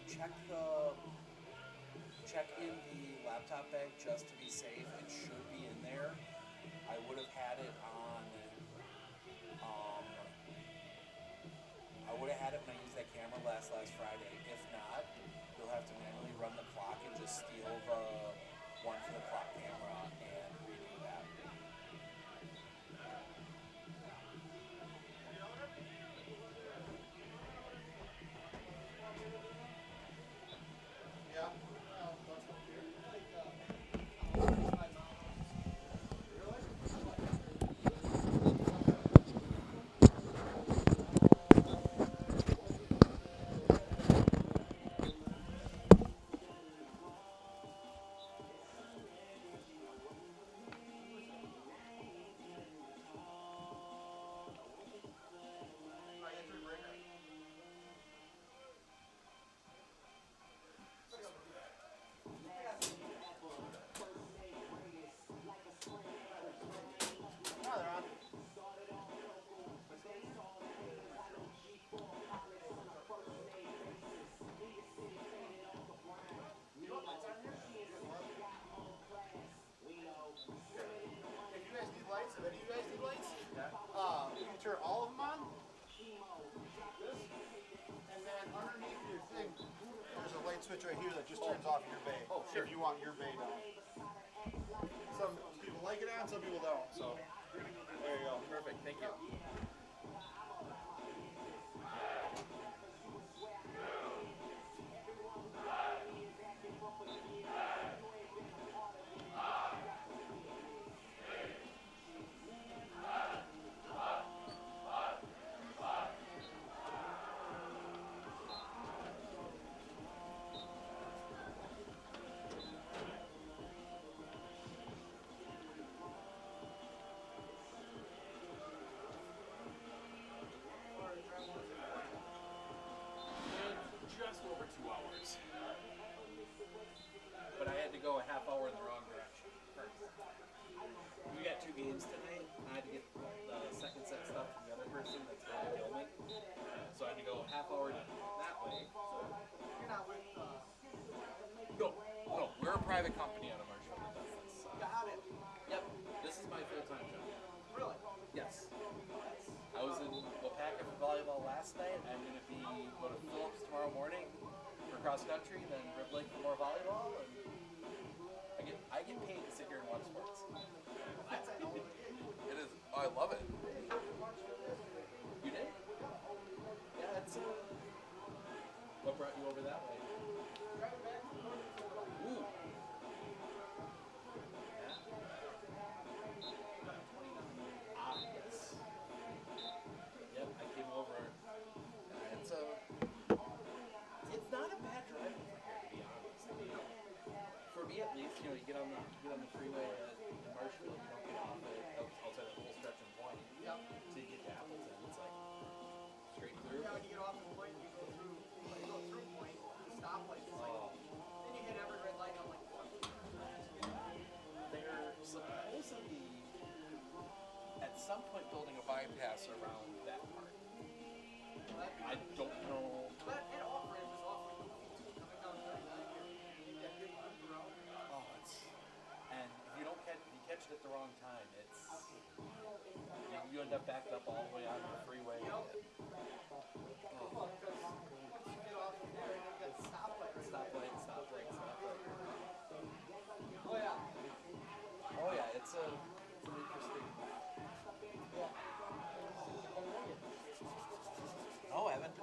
check the check in the laptop bag just to be safe. It should be in there. I would have had it on. Um, I would have had it when I used that camera last Friday. If not, you'll have to manually run the clock and just steal the one for the clock camera and redo that. Yeah. If you guys need lights, if any of you guys need lights, you can turn all of them on. This, and then underneath your thing, there's a light switch right here that just turns off your bay. Oh, sure. If you want your bay down. Some people like it on, some people don't. So there you go. Perfect. Thank you. Just over 2 hours. But I had to go a half hour in the wrong direction first. We got 2 games tonight. I had to get the second set stuff from the other person that's going to filming. So I had to go a half hour that way. You're not with. No, we're a private company out of Marshall that does this. Got it. Yep, this is my full-time job. Really? Yes. I was in Wapaka for volleyball last night. I'm going to go to Phillips tomorrow morning for cross country, then Rib Lake for more volleyball, and I get paid to sit here and watch sports. It is. Oh, I love it. You did? Yeah, it's. What brought you over that way? Ooh. Ah, yes. Yep, I came over. It's not a bad drive from here, to be honest. I mean, for me at least, you get on the freeway in Marshfield, you don't get off it outside the whole stretch and point. Yep. So you get to Appleton, it's like straight through. Yeah, when you get off the point, you go through point, the stoplight. It's like, then you hit every red light. I'm like, what? They're supposedly at some point building a bypass around that part. I don't know. But an off ramp is awfully coming down 39 here. You get good on the road. Oh, and if you don't catch it at the wrong time, you end up backed up all the way onto the freeway. Yep. Because you get off from there and you got stoplight. Stoplight. Oh yeah. Oh yeah, it's an interesting. Oh, I haven't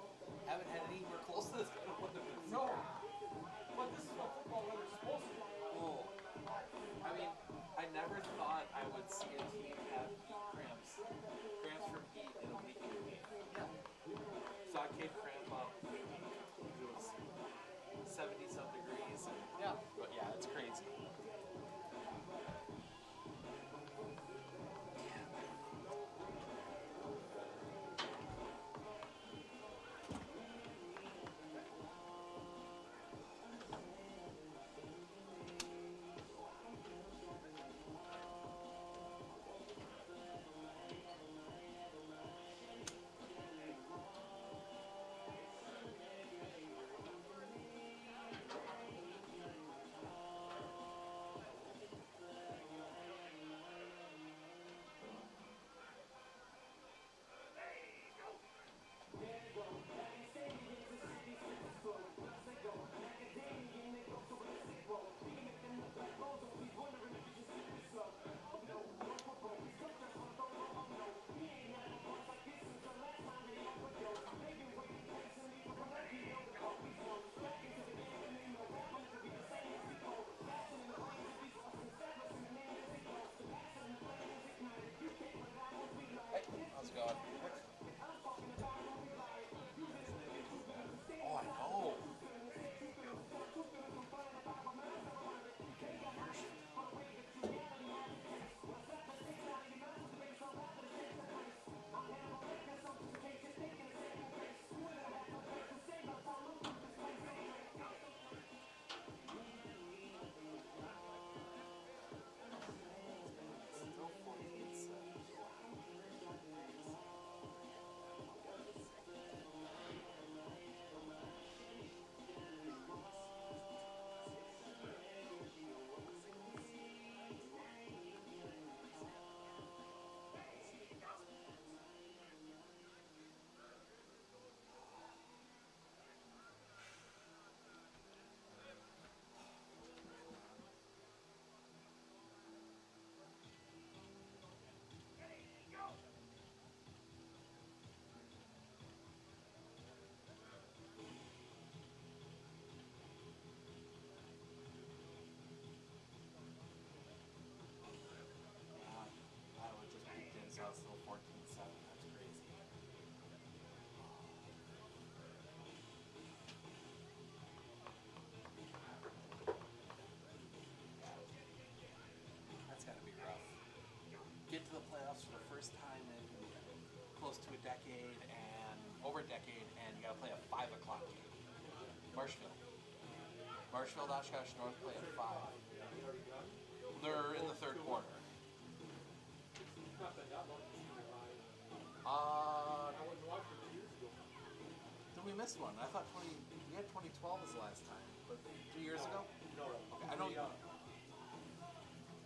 had anywhere close to this. No. But this is what football weather's supposed to be. Oh. I mean, I never thought I would see a team have heat cramps from heat in a weekend game. decade, and you got to play a 5 o'clock game. Marshfield. Marshfield, Oshkosh North play at 5. They're in the third quarter. Did we miss one? I thought we had 2012 as the last time, but 2 years ago? No. Okay, I don't.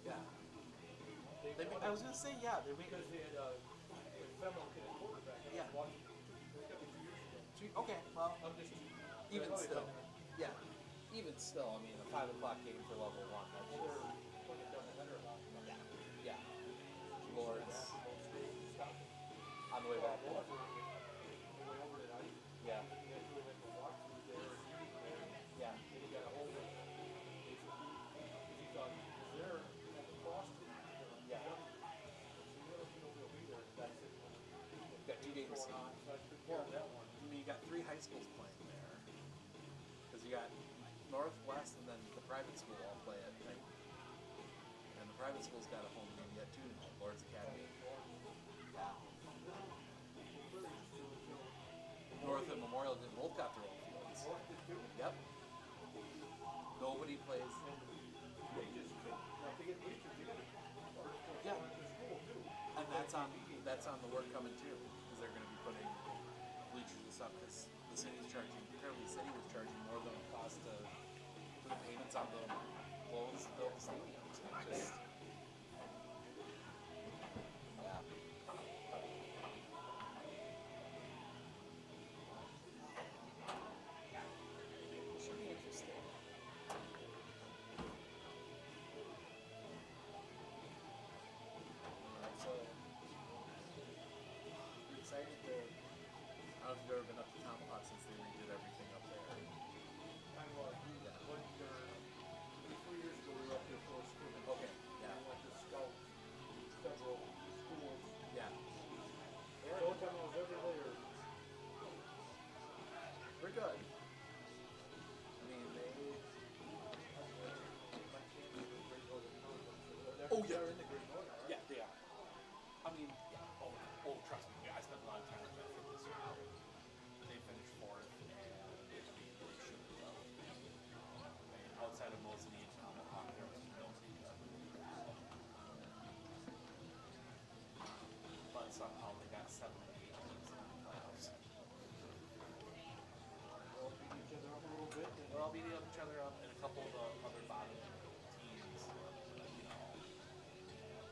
Yeah. I was gonna say yeah. They made. Because they had a femoral kid at quarterback. Yeah. Washington. Okay, well, I'm just even still. Yeah. Even still, I mean, a 5 o'clock game for level 1. That's Well, just, they're putting it down the header a lot. yeah. Lords on the way back. Over to night. Yeah. He had to make a walk through there, Yeah. and he got a hold of it. He thought he was there at the cross. Yeah. He'll be there. That's it. Got 2 games. Going on. So I took care of that one. I mean, you got 3 high schools playing there. Because you got Northwest and then the private school all play at night. And the private school's got a home game yet too, Lord's Academy. Yeah. North and Memorial did both got their own fields. Yep. Nobody plays. They just they get bleachers. They got Yeah. to school too. And that's on the work coming too, because they're going to be putting bleachers and stuff. Because the city's charging, apparently the city was charging more than it cost to put the payments on the loans to build the stadium. So just, yeah. Should be interesting. So excited to. I don't know if you've ever been up to Tomahawk since they redid everything up there. I went there 3 years ago. We were up there for a school. Okay, yeah. I went to scout several schools. Yeah. The only time I was ever there. We're good. I mean, they. Oh, yeah. They're in the Great Northern. Yeah, they are. I mean, yeah. Oh, trust me. I spent a lot of time with Bedford this year. They finished 4th, and I mean, they should have done. I mean, outside of Mosley and Tomahawk, there was nobody that would do that. But somehow they got 7 or 8 teams in the playoffs. They'll beat each other up a little bit. They're all beating each other up, and a couple of the other bottom teams, you know,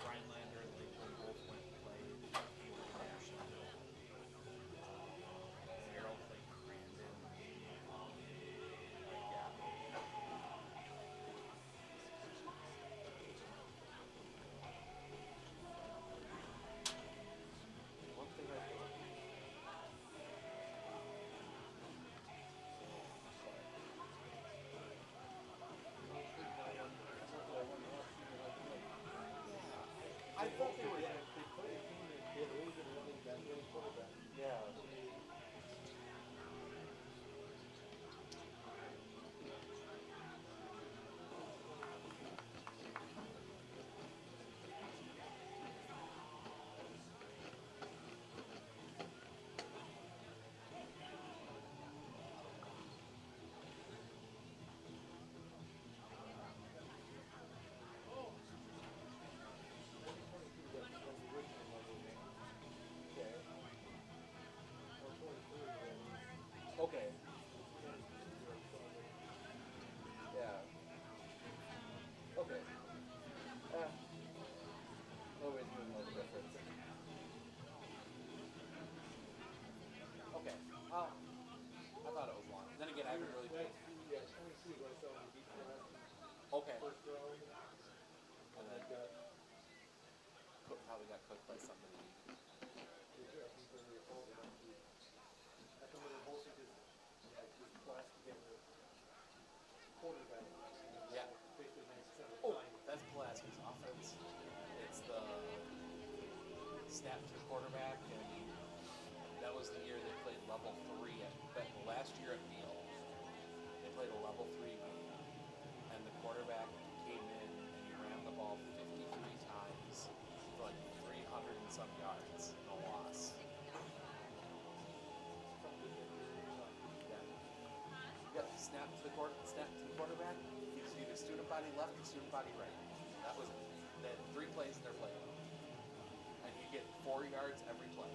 Rhinelander and Lakewood both went and played Hayward National. Merrill played Crandon. Yeah. One thing I did. I thought they were. They played a team that had always been running that really quarterback. Yeah. Okay. Yeah. Okay. Nobody's doing no difference. Okay. I thought it was long. Then again, I haven't really paid. Yeah, 22 is what I saw when he beat the last Okay. first round. And then probably got cooked by somebody. Yeah, he's been really cold enough to. After when Holstein just plastic in the quarterback. Yeah. Basically 90% of the Oh, time. that's Pulaski's offense. It's the snap to quarterback, and that was the year they played level 3 at last year at Neal. They played a level 3 game, and the quarterback came in and he ran the ball 53 times for like 300 and some yards, no loss. snap to the quarterback. He was either student body left or student body right. That was it. They had 3 plays in their playbook, and you get 4 yards every play.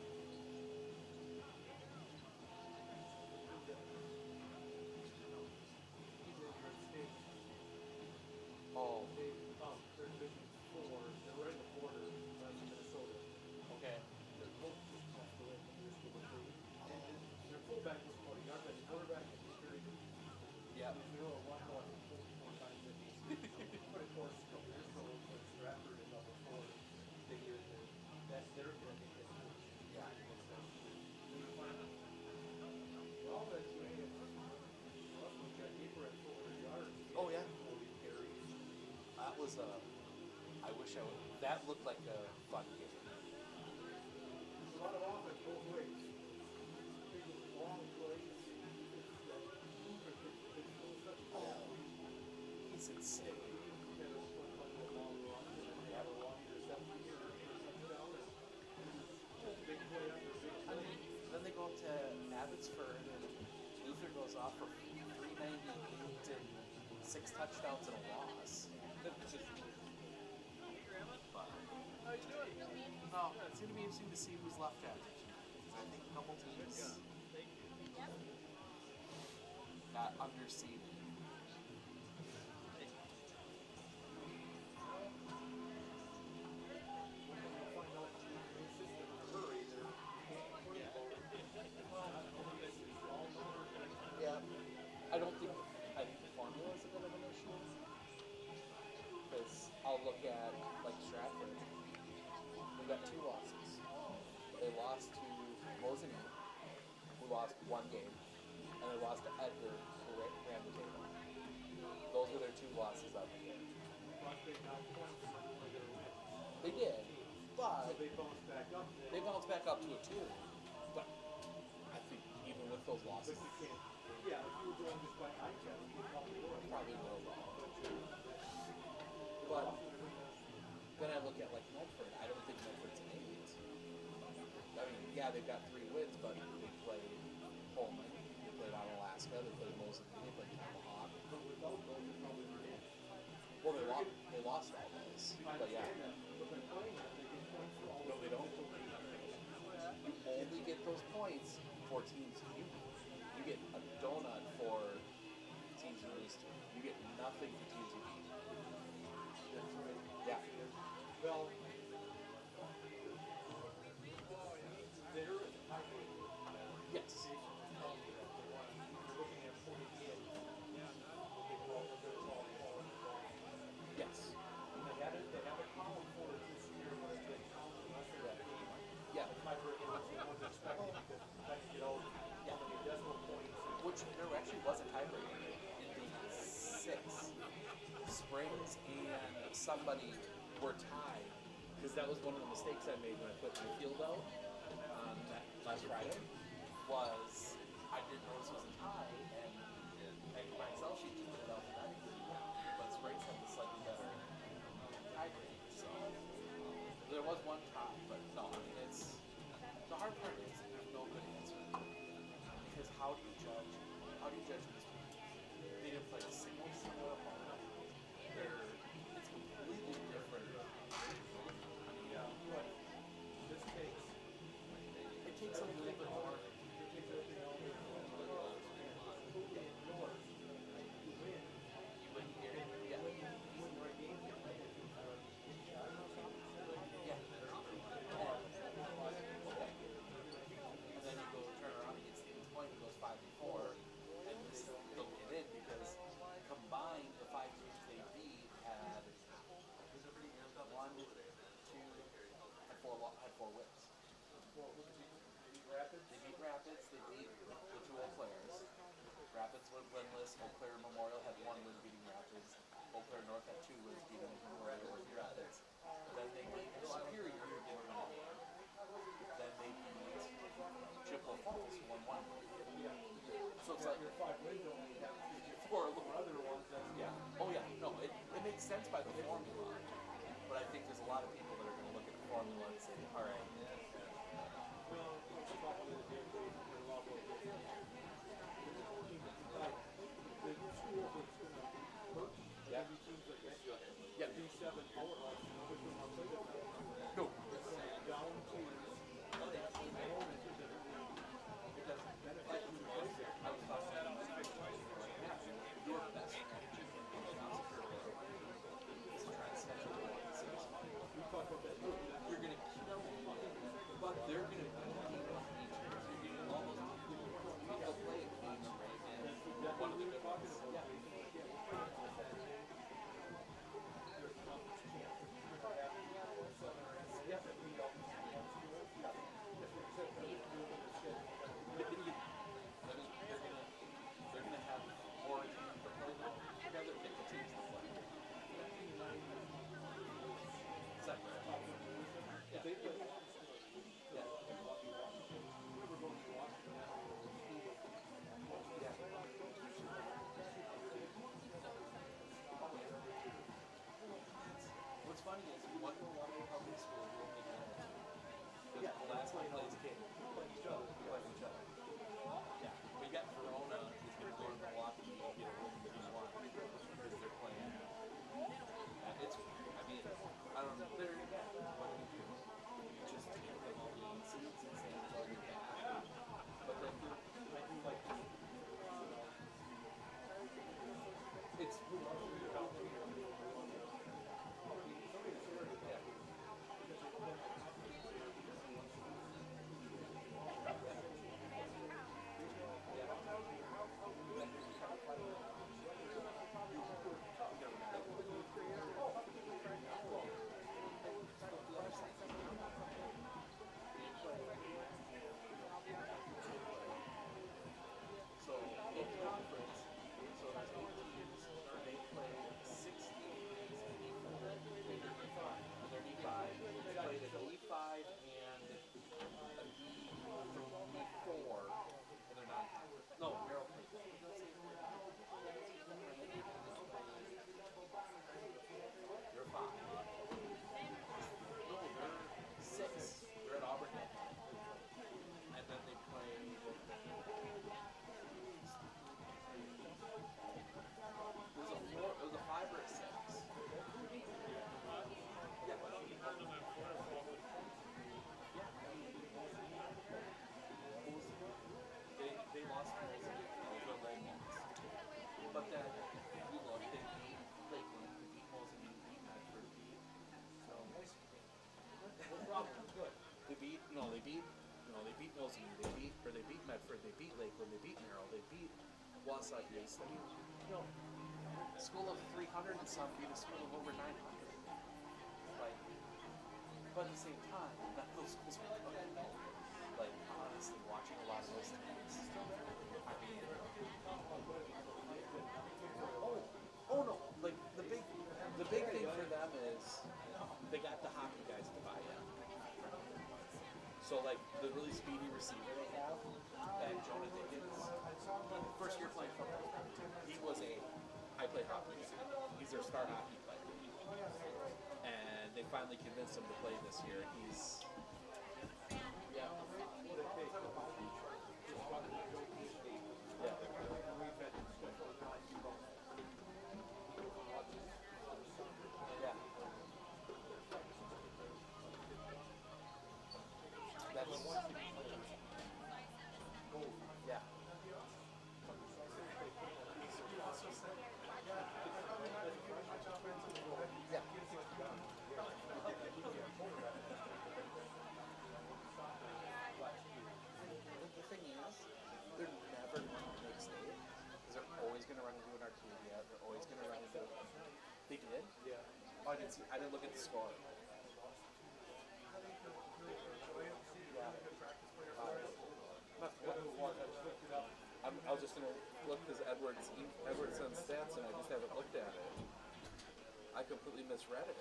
Oh, They're Division 4. They're right in the border of Minnesota. okay. Their coach just passed away from years ago. Their fullback was 40 yards, but the quarterback is very good. Yeah. They were a one more times than he's but of course, a couple years ago, when Stratford in level 4, they did that. They're going to make that coach. Yeah. Well, that's right. Russell got Gaper at 400 yards. Oh, yeah. 40 carries. That was I wish I would. That looked like a fun game. There's a lot of offense both ways. Big long plays. Oh, he's insane. Then they go up to Abbotsford and Luther goes off for 398 and 6 touchdowns and a loss. How you doing? No, it's going to be interesting to see who's left after. Because I think a couple teams got underseeded. Yeah, I think the formula is a bit of an issue. Because I'll look at, like, Stratford. They've got 2 losses. They lost to Mosinee, who lost 1 game, and they lost to Edgar, who ran the table. Those were their 2 losses out of the game. They did, but They bounced back up. they bounced back up to a 2. But I think even with those losses, Yeah, if you were going just by eye test, you probably would. probably will. But then I look at, like, Medford. I don't think Medford's an 8. I mean, yeah, they've got 3 wins, but they played Holman, they played Alaska, they played Mosinee, they played Tomahawk. But without those, you probably would have. Well, they lost all those. But yeah, But by playing that, they get points for all no, they don't. You You only get those points for teams you get a donut for teams you lose to. You get nothing for teams you beat. That's right. Yeah. Well, there is a tiebreaker. Yes. You're looking at 48. They call it the Yes. They have a column for it this year, but they count unless they're at 8. Yeah. The tiebreaker was the one expected because you had to get out how many decimal points. Which there actually was a tiebreaker in the 6. Springs and somebody were tied because that was one of the mistakes I made when I put my field out on that last Friday. Was I didn't know this was a tie, and my Excel sheet just put it out phonetically, but Springs had the slightly better tiebreaker. So there was one tie, but no, I mean it's the hard part is there's no good answer because how do you judge these teams? They didn't play a single opponent. It's completely different. Yeah, but this takes It takes a little bit more. everything else. Who ignores? You win. You win here. Yeah. You win right game. Yeah. And then you go turn around against Stevens Point, who goes 5-4, and they don't get in because combined the 5 teams they beat had 1, 2, had 4 wins. Well, Rapids. They beat Rapids, they beat the 2 Eau Claires. Rapids was winless, Eau Claire Memorial had 1 win beating Rapids. Eau Claire North had 2 wins beating Memorial over Rapids. Then they beat Superior, who didn't win. Then they beat Chippewa Falls, who won 1 win. So it's like Your 5 wins only have 4 other ones. That's yeah. Oh yeah, no, it makes sense by the formula. But I think there's a lot of people that are going to look at the formula and say, all right, well, let's talk a little bit. We're a lot more different. The 4 teams that you got, the Wellesley. They beat Medford. They beat Lakeland. They beat Merrill. They beat Wausau East. I mean, school of 300 and some beat a school of over 900. Like, but at the same time, none of those schools are good. Like, honestly, watching a lot of those teams. I mean, oh no! Like the big thing for them is they got the hockey guys to buy in. So like the really speedy receiver they have, and Jonah Dickens, first year playing football, he was I play hockey. He's their star hockey player, and they finally convinced him to play this year. He's yeah. They did? Yeah. Oh, I didn't look at the score. I was just gonna look because Edwards on stats and I just haven't looked at it. I completely misread it.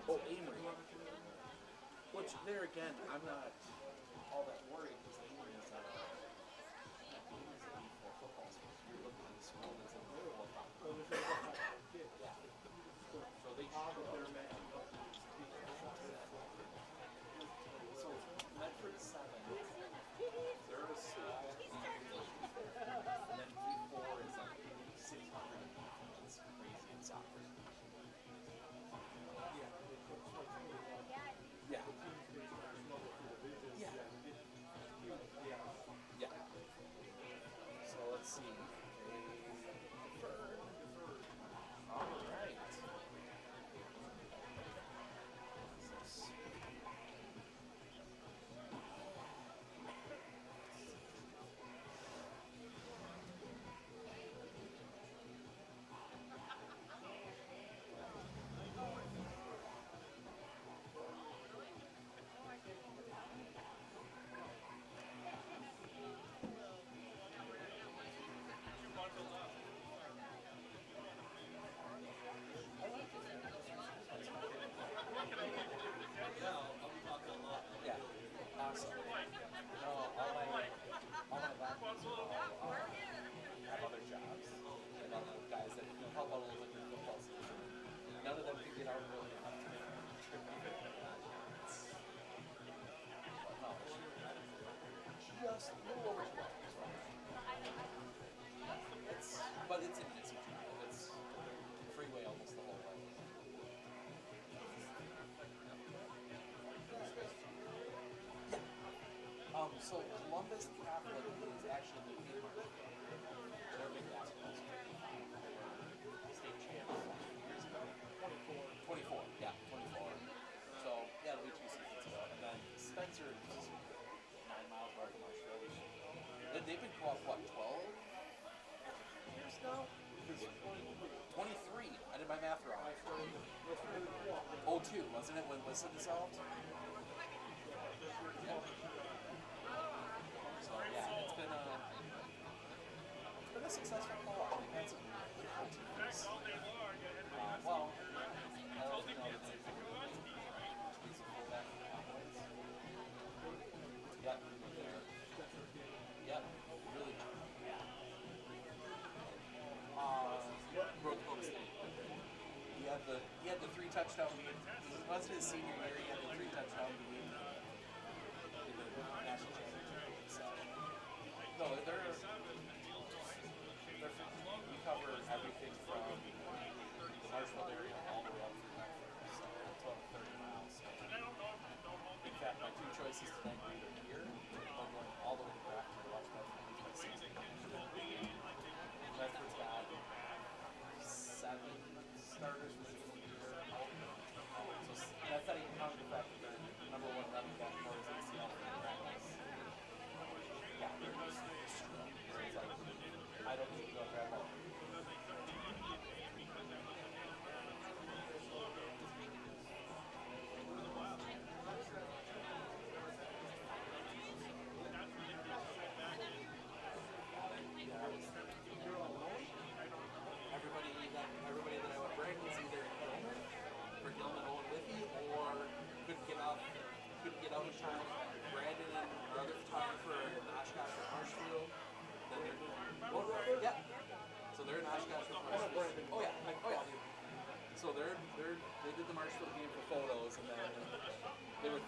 Oh, Amory. Which there again, I'm not all that worried because Amory is football school. You're looking at the school that's in the middle of that. Yeah. So they should their match. So Medford 7. They're a small team. And then D4 is like 600. It's crazy in soccer. Yeah. Yeah. So let's see. All right. Yeah. Awesome. No, all my lab people have other jobs and other guys that help out a little bit with football season. None of them can get out early enough to contribute. Just a little over 2 hours. But it's an easy drive. It's freeway almost the whole way. So Columbus Catholic is actually the Kmart. They're a big basketball school. They were state champs years ago. 24, yeah, 24. So, yeah, it'll be 2 seasons ago. And then Spencer is 9 miles north of Marshall. They've been co-op, what, 12 years now? 23. I did my math wrong. 02, wasn't it, when Lissa dissolved? Yeah. So yeah, it's been a successful co-op. They've had some really cool teams. Well, I don't know that they've he's a fullback in the Cowboys. Yep, there. Yep, really good. Broke Holstein. He had the 3 touchdown lead. It wasn't his senior year. He had the 3 touchdown lead in the national championship game. So no, they're fun. We cover everything from the Marshfield area all the way up through Medford. So it's about 30 miles. So in fact, my 2 choices tonight were either here or going all the way to Grafton to watch Medford lose by 60. Medford's got 7 starters for the year. So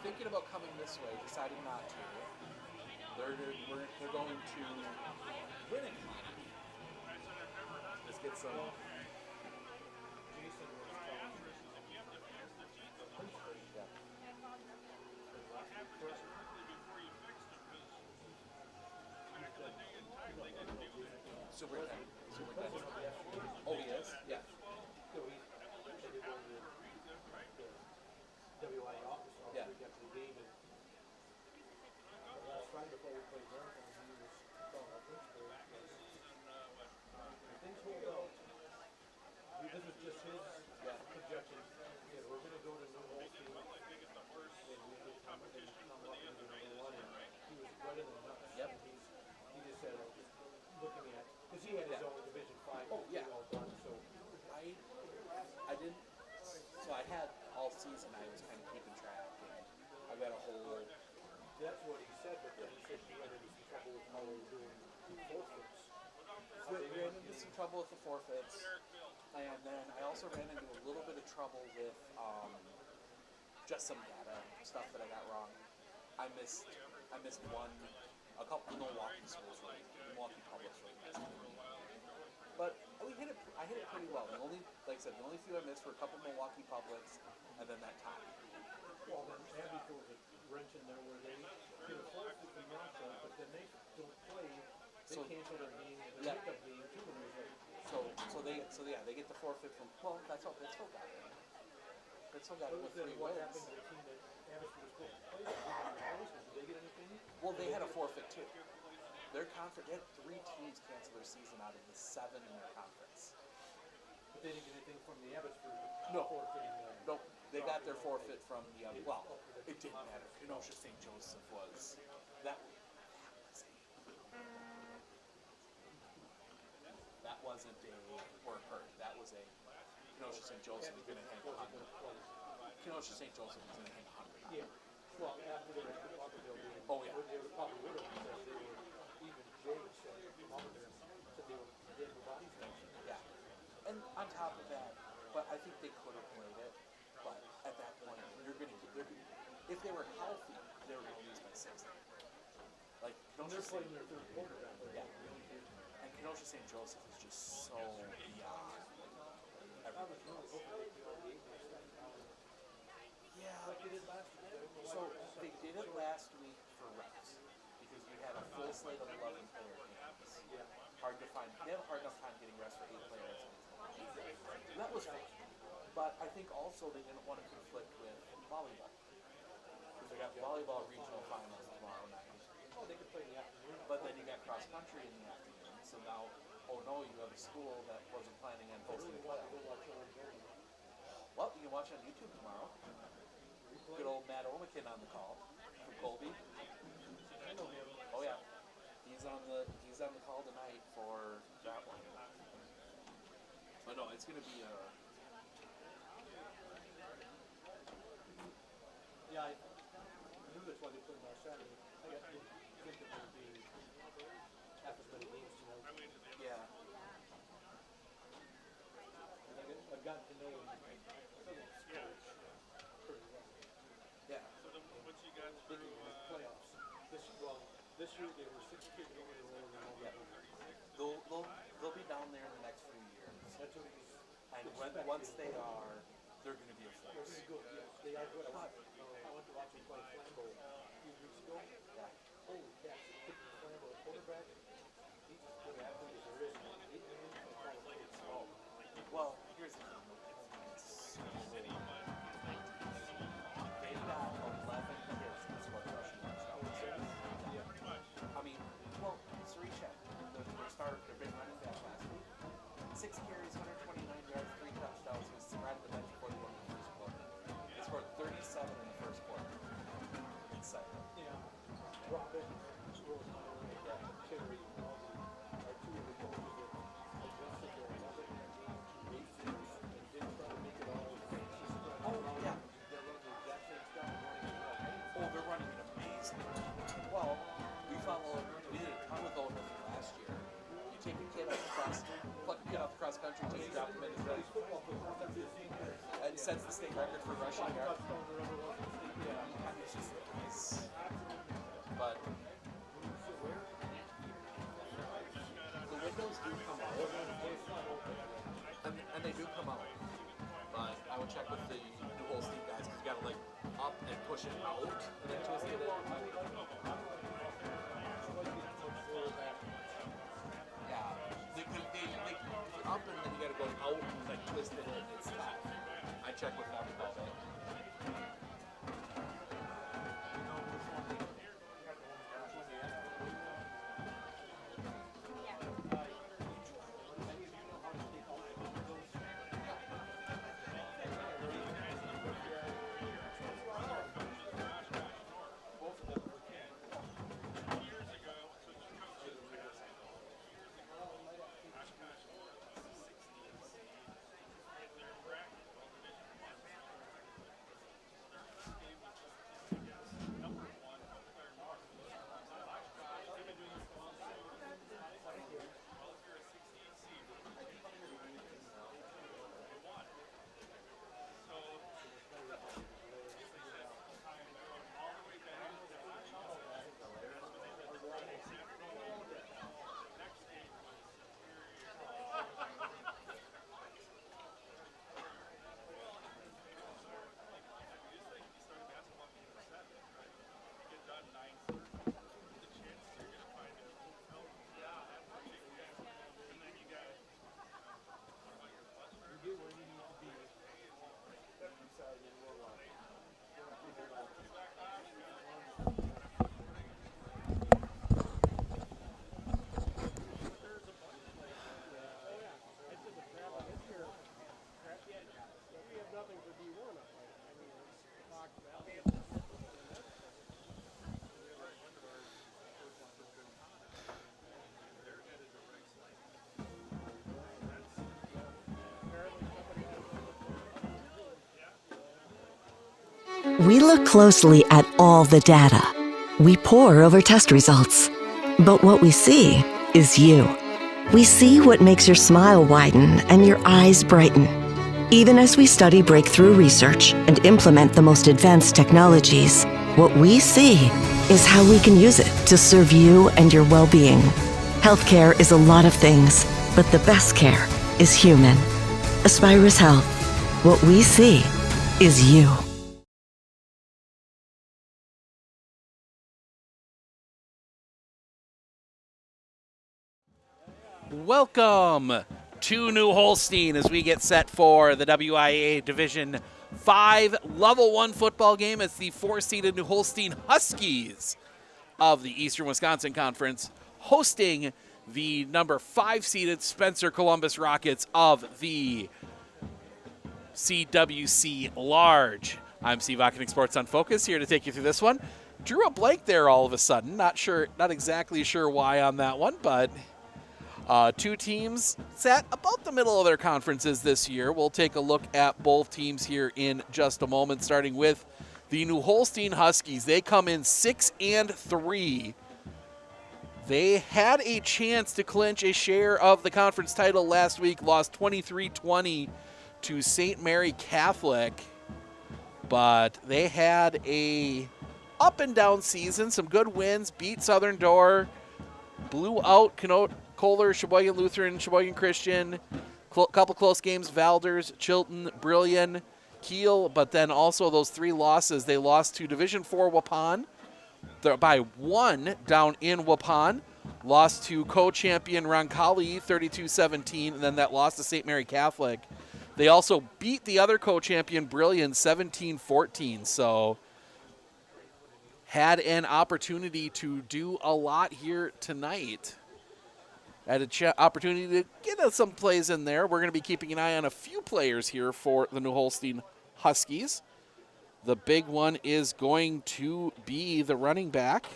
thinking about coming this way, deciding not to. They're going to Winnicott. Just get some. Jason was telling me the principal Yeah. the last week person. Superintendent. President of the FCA. Oh, he is? Yeah. So he said they go to the WIAA office all Yeah. week after the game, and last Friday before we played Marathon, he was calling our principal. Things hold out. This was just his projection. He said, we're gonna go to New Holstein, and we could come up with number one, and he was right in the nuts. Yep. And he just said, looking at, because he had his own Division 5 Oh, yeah. all done, so. I didn't. So I had all season. I was kind of keeping track, and I got a whole. That's what he said, but then he said he ran into some trouble with how they were doing forfeits. Ran into some trouble with the forfeits, and then I also ran into a little bit of trouble with just some data stuff that I got wrong. I missed a couple of Milwaukee schools, right? Milwaukee Public Schools. But I hit it pretty well. The only, like I said, the only few I missed were a couple Milwaukee Publics, and then that time. Well, then Abby throws a wrench in there where they get a forfeit from Marshall, but then they don't play. They cancel their game, their pickup game too, and there's like. They get the forfeit from. Well, that's all. They still got it. They still got it with 3 What wins. happened to the team that Abbotsford was supposed to play? Did they get anything? Well, they had a forfeit too. Their conference, they had 3 teams cancel their season out of the 7 in their conference. But they didn't get anything from the Abbotsford No. forfeiting them. Nope, they got their forfeit from the other. Well, it didn't matter. Kenosha St. Joseph was that wasn't a or hurt. That was a Kenosha St. Joseph was going to hang 100. Kenosha St. Joseph was going to hang 100. Yeah. Well, after they were at the building. Oh, yeah. They probably would have because they were, even Jay said, said they were dead bodies. Yeah. And on top of that, but I think they could have played it. But at that point, if they were healthy, they were going to lose by 60. Like And Kenosha they're playing St. their third quarter down there. Yeah. And Kenosha St. Joseph is just so beyond I was everything really else. hoping they could all game next time. Yeah. Like they did last week. I don't know So why they did it last week for reps because we had a full slate of 11 player games. Yeah. Hard to find. They have a hard enough time getting reps for 8 players. And that was fun. But I think also they didn't want to conflict with volleyball because they got volleyball regional finals tomorrow night. Oh, they could play in the afternoon. But then you got cross country in the afternoon. So now, oh no, you have a school that wasn't planning on I hosting really a want to playoff. go watch Owen Barry. Well, you can watch on YouTube tomorrow. Good old Matt Omikin on the call from Colby. I know him. Oh yeah, he's on the call tonight for that one. But no, it's gonna be a. Yeah, I knew that's why they put him on Saturday. I got to think that there'd be half as many games tonight. Yeah. And I've gotten to know him. Phillips coach pretty well. Yeah. Speaking of playoffs, this year they were 6 kids over the road and all that. They'll be down there in the next few years. That's what he's. And once they are, they're gonna be a They're force. really good, yes. They are good. I went to watch them play Flambeau a few weeks ago. Yeah. Holy cats, they picked Flambeau at quarterback. He's as good an athlete as there is. 8 million for the Call of Fame. Oh. Well, here's the thing. They've got 11 kids that scored rushing touchdowns. I mean, well, Saricha, their big running back last week, 6 carries, 129 yards, 3 touchdowns. He was right at the bench before the end of the first quarter. They scored 37 in the first quarter. Exciting. Yeah. Robin, Rosemary, Terry, all are 2 of the coaches that adjusted their 11 games to 8 years and didn't try to make it all fancy stuff. Oh, yeah. They're running the exact same stuff and running it well. Oh, they're running it amazing. Well, we did a ton with Old North last year. You take a kid off the cross country, just drop him in the field. Football for the first time this year. It sets the state record for rushing yards. Touchdown, whatever it was, yeah. It's just And they do come out. But I would check with the New Holstein guys because you got to like up and push it out and then twist it in. Yeah. They up and then you got to go out and like twist it in. It's tough. I check with them about that. We look closely at all the data. We pore over test results. But what we see is you. We see what makes your smile widen and your eyes brighten. Even as we study breakthrough research and implement the most advanced technologies, what we see is how we can use it to serve you and your well-being. Healthcare is a lot of things, but the best care is human. Aspirus Health. What we see is you. Welcome to New Holstein as we get set for the WIAA Division 5 Level 1 football game. It's the 4-seeded New Holstein Huskies of the Eastern Wisconsin Conference hosting the number 5-seeded Spencer Columbus Rockets of the CWC Large. I'm Steve Ockening, Sports on Focus, here to take you through this one. Drew a blank there all of a sudden. Not exactly sure why on that one, but two teams sat about the middle of their conferences this year. We'll take a look at both teams here in just a moment, starting with the New Holstein Huskies. They come in 6-3. They had a chance to clinch a share of the conference title last week, lost 23-20 to St. Mary Catholic, but they had a up and down season, some good wins, beat Southern Door, blew out Kohler, Sheboygan Lutheran, Sheboygan Christian, couple close games, Valders, Chilton, Brillion, Kiel, but then also those three losses. They lost to Division 4 Waupun by 1 down in Waupun, lost to co-champion Roncalli 32-17, and then that loss to St. Mary Catholic. They also beat the other co-champion Brillion 17-14, so had an opportunity to do a lot here tonight. Had an opportunity to get some plays in there. We're going to be keeping an eye on a few players here for the New Holstein Huskies. The big one is going to be the running back.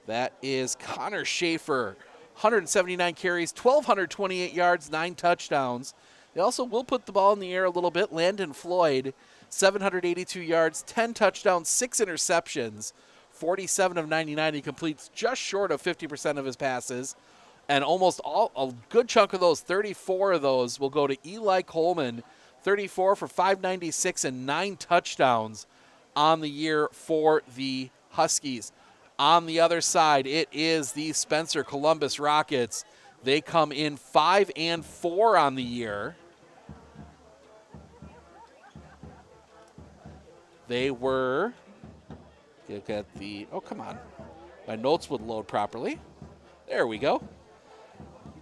That is Connor Schaefer. 179 carries, 1,228 yards, 9 touchdowns. They also will put the ball in the air a little bit. Landon Floyd, 782 yards, 10 touchdowns, 6 interceptions, 47 of 99. He completes just short of 50% of his passes. And a good chunk of those, 34 of those, will go to Eli Coleman, 34 for 596 and 9 touchdowns on the year for the Huskies. On the other side, it is the Spencer Columbus Rockets. They come in 5-4 on the year. They were, look at the, oh, come on. My notes would load properly. There we go.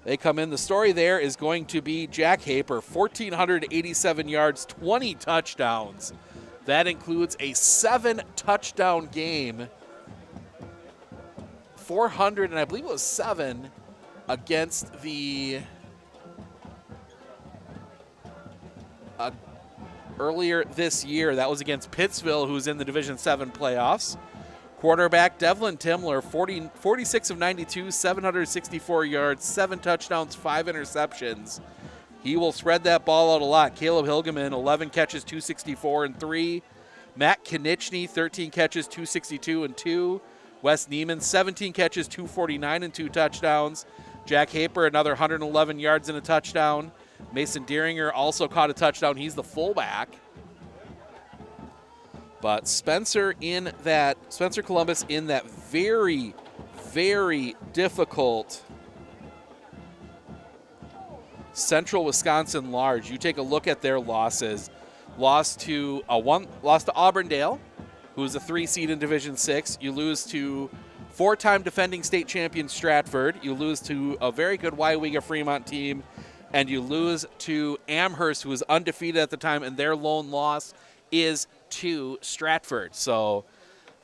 They come in. The story there is going to be Jack Haper, 1,487 yards, 20 touchdowns. That includes a 7-touchdown game. 400, and I believe it was 7 against the earlier this year. That was against Pittsville, who's in the Division 7 playoffs. Quarterback Devlin Timler, 46 of 92, 764 yards, 7 touchdowns, 5 interceptions. He will spread that ball out a lot. Caleb Hilgeman, 11 catches, 264 and 3. Matt Konieczny, 13 catches, 262 and 2. Wes Neiman, 17 catches, 249 and 2 touchdowns. Jack Haper, another 111 yards and a touchdown. Mason Deeringer also caught a touchdown. He's the fullback. But Spencer Columbus in that very, very difficult Central Wisconsin Large. You take a look at their losses. Lost to Auburndale, who's a 3 seed in Division 6. You lose to 4-time defending state champion Stratford. You lose to a very good WIAA Fremont team. And you lose to Amherst, who was undefeated at the time, and their lone loss is to Stratford. So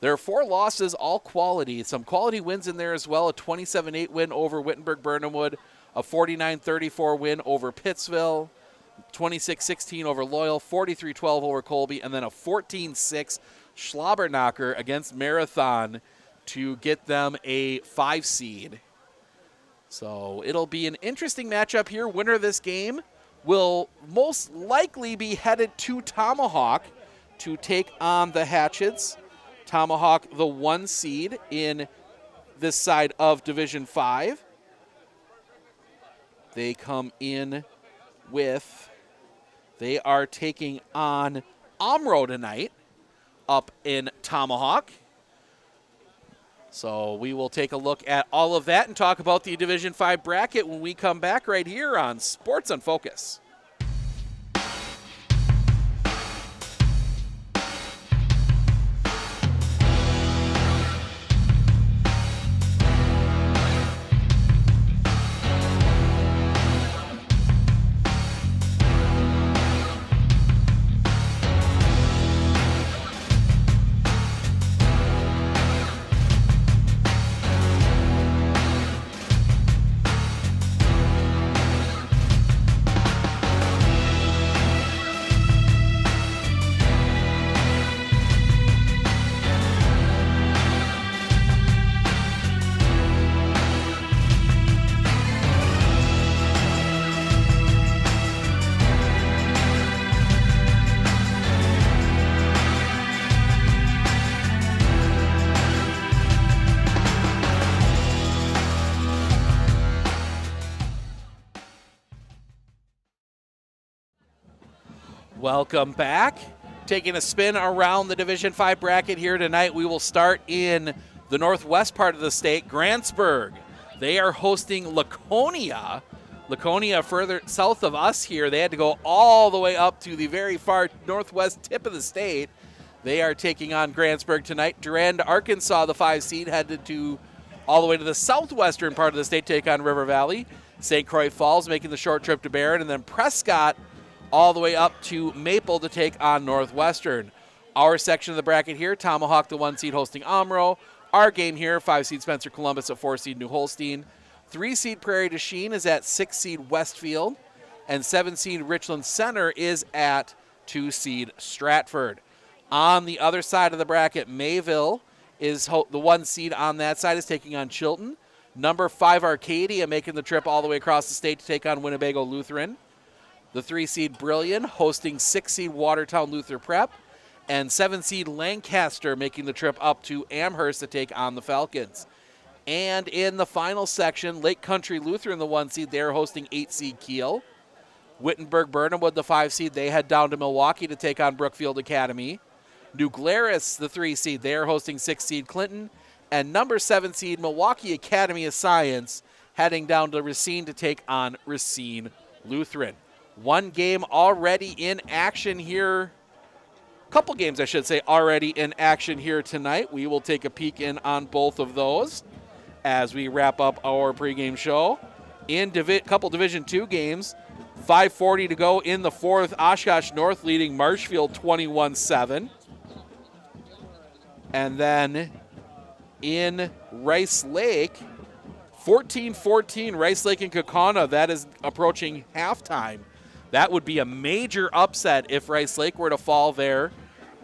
there are 4 losses, all quality. Some quality wins in there as well. A 27-8 win over Wittenberg-Burnhamwood, a 49-34 win over Pittsville, 26-16 over Loyal, 43-12 over Colby, and then a 14-6 Schlabberknocker against Marathon to get them a 5 seed. So it'll be an interesting matchup here. Winner of this game will most likely be headed to Tomahawk to take on the Hatchets. Tomahawk, the 1 seed in this side of Division 5. They come in with, they are taking on Omro tonight up in Tomahawk. So we will take a look at all of that and talk about the Division 5 bracket when we come back right here on Sports on Focus. Welcome back. Taking a spin around the Division 5 bracket here tonight. We will start in the northwest part of the state, Grantsburg. They are hosting Laconia. Laconia further south of us here. They had to go all the way up to the very far northwest tip of the state. They are taking on Grantsburg tonight. Durand, Arkansas, the 5 seed, headed to all the way to the southwestern part of the state, take on River Valley. St. Croix Falls making the short trip to Barron, and then Prescott all the way up to Maple to take on Northwestern. Our section of the bracket here, Tomahawk, the 1 seed, hosting Omro. Our game here, 5 seed Spencer Columbus at 4 seed New Holstein. 3 seed Prairie du Chien is at 6 seed Westfield. And 7 seed Richland Center is at 2 seed Stratford. On the other side of the bracket, Mayville is the 1 seed on that side, is taking on Chilton. Number 5 Arcadia making the trip all the way across the state to take on Winnebago Lutheran. The 3 seed Brillion hosting 6 seed Watertown Luther Prep. And 7 seed Lancaster making the trip up to Amherst to take on the Falcons. And in the final section, Lake Country Lutheran, the 1 seed, they're hosting 8 seed Kiel. Wittenberg-Burnhamwood, the 5 seed, they head down to Milwaukee to take on Brookfield Academy. New Glarus, the 3 seed, they are hosting 6 seed Clinton. And number 7 seed Milwaukee Academy of Science heading down to Racine to take on Racine Lutheran. One game already in action here. Couple games, I should say, already in action here tonight. We will take a peek in on both of those as we wrap up our pregame show. In couple Division II games, 5:40 to go in the fourth. Oshkosh North leading Marshfield 21-7. And then in Rice Lake, 14-14, Rice Lake and Kaukauna. That is approaching halftime. That would be a major upset if Rice Lake were to fall there.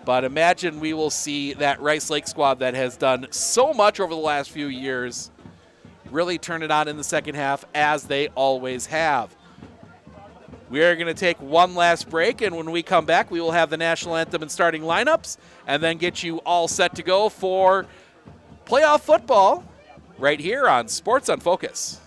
But imagine we will see that Rice Lake squad that has done so much over the last few years really turn it on in the second half, as they always have. We are going to take one last break, and when we come back, we will have the national anthem and starting lineups, and then get you all set to go for playoff football right here on Sports on Focus.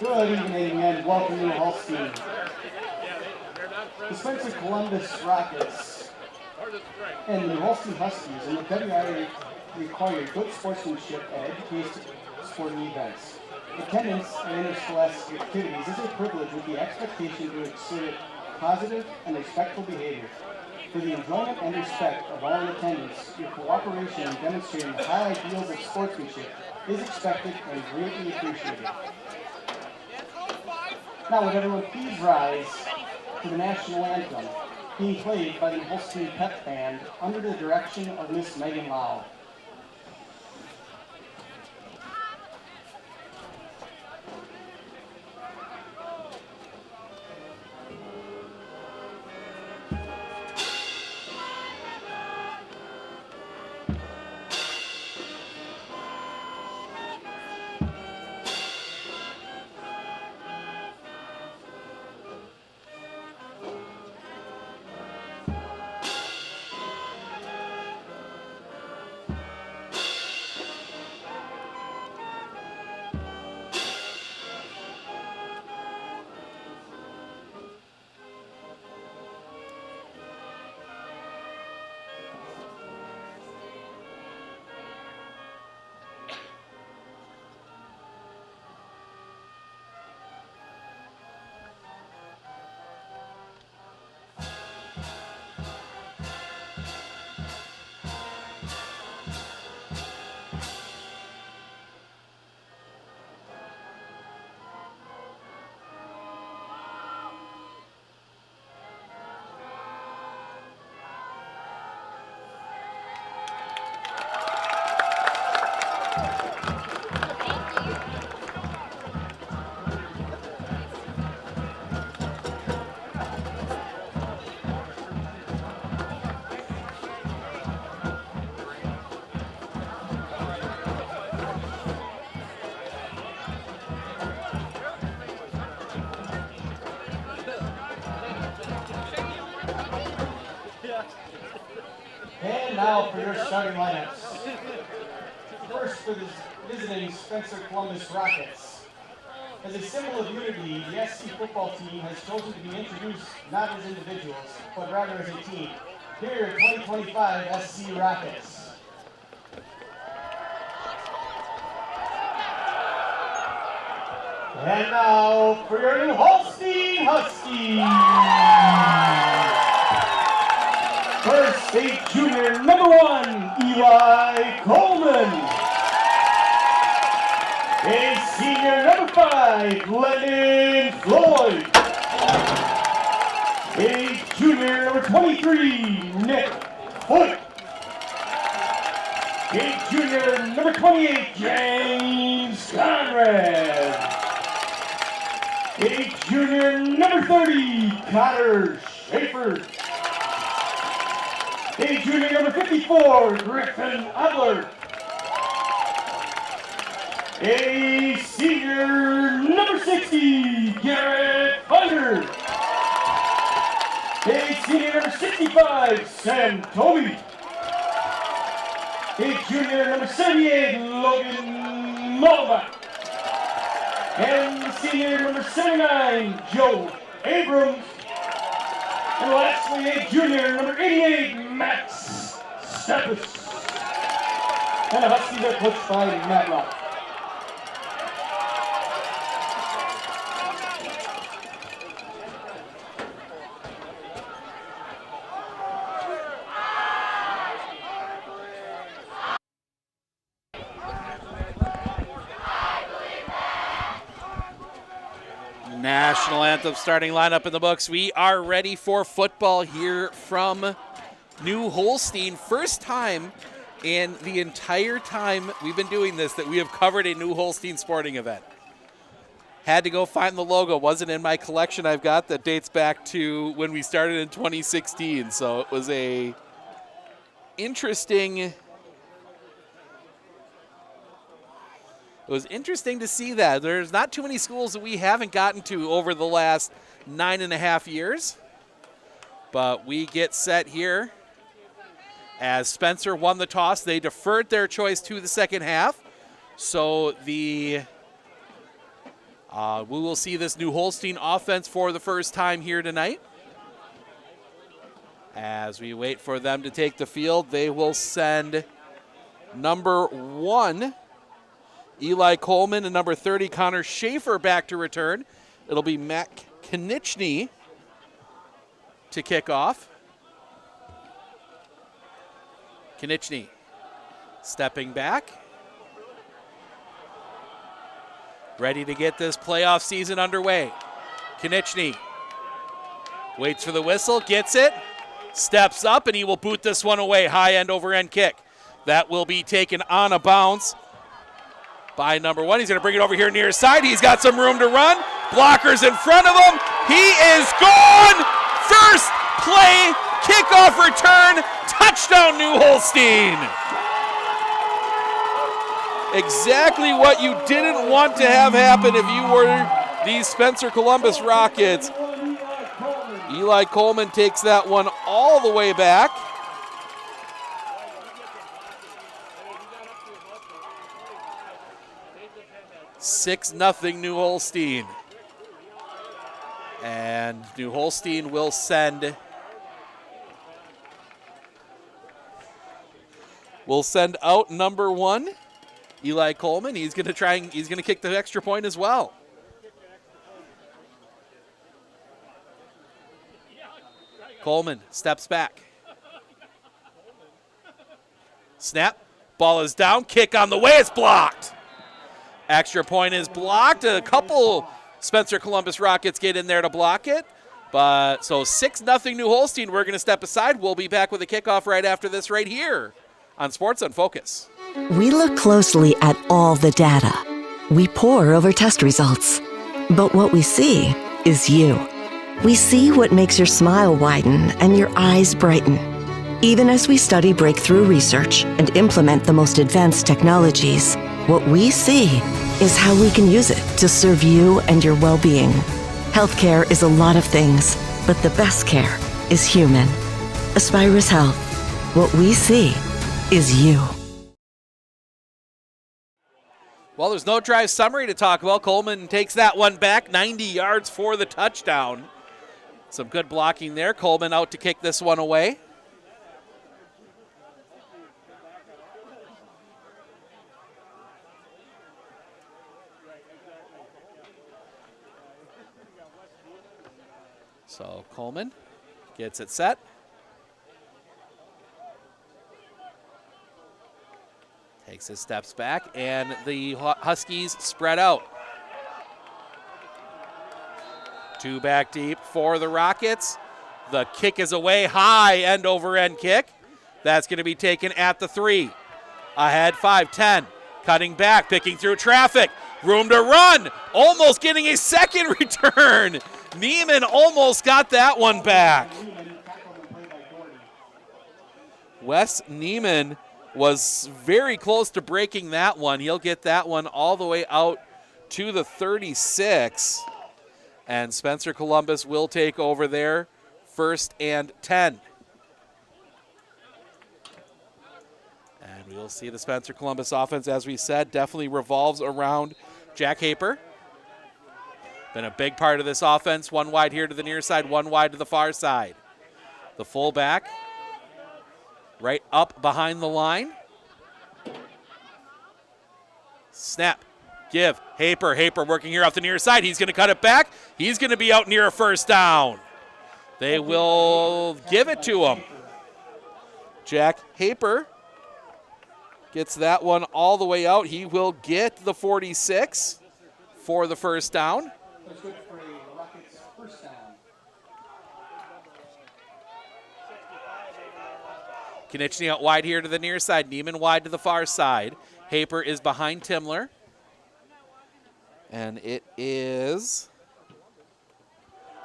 Good evening and welcome to Holstein. The Spencer Columbus Rockets and the New Holstein Huskies and the WIAA require good sportsmanship at educational sporting events. Attendance at interscholastic activities is a privilege with the expectation to exhibit positive and respectful behavior. For the enjoyment and respect of all in attendance, your cooperation in demonstrating the high ideals of sportsmanship is expected and greatly appreciated. Now would everyone please rise to the national anthem, being played by the Holstein Pep Band under the direction of Miss Megan Lau. And now for your starting lineups. First for the visiting Spencer Columbus Rockets. As a symbol of unity, the SC football team has chosen to be introduced not as individuals, but rather as a team. Here are 2025 SC Rockets. And now for your new Holstein Huskies. First, state junior number 1, Eli Coleman. A senior number 5, Lennon Floyd. A junior number 23, Nick Hoyt. A junior number 28, James Conrad. A junior number 30, Connor Schaefer. A junior number 54, Griffin Adler. A senior number 60, Garrett Hunter. A senior number 65, Sam Toby. A junior number 78, Logan Mulva. And the senior number 79, Joe Abrams. And lastly, a junior number 88, Max Steppes. And the Huskies are coached by Matt Locke. National anthem starting lineup in the books. We are ready for football here from New Holstein. First time in the entire time we've been doing this that we have covered a New Holstein sporting event. Had to go find the logo. Wasn't in my collection I've got that dates back to when we started in 2016. So it was a interesting... It was interesting to see that. There's not too many schools that we haven't gotten to over the last 9.5 years. But we get set here. As Spencer won the toss, they deferred their choice to the second half. So we will see this New Holstein offense for the first time here tonight. As we wait for them to take the field, they will send number 1, Eli Coleman, and number 30, Connor Schaefer, back to return. It'll be Matt Konieczny to kick off. Konieczny stepping back. Ready to get this playoff season underway. Konieczny waits for the whistle, gets it, steps up, and he will boot this one away. High end over end kick. That will be taken on a bounce by number 1. He's going to bring it over here near side. He's got some room to run. Blockers in front of him. He is gone. First play, kickoff return, touchdown New Holstein. Exactly what you didn't want to have happen if you were the Spencer Columbus Rockets. Eli Coleman takes that one all the way back. (6-0) New Holstein. And New Holstein will send out number 1, Eli Coleman. He's going to kick the extra point as well. Coleman steps back. Snap. Ball is down. Kick on the way. It's blocked. Extra point is blocked. A couple Spencer Columbus Rockets get in there to block it. But so 6-0 New Holstein. We're going to step aside. We'll be back with a kickoff right after this right here on Sports on Focus. We look closely at all the data. We pore over test results. But what we see is you. We see what makes your smile widen and your eyes brighten. Even as we study breakthrough research and implement the most advanced technologies, what we see is how we can use it to serve you and your well-being. Healthcare is a lot of things, but the best care is human. Aspirus Health. What we see is you. Well, there's no drive summary to talk about. Coleman takes that one back, 90 yards for the touchdown. Some good blocking there. Coleman out to kick this one away. So Coleman gets it set. Takes his steps back, and the Huskies spread out. 2 back deep for the Rockets. The kick is away, high end over end kick. That's going to be taken at the 3. Ahead 5-10, cutting back, picking through traffic. Room to run, almost getting a second return. Neiman almost got that one back. Wes Neiman was very close to breaking that one. He'll get that one all the way out to the 36. And Spencer Columbus will take over there, 1st and 10. And we'll see the Spencer Columbus offense, as we said, definitely revolves around Jack Haper. Been a big part of this offense. 1 wide here to the near side, 1 wide to the far side. The fullback right up behind the line. Snap, give, Haper. Haper working here off the near side. He's going to cut it back. He's going to be out near a 1st down. They will give it to him. Jack Haper gets that one all the way out. He will get the 46 for the 1st down. That's good for a Rockets 1st down. Konechny out wide here to the near side. Neiman wide to the far side. Haper is behind Timler. And it is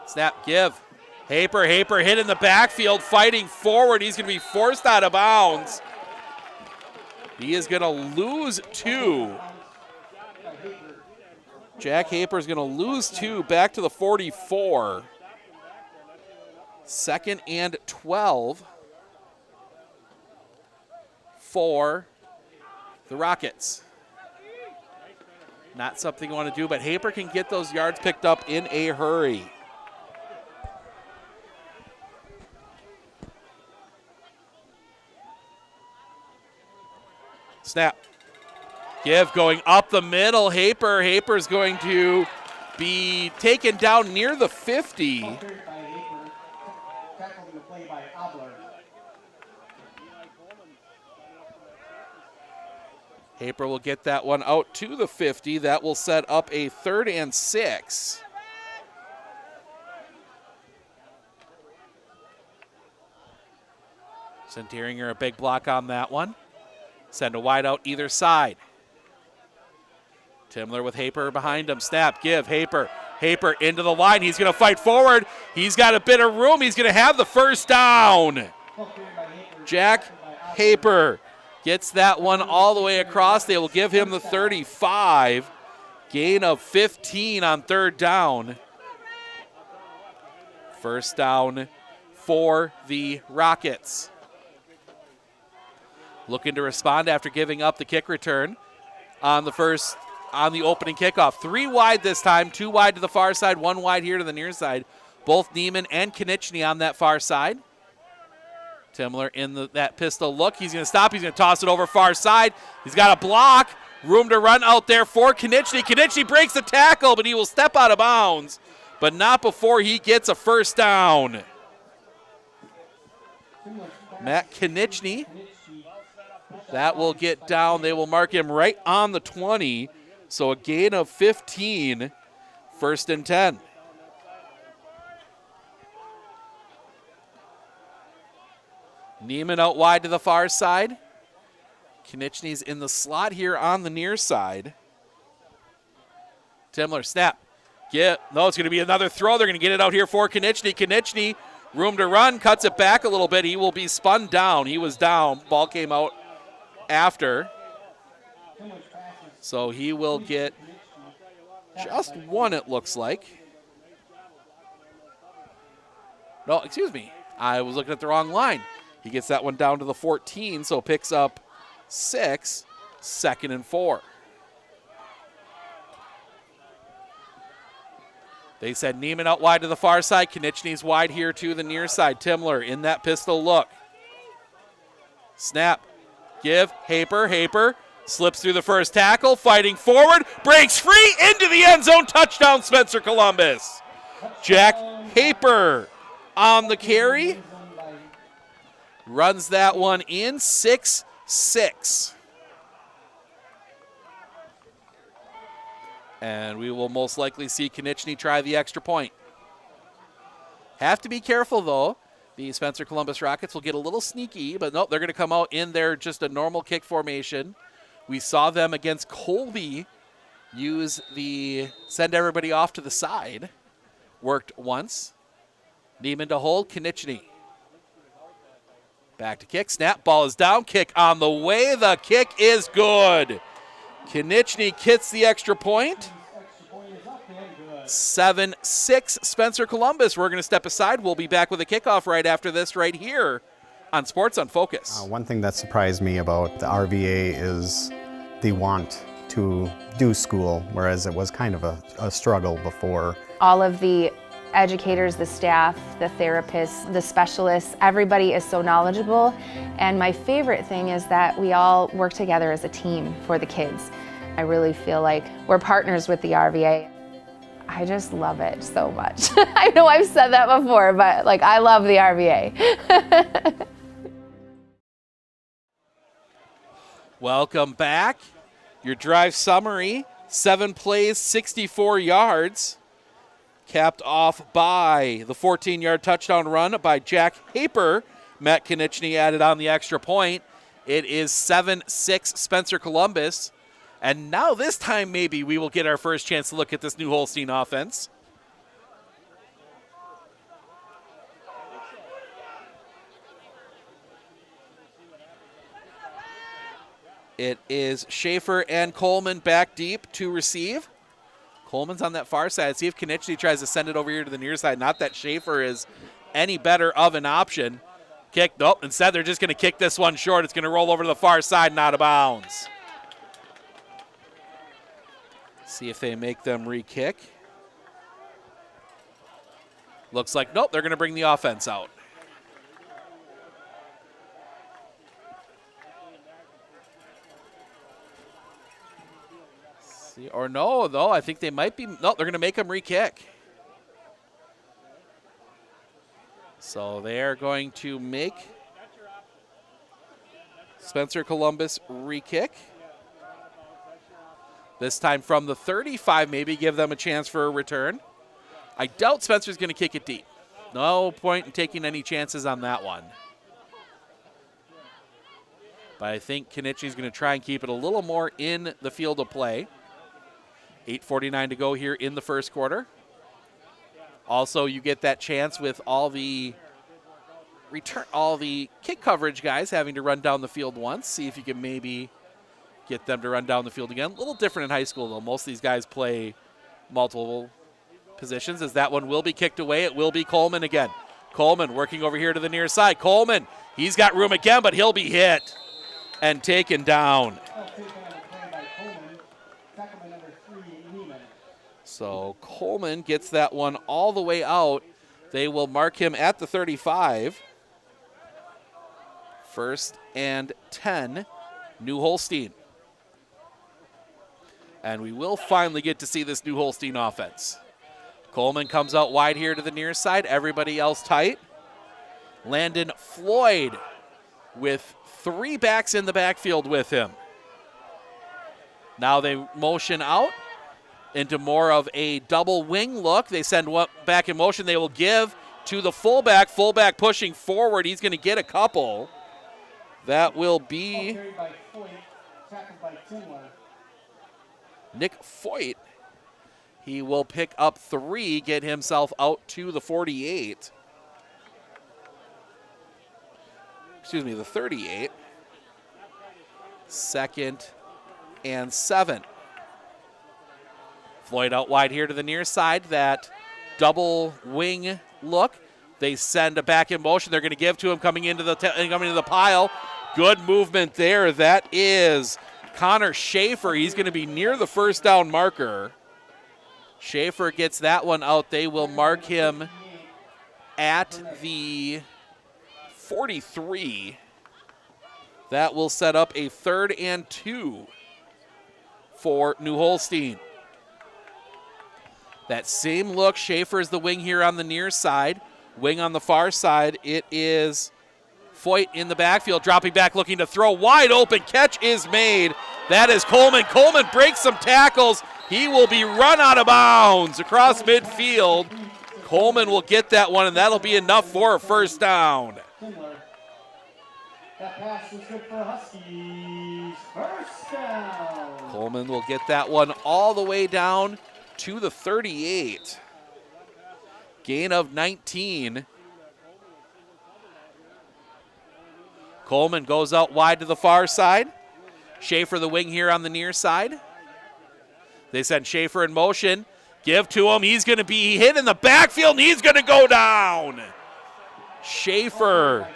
snap, give. Haper hit in the backfield, fighting forward. He's going to be forced out of bounds. He is going to lose 2. Jack Haper is going to lose 2 back to the 44. 2nd and 12 for the Rockets. Not something you want to do, but Haper can get those yards picked up in a hurry. Snap. Give going up the middle. Haper's going to be taken down near the 50. Tackled in the play by Abler. Haper will get that one out to the 50. That will set up a 3rd and 6. Centuringer a big block on that one. Send a wide out either side. Timler with Haper behind him. Snap, give, Haper into the line. He's going to fight forward. He's got a bit of room. He's going to have the 1st down. Jack Haper gets that one all the way across. They will give him the 35. Gain of 15 on 3rd down. 1st down for the Rockets. Looking to respond after giving up the kick return on the opening kickoff. 3 wide this time, 2 wide to the far side, 1 wide here to the near side. Both Neiman and Konechny on that far side. Timler in that pistol look. He's going to stop. He's going to toss it over far side. He's got a block. Room to run out there for Konechny. Konechny breaks the tackle, but he will step out of bounds, but not before he gets a 1st down. Matt Konechny. That will get down. They will mark him right on the 20. So a gain of 15, 1st and 10. Neiman out wide to the far side. Konechny's in the slot here on the near side. Timler, snap. No, it's going to be another throw. They're going to get it out here for Konechny. Konechny, room to run, cuts it back a little bit. He will be spun down. He was down. Ball came out after. So he will get just 1, it looks like. No, excuse me. I was looking at the wrong line. He gets that one down to the 14, so picks up 6, 2nd and 4. They said Neiman out wide to the far side. Konechny's wide here to the near side. Timler in that pistol look. Snap. Give. Haper slips through the first tackle. Fighting forward. Breaks free into the end zone. Touchdown, Spencer Columbus. Jack Haper on the carry. Runs that one in 6-6. And we will most likely see Konechny try the extra point. Have to be careful, though. The Spencer Columbus Rockets will get a little sneaky, but nope, they're going to come out in their just a normal kick formation. We saw them against Colby use the send everybody off to the side. Worked once. Neiman to hold, Konechny. Back to kick, snap, ball is down, kick on the way. The kick is good. Konechny gets the extra point. 7-6 Spencer Columbus. We're going to step aside. We'll be back with a kickoff right after this right here on Sports on Focus. One thing that surprised me about the RVA is the want to do school, whereas it was kind of a struggle before. All of the educators, the staff, the therapists, the specialists, everybody is so knowledgeable. And my favorite thing is that we all work together as a team for the kids. I really feel like we're partners with the RVA. I just love it so much. I know I've said that before, but like I love the RVA. Welcome back. Your drive summary, 7 plays, 64 yards. Capped off by the 14-yard touchdown run by Jack Haper. Matt Konechny added on the extra point. It is 7-6 Spencer Columbus. And now this time maybe we will get our first chance to look at this new Holstein offense. It is Schaefer and Coleman back deep to receive. Coleman's on that far side. See if Konechny tries to send it over here to the near side. Not that Schaefer is any better of an option. Kick, nope. Instead, they're just going to kick this one short. It's going to roll over to the far side and out of bounds. See if they make them re-kick. Looks like, nope, they're going to bring the offense out. See, or no, though, I think they might be, no, they're going to make them re-kick. So they're going to make Spencer Columbus re-kick. This time from the 35, maybe give them a chance for a return. I doubt Spencer's going to kick it deep. No point in taking any chances on that one. But I think Konechny's going to try and keep it a little more in the field of play. 8:49 to go here in the first quarter. Also, you get that chance with all the kick coverage guys having to run down the field once. See if you can maybe get them to run down the field again. A little different in high school, though. Most of these guys play multiple positions, as that one will be kicked away. It will be Coleman again. Coleman working over here to the near side. Coleman, he's got room again, but he'll be hit and taken down. So Coleman gets that one all the way out. They will mark him at the 35. 1st and 10, New Holstein. And we will finally get to see this New Holstein offense. Coleman comes out wide here to the near side. Everybody else tight. Landon Floyd with 3 backs in the backfield with him. Now they motion out into more of a double wing look. They send one back in motion. They will give to the fullback. Fullback pushing forward. He's going to get a couple. That will be Nick Foyt. He will pick up 3, get himself out to the 48. Excuse me, the 38. 2nd and 7. Floyd out wide here to the near side. That double wing look. They send it back in motion. They're going to give to him coming into the pile. Good movement there. That is Connor Schaefer. He's going to be near the first down marker. Schaefer gets that one out. They will mark him at the 43. That will set up a 3rd and 2 for New Holstein. That same look. Schaefer is the wing here on the near side. Wing on the far side. It is Foyt in the backfield, dropping back, looking to throw. Wide open catch is made. That is Coleman. Coleman breaks some tackles. He will be run out of bounds across midfield. Coleman will get that one, and that'll be enough for a first down. That pass was good for Huskies. First down. Coleman will get that one all the way down to the 38. Gain of 19. Coleman goes out wide to the far side. Schaefer the wing here on the near side. They send Schaefer in motion. Give to him. He's going to be hit in the backfield, and he's going to go down. Schaefer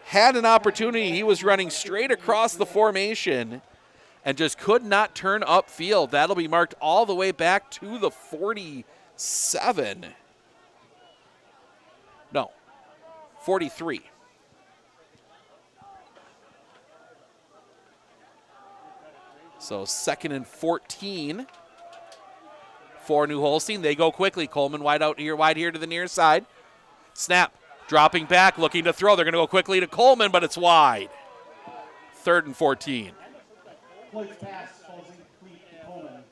had an opportunity. He was running straight across the formation and just could not turn upfield. That'll be marked all the way back to the 47. No, 43. So 2nd and 14 for New Holstein. They go quickly. Coleman wide here to the near side. Snap, dropping back, looking to throw. They're going to go quickly to Coleman, but it's wide. 3rd and 14. Floyd's pass falls incomplete to Coleman.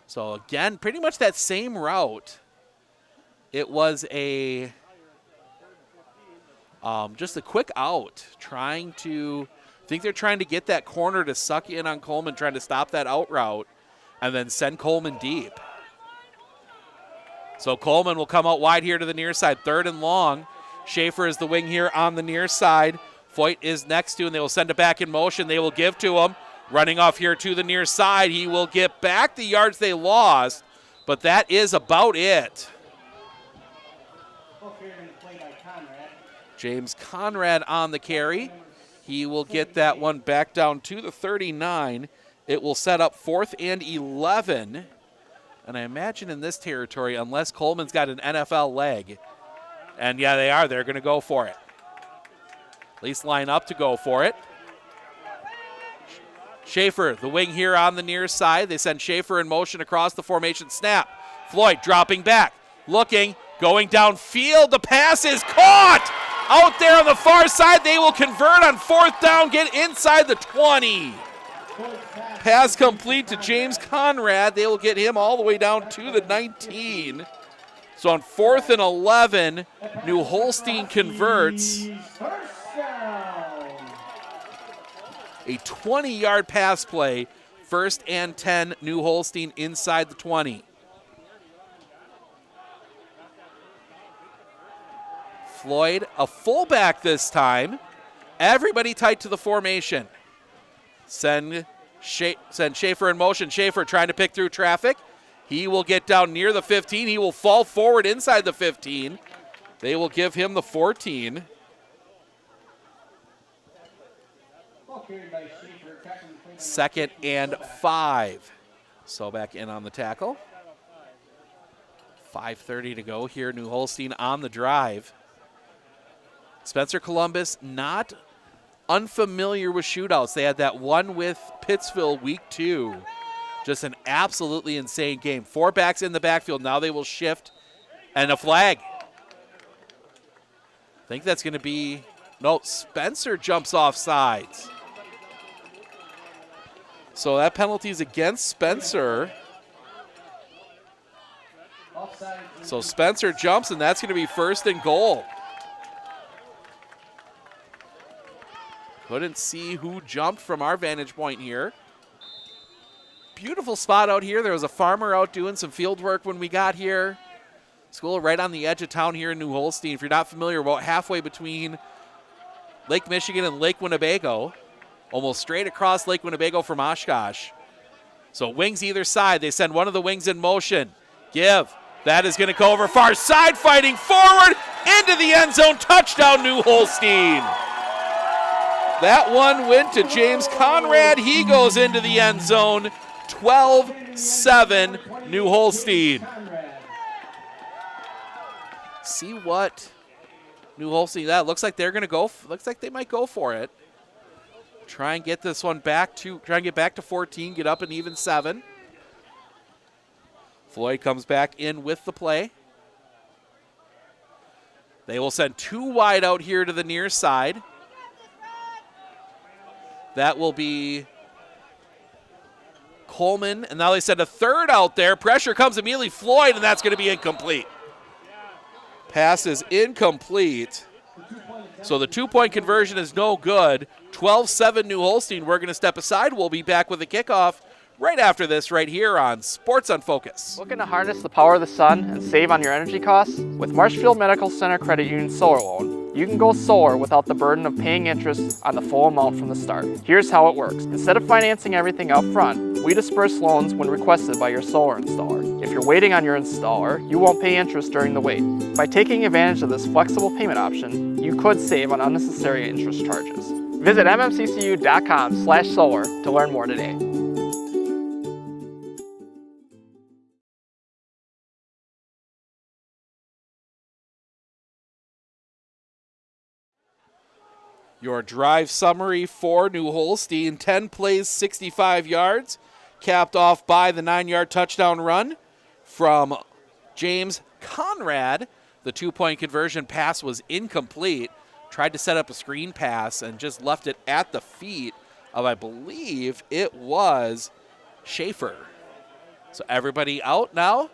So again, pretty much that same route. It was a just a quick out, I think they're trying to get that corner to suck in on Coleman, trying to stop that out route, and then send Coleman deep. So Coleman will come out wide here to the near side, 3rd and long. Schaefer is the wing here on the near side. Foyt is next to, and they will send it back in motion. They will give to him. Running off here to the near side. He will get back the yards they lost, but that is about it. James Conrad on the carry. He will get that one back down to the 39. It will set up 4th and 11. And I imagine in this territory, unless Coleman's got an NFL leg, and yeah, they are, they're going to go for it. At least line up to go for it. Schaefer, the wing here on the near side. They send Schaefer in motion across the formation. Snap. Floyd dropping back, looking, going downfield. The pass is caught! Out there on the far side, they will convert on 4th down, get inside the 20. Pass complete to James Conrad. They will get him all the way down to the 19. So on 4th and 11, New Holstein converts. A 20-yard pass play, 1st and 10, New Holstein inside the 20. Floyd, a fullback this time. Everybody tight to the formation. Send Schaefer in motion. Schaefer trying to pick through traffic. He will get down near the 15. He will fall forward inside the 15. They will give him the 14. 2nd and 5. So back in on the tackle. 5:30 to go here. New Holstein on the drive. Spencer Columbus not unfamiliar with shootouts. They had that one with Pittsville week 2. Just an absolutely insane game. 4 backs in the backfield. Now they will shift, and a flag. I think that's going to be, no, Spencer jumps off sides. So that penalty is against Spencer. So Spencer jumps, and that's going to be 1st and goal. Couldn't see who jumped from our vantage point here. Beautiful spot out here. There was a farmer out doing some field work when we got here. School right on the edge of town here in New Holstein. If you're not familiar, about halfway between Lake Michigan and Lake Winnebago. Almost straight across Lake Winnebago from Oshkosh. So wings either side. They send one of the wings in motion. Give That is going to go over far side, fighting forward into the end zone. Touchdown, New Holstein. That one went to James Conrad. He goes into the end zone. 12-7, New Holstein. See what New Holstein, that looks like they're going to go, looks like they might go for it. Try and get this one back to, try and get back to 14, get up an even 7. Floyd comes back in with the play. They will send 2 wide out here to the near side. That will be Coleman, and now they send a 3rd out there. Pressure comes immediately, Floyd, and that's going to be incomplete. Pass is incomplete. So the 2-point conversion is no good. 12-7 New Holstein. We're going to step aside. We'll be back with the kickoff right after this right here on Sports on Focus. Looking to harness the power of the sun and save on your energy costs? With Marshfield Medical Center Credit Union Solar Loan, you can go solar without the burden of paying interest on the full amount from the start. Here's how it works. Instead of financing everything up front, we disperse loans when requested by your solar installer. If you're waiting on your installer, you won't pay interest during the wait. By taking advantage of this flexible payment option, you could save on unnecessary interest charges. Visit mmccu.com/solar to learn more today. Your drive summary for New Holstein: 10 plays, 65 yards, capped off by the 9-yard touchdown run from James Conrad. The 2-point conversion pass was incomplete. Tried to set up a screen pass and just left it at the feet of, I believe it was Schaefer. So everybody out now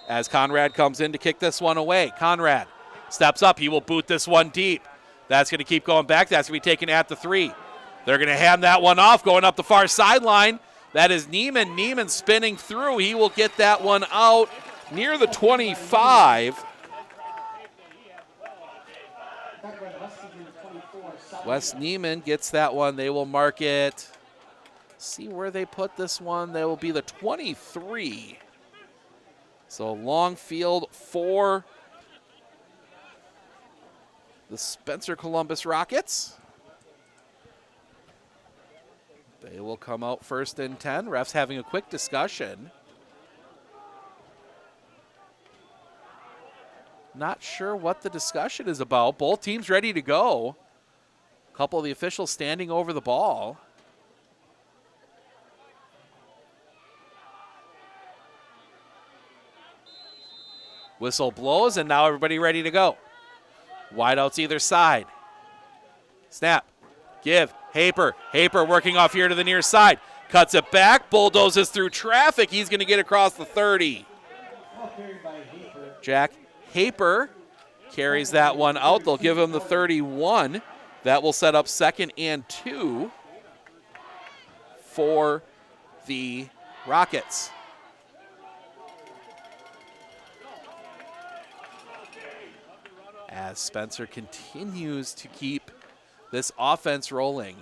as Conrad comes in to kick this one away. Conrad steps up. He will boot this one deep. That's going to keep going back. That's going to be taken at the 3. They're going to hand that one off, going up the far sideline. That is Neiman. Neiman spinning through. He will get that one out near the 25. Wes Neiman gets that one. They will mark it. See where they put this one. They will be the 23. So long field for the Spencer Columbus Rockets. They will come out 1st and 10. Refs having a quick discussion. Not sure what the discussion is about. Both teams ready to go. A couple of the officials standing over the ball. Whistle blows, and now everybody ready to go. Wideouts either side. Snap. Give. Haper. Haper working off here to the near side. Cuts it back. Bulldozes through traffic. He's going to get across the 30. Jack Haper carries that one out. They'll give him the 31. That will set up 2nd and 2 for the Rockets. As Spencer continues to keep this offense rolling.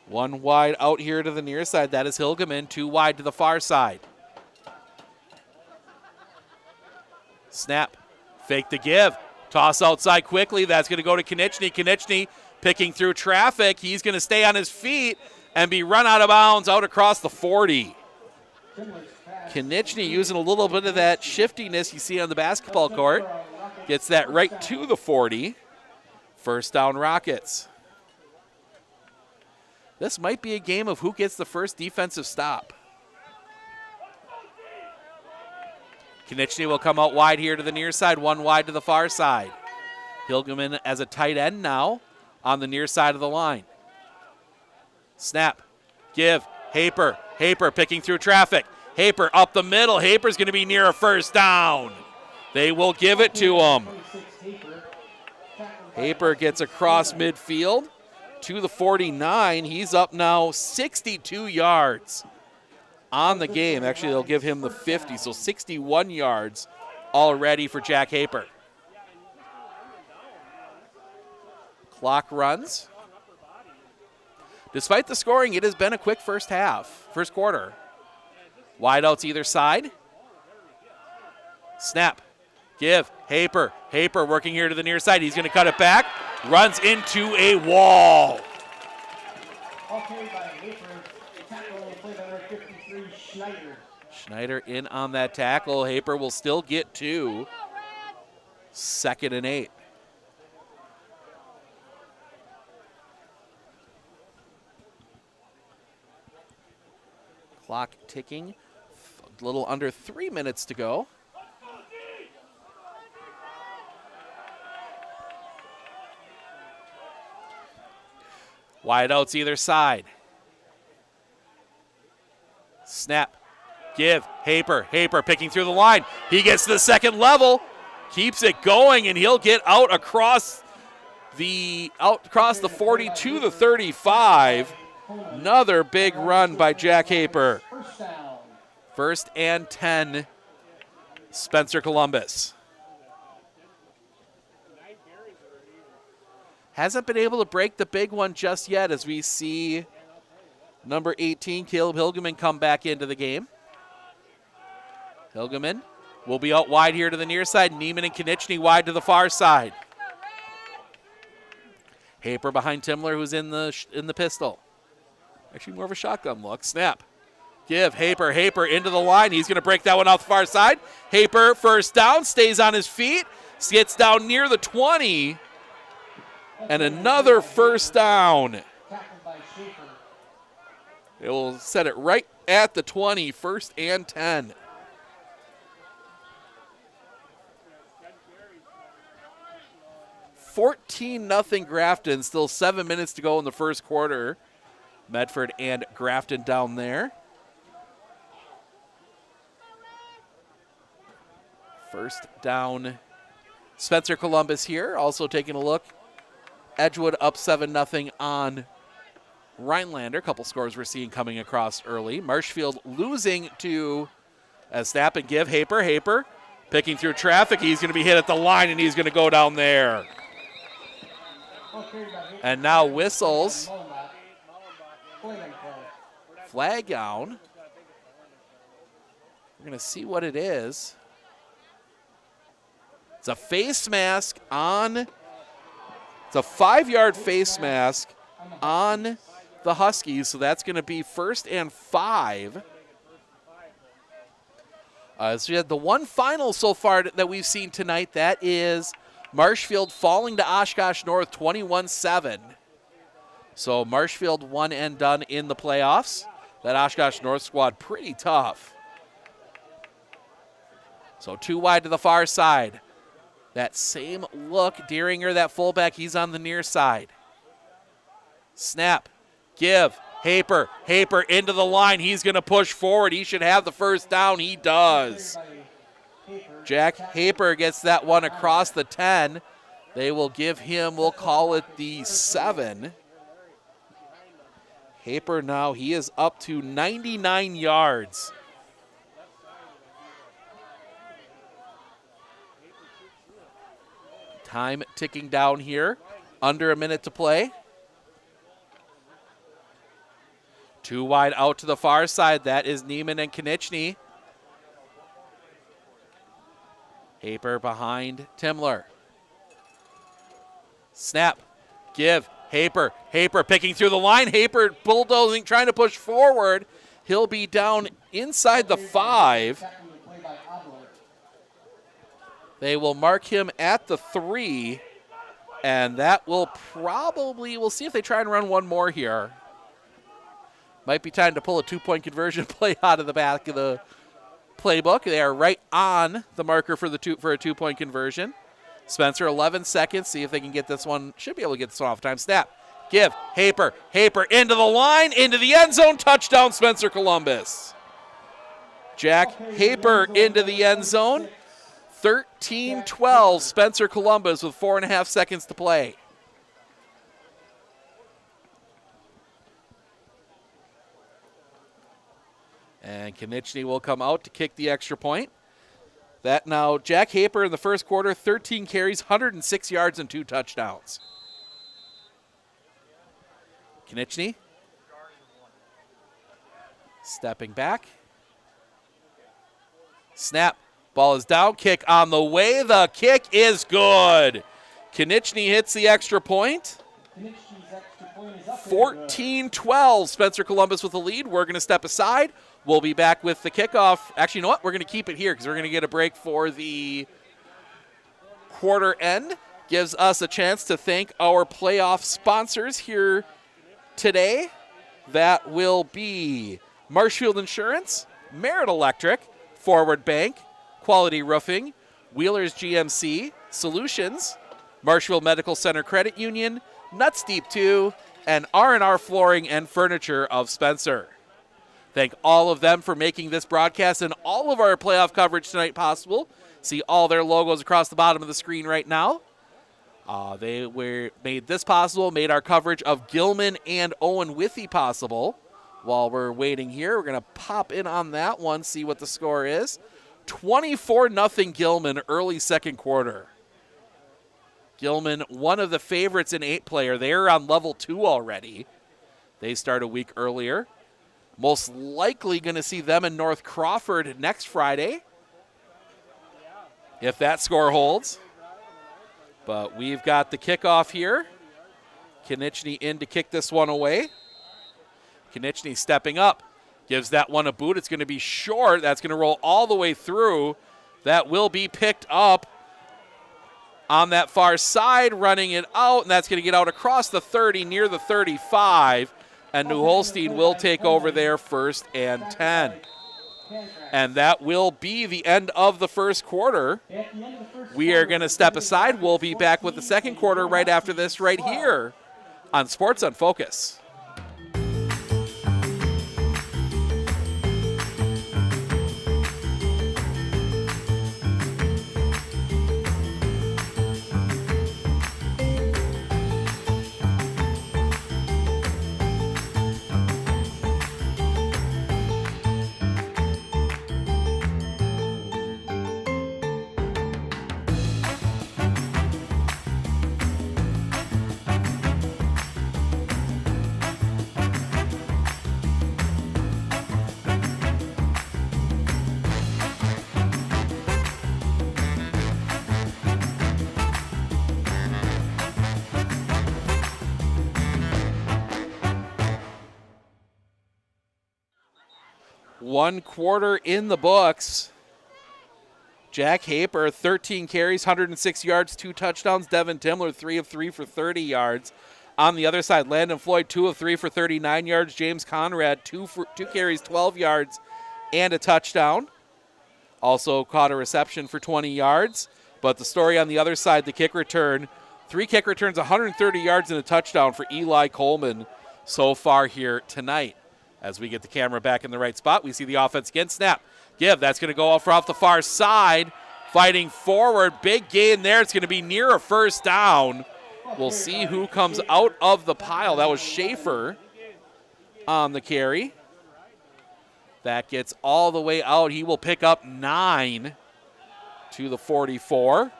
1 wide out here to the near side. That is Hilgeman. 2 wide to the far side. Snap. Fake the give. Toss outside quickly. That's going to go to Konechny. Konechny picking through traffic. He's going to stay on his feet and be run out of bounds out across the 40. Konechny using a little bit of that shiftiness you see on the basketball court. Gets that right to the 40. 1st down Rockets. This might be a game of who gets the first defensive stop. Konechny will come out wide here to the near side, 1 wide to the far side. Hilgeman as a tight end now on the near side of the line. Snap. Give. Haper. Haper picking through traffic. Haper up the middle. Haper's going to be near a 1st down. They will give it to him. Haper gets across midfield to the 49. He's up now 62 yards on the game. Actually, they'll give him the 50, so 61 yards already for Jack Haper. Clock runs. Despite the scoring, it has been a quick first quarter. Wideouts either side. Snap. Give. Haper. Haper working here to the near side. He's going to cut it back. Runs into a wall. Okay, by Hafer. Tackle on play by number 53, Schneider. Schneider in on that tackle. Haper will still get 2. 2nd and 8. Clock ticking. A little under 3 minutes to go. Wide outs either side. Snap. Give. Haper. Haper picking through the line. He gets to the second level. Keeps it going, and he'll get out across the 40 to the 35. Another big run by Jack Haper. First and 10, Spencer Columbus. Hasn't been able to break the big one just yet as we see number 18, Caleb Hilgeman, come back into the game. Hilgeman will be out wide here to the near side. Neiman and Konieczny wide to the far side. Haper behind Timler, who's in the pistol. Actually more of a shotgun look. Snap. Give. Haper. Haper into the line. He's going to break that one off the far side. Haper first down. Stays on his feet. Gets down near the 20. And another first down. It will set it right at the 20. 1st and 10. (14-0) Grafton. Still 7 minutes to go in the first quarter. Medford and Grafton down there. First down. Spencer Columbus here. Also taking a look. Edgewood up 7-0 on Rhinelander. A couple scores we're seeing coming across early. Marshfield losing to Snap and Give. Haper. Haper picking through traffic. He's going to be hit at the line, and he's going to go down there. And now whistles. Flag down. We're going to see what it is. It's a face mask on. It's a 5-yard face mask on the Huskies, so that's going to be 1st and 5. So we had the one final so far that we've seen tonight. That is Marshfield falling to Oshkosh North 21-7. So Marshfield one and done in the playoffs. That Oshkosh North squad pretty tough. So 2 wide to the far side. That same look, Deeringer, that fullback, he's on the near side. Snap, give, Haper. Haper into the line. He's going to push forward. He should have the first down. He does. Jack Haper gets that one across the 10. They will give him, we'll call it the 7. Haper now, he is up to 99 yards. Time ticking down here. Under a minute to play. 2 wide out to the far side. That is Neiman and Konieczny. Haper behind Timler. Snap. Give. Haper. Haper picking through the line. Haper bulldozing, trying to push forward. He'll be down inside the 5. They will mark him at the 3. And that will probably, we'll see if they try and run one more here. Might be time to pull a 2-point conversion play out of the back of the playbook. They are right on the marker for a 2-point conversion. Spencer, 11 seconds. See if they can get this one. Should be able to get this one off time. Snap. Give. Haper. Haper into the line, into the end zone. Touchdown, Spencer Columbus. Jack Haper into the end zone. 13-12, Spencer Columbus with 4.5 seconds to play. And Konieczny will come out to kick the extra point. That now, Jack Haper in the first quarter, 13 carries, 106 yards, and 2 touchdowns. Konieczny stepping back. Snap. Ball is down, kick on the way. The kick is good. Konechny hits the extra point. 14-12, Spencer Columbus with the lead. We're going to step aside. We'll be back with the kickoff. Actually, you know what? We're going to keep it here because we're going to get a break for the quarter end. Gives us a chance to thank our playoff sponsors here today. That will be Marshfield Insurance, Merit Electric, Forward Bank, Quality Roofing, Wheelers GMC, Solutions, Marshfield Medical Center Credit Union, Nuts Deep 2, and R&R Flooring and Furniture of Spencer. Thank all of them for making this broadcast and all of our playoff coverage tonight possible. See all their logos across the bottom of the screen right now. They made this possible, made our coverage of Gilman and Owen Withey possible. While we're waiting here, we're going to pop in on that one, see what the score is. 24-0 Gilman early second quarter. Gilman, one of the favorites in 8-player. They're on level 2 already. They start a week earlier. Most likely going to see them in North Crawford next Friday, if that score holds. But we've got the kickoff here. Konechny in to kick this one away. Konechny stepping up. Gives that one a boot. It's going to be short. That's going to roll all the way through. That will be picked up on that far side, running it out, and that's going to get out across the 30 near the 35. And New Holstein will take over there 1st and 10. And that will be the end of the first quarter. We are going to step aside. We'll be back with the second quarter right after this right here on Sports on Focus. One quarter in the books. Jack Haper, 13 carries, 106 yards, 2 touchdowns. Devin Timler, 3 of 3 for 30 yards. On the other side, Landon Floyd, 2 of 3 for 39 yards. James Conrad, 2 carries, 12 yards, and a touchdown. Also caught a reception for 20 yards. But the story on the other side, the kick return, 3 kick returns, 130 yards, and a touchdown for Eli Coleman so far here tonight. As we get the camera back in the right spot, we see the offense again. Snap. Give. That's going to go off the far side. Fighting forward. Big gain there. It's going to be near a first down. We'll see who comes out of the pile. That was Schaefer on the carry. That gets all the way out. He will pick up 9 to the 44.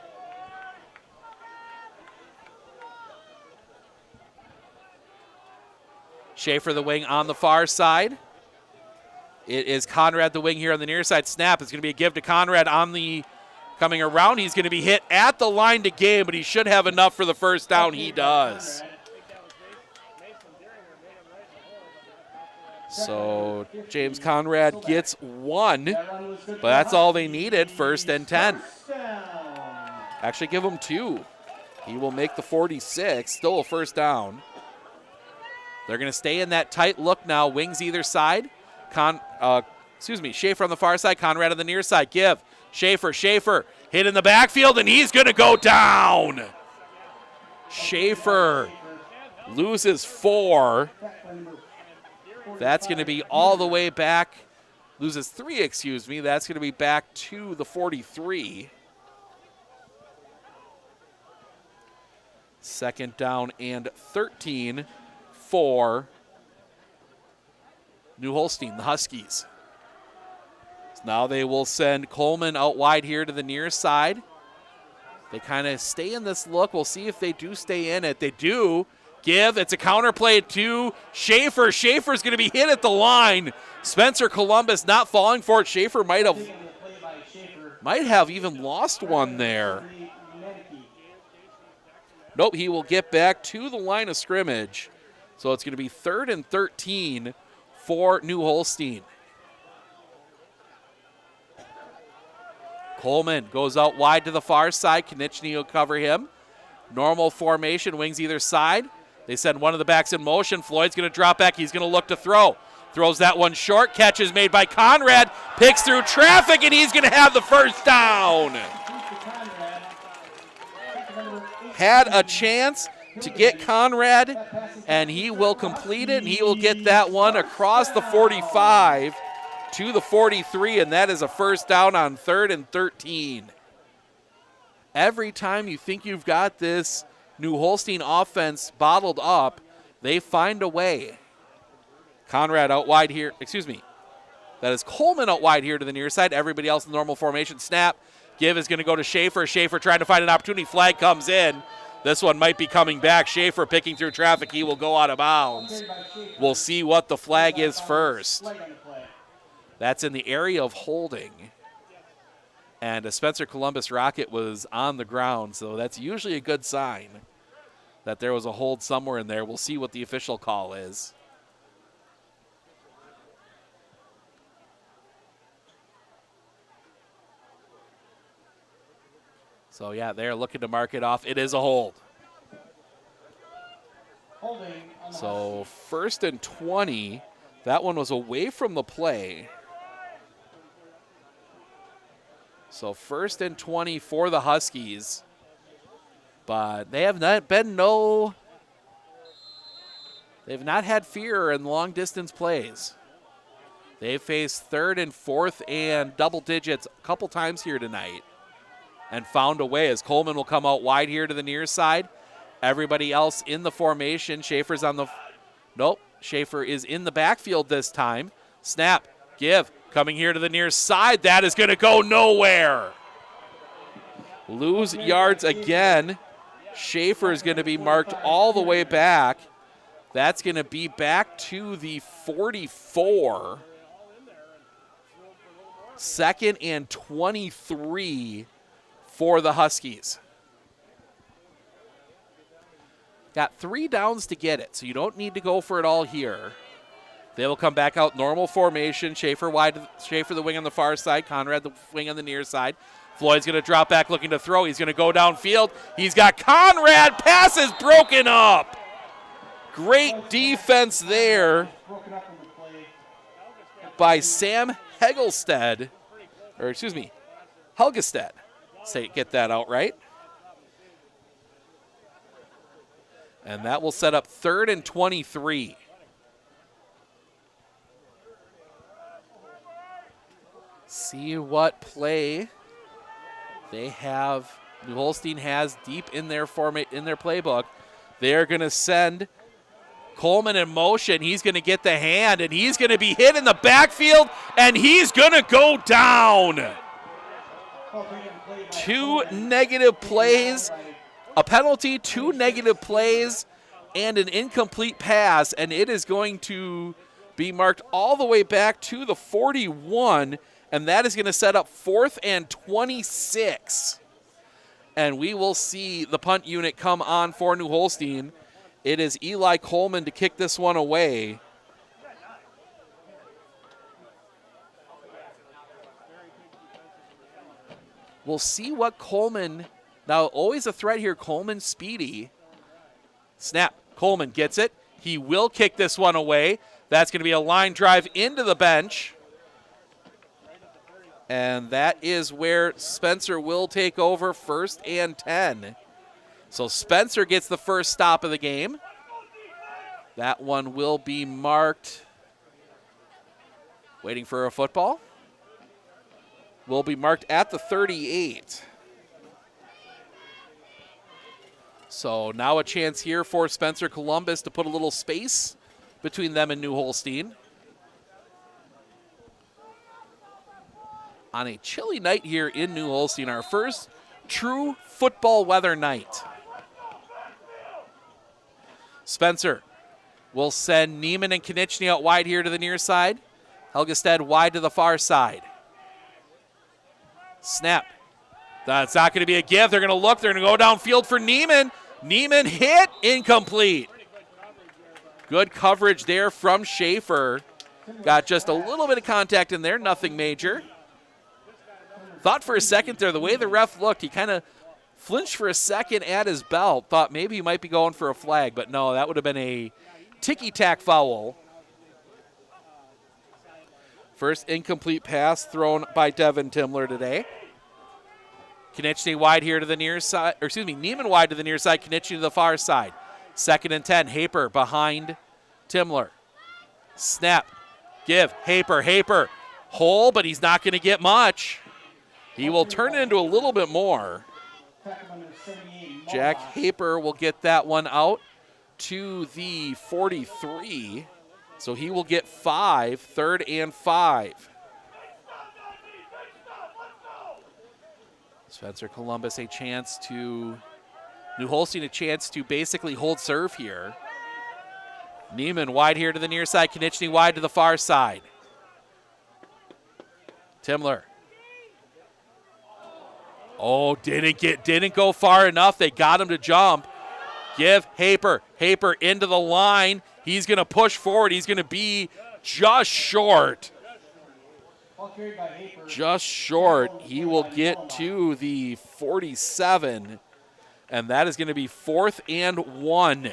Schaefer the wing on the far side. It is Conrad the wing here on the near side. Snap. It's going to be a give to Conrad on the coming around. He's going to be hit at the line to gain, but he should have enough for the first down. He does. So James Conrad gets 1, but that's all they needed. 1st and 10. Actually, give him 2. He will make the 46. Still a first down. They're going to stay in that tight look now. Wings either side. Schaefer on the far side. Conrad on the near side. Give. Schaefer hit in the backfield, and he's going to go down. Schaefer loses 4. That's going to be all the way back. Loses 3, excuse me. That's going to be back to the 43. 2nd down and 13 for New Holstein, the Huskies. So now they will send Coleman out wide here to the near side. They kind of stay in this look. We'll see if they do stay in it. They do. Give. It's a counter play to Schaefer. Schaefer's going to be hit at the line. Spencer Columbus not falling for it. Schaefer might have. Might have even lost one there. Nope, he will get back to the line of scrimmage. So it's going to be 3rd and 13 for New Holstein. Coleman goes out wide to the far side. Konechny will cover him. Normal formation, wings either side. They send one of the backs in motion. Floyd's going to drop back. He's going to look to throw. Throws that one short. Catch is made by Conrad. Picks through traffic, and he's going to have the first down. Had a chance to get Conrad, and he will complete it, and he will get that one across the 45 to the 43, and that is a first down on 3rd and 13. Every time you think you've got this New Holstein offense bottled up, they find a way. Conrad out wide here. Excuse me. That is Coleman out wide here to the near side. Everybody else in the normal formation. Snap. Give is going to go to Schaefer. Schaefer trying to find an opportunity. Flag comes in. This one might be coming back. Schaefer picking through traffic. He will go out of bounds. We'll see what the flag is first. That's in the area of holding. And a Spencer Columbus Rocket was on the ground, so that's usually a good sign that there was a hold somewhere in there. We'll see what the official call is. So, yeah, they're looking to mark it off. It is a hold. So, 1st and 20. That one was away from the play. So 1st and 20 for the Huskies. But they have not been they've not had fear in long distance plays. They've faced 3rd and 4th and double digits a couple times here tonight and found a way as Coleman will come out wide here to the near side. Everybody else in the formation. Schaefer's on the, nope, Schaefer is in the backfield this time. Snap, give. Coming here to the near side, that is going to go nowhere. Lose yards again. Schaefer is going to be marked all the way back. That's going to be back to the 44. 2nd and 23 for the Huskies. Got 3 downs to get it, so you don't need to go for it all here. They will come back out normal formation. Schaefer wide, Schaefer the wing on the far side. Conrad the wing on the near side. Floyd's going to drop back looking to throw. He's going to go downfield. He's got Conrad. Pass is broken up. Great defense there by Sam Hegelsted. Or excuse me, Helgestead. Get that out right. And that will set up 3rd and 23. See what play they have. New Holstein has deep in their playbook. They're going to send Coleman in motion. He's going to get the hand, and he's going to be hit in the backfield, and he's going to go down. 2 negative plays, a penalty, 2 negative plays, and an incomplete pass, and it is going to be marked all the way back to the 41. And that is going to set up 4th and 26. And we will see the punt unit come on for New Holstein. It is Eli Coleman to kick this one away. We'll see what Coleman, now always a threat here, Coleman speedy. Snap, Coleman gets it. He will kick this one away. That's going to be a line drive into the bench. And that is where Spencer will take over 1st and 10. So Spencer gets the first stop of the game. That one will be marked. Waiting for a football. Will be marked at the 38. So now a chance here for Spencer Columbus to put a little space between them and New Holstein. On a chilly night here in New Holstein, our first true football weather night. Spencer will send Neiman and Konechny out wide here to the near side. Helgestead wide to the far side. Snap. That's not going to be a give. They're going to look. They're going to go downfield for Neiman. Neiman hit. Incomplete. Good coverage there from Schaefer. Got just a little bit of contact in there. Nothing major. Thought for a second there, the way the ref looked, he kind of flinched for a second at his belt. Thought maybe he might be going for a flag, but no, that would have been a ticky-tack foul. First incomplete pass thrown by Devin Timler today. Konechny wide here to the near side, or excuse me, Neiman wide to the near side, Konechny to the far side. 2nd and 10, Haper behind Timler. Snap, give, Haper, hole, but he's not going to get much. He will turn it into a little bit more. Jack Haper will get that one out to the 43. So he will get 5, 3rd and 5. Spencer Columbus New Holstein a chance to basically hold serve here. Neiman wide here to the near side, Konechny wide to the far side. Timler. Oh, didn't go far enough. They got him to jump. Give Haper into the line. He's going to push forward. He's going to be just short. Just short. He will get to the 47, and that is going to be 4th and 1.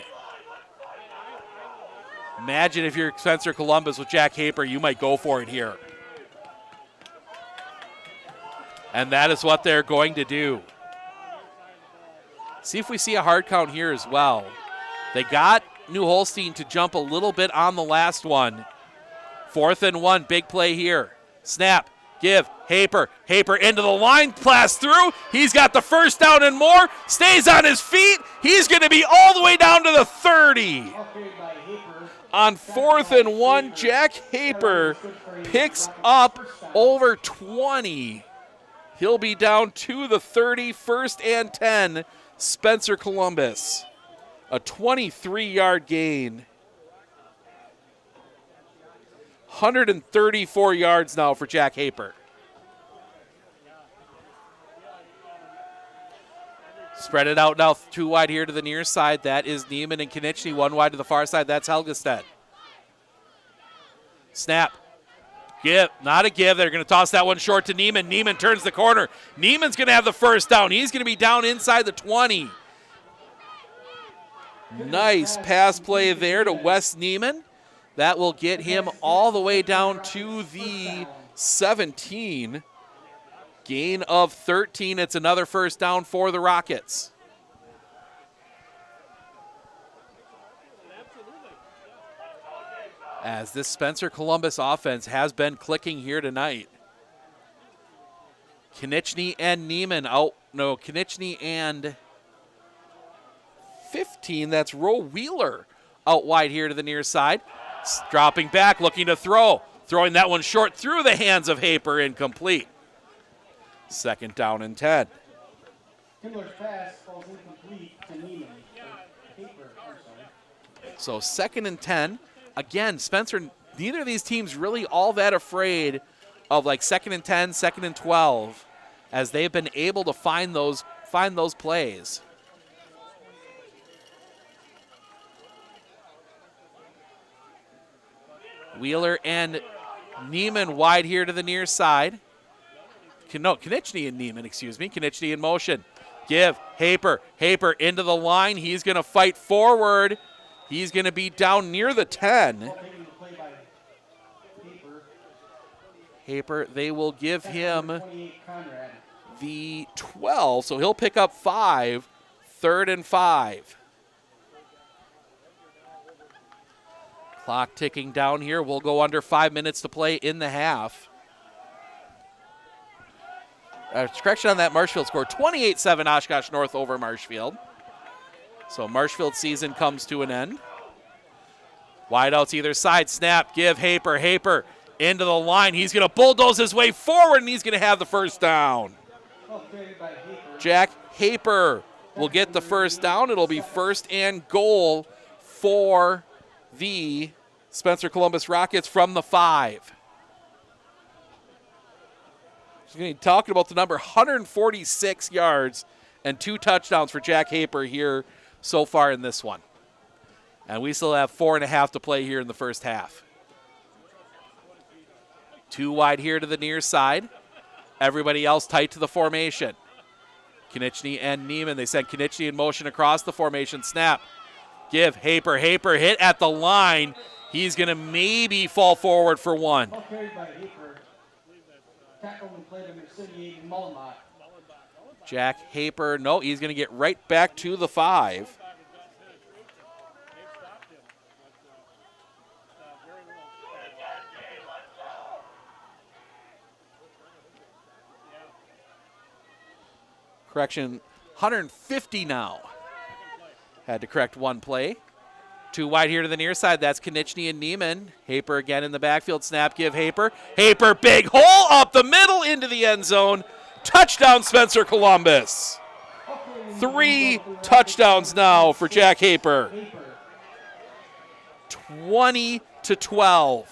Imagine if you're Spencer Columbus with Jack Haper, you might go for it here. And that is what they're going to do. See if we see a hard count here as well. They got New Holstein to jump a little bit on the last one. 4th and 1, big play here. Snap, give, Haper into the line, pass through. He's got the first down and more, stays on his feet. He's going to be all the way down to the 30. On 4th and 1, Jack Haper picks up over 20. He'll be down to the 30, 1st and 10, Spencer Columbus. A 23-yard gain. 134 yards now for Jack Haper. Spread it out now, 2 wide here to the near side. That is Neiman and Konechny. 1 wide to the far side. That's Helgestead. Snap. Give, not a give. They're going to toss that one short to Neiman. Neiman turns the corner. Neiman's going to have the first down. He's going to be down inside the 20. Nice pass play there to Wes Neiman. That will get him all the way down to the 17. Gain of 13. It's another first down for the Rockets. As this Spencer Columbus offense has been clicking here tonight. Konechny and Neiman out. No, Konechny and 15. That's Roe Wheeler out wide here to the near side. Dropping back, looking to throw. Throwing that one short through the hands of Haper, incomplete. 2nd down and 10. Timler's pass falls incomplete to Neiman. So 2nd and 10. Again, Spencer, neither of these teams really all that afraid of like 2nd and 10, 2nd and 12, as they've been able to find those plays. Wheeler and Neiman wide here to the near side. Konechny and Neiman, excuse me. Konechny in motion. Give, Haper into the line. He's going to fight forward. He's going to be down near the 10. Haper, they will give him the 12, so he'll pick up 5, 3rd and 5. Clock ticking down here. We'll go under 5 minutes to play in the half. Correction on that Marshfield score. 28-7 Oshkosh North over Marshfield. So Marshfield's season comes to an end. Wideouts either side. Snap, give, Haper into the line. He's going to bulldoze his way forward, and he's going to have the first down. Jack Haper will get the first down. It'll be 1st and goal for the Spencer Columbus Rockets from the 5. Talking about the number 146 yards and 2 touchdowns for Jack Haper here so far in this one. And we still have 4.5 to play here in the first half. 2 wide here to the near side. Everybody else tight to the formation. Konechny and Neiman. They send Konechny in motion across the formation. Snap. Give Haper. Haper hit at the line. He's going to maybe fall forward for 1. Ball carried by Haper. Tackle and play to McCity Mullenbach. Jack Haper, no, he's going to get right back to the 5. Correction, 150 now. Had to correct 1 play. 2 wide here to the near side. That's Konechny and Neiman. Haper again in the backfield. Snap, give Haper. Haper, big hole up the middle into the end zone. Touchdown, Spencer Columbus. 3 touchdowns now for Jack Haper. 20-12.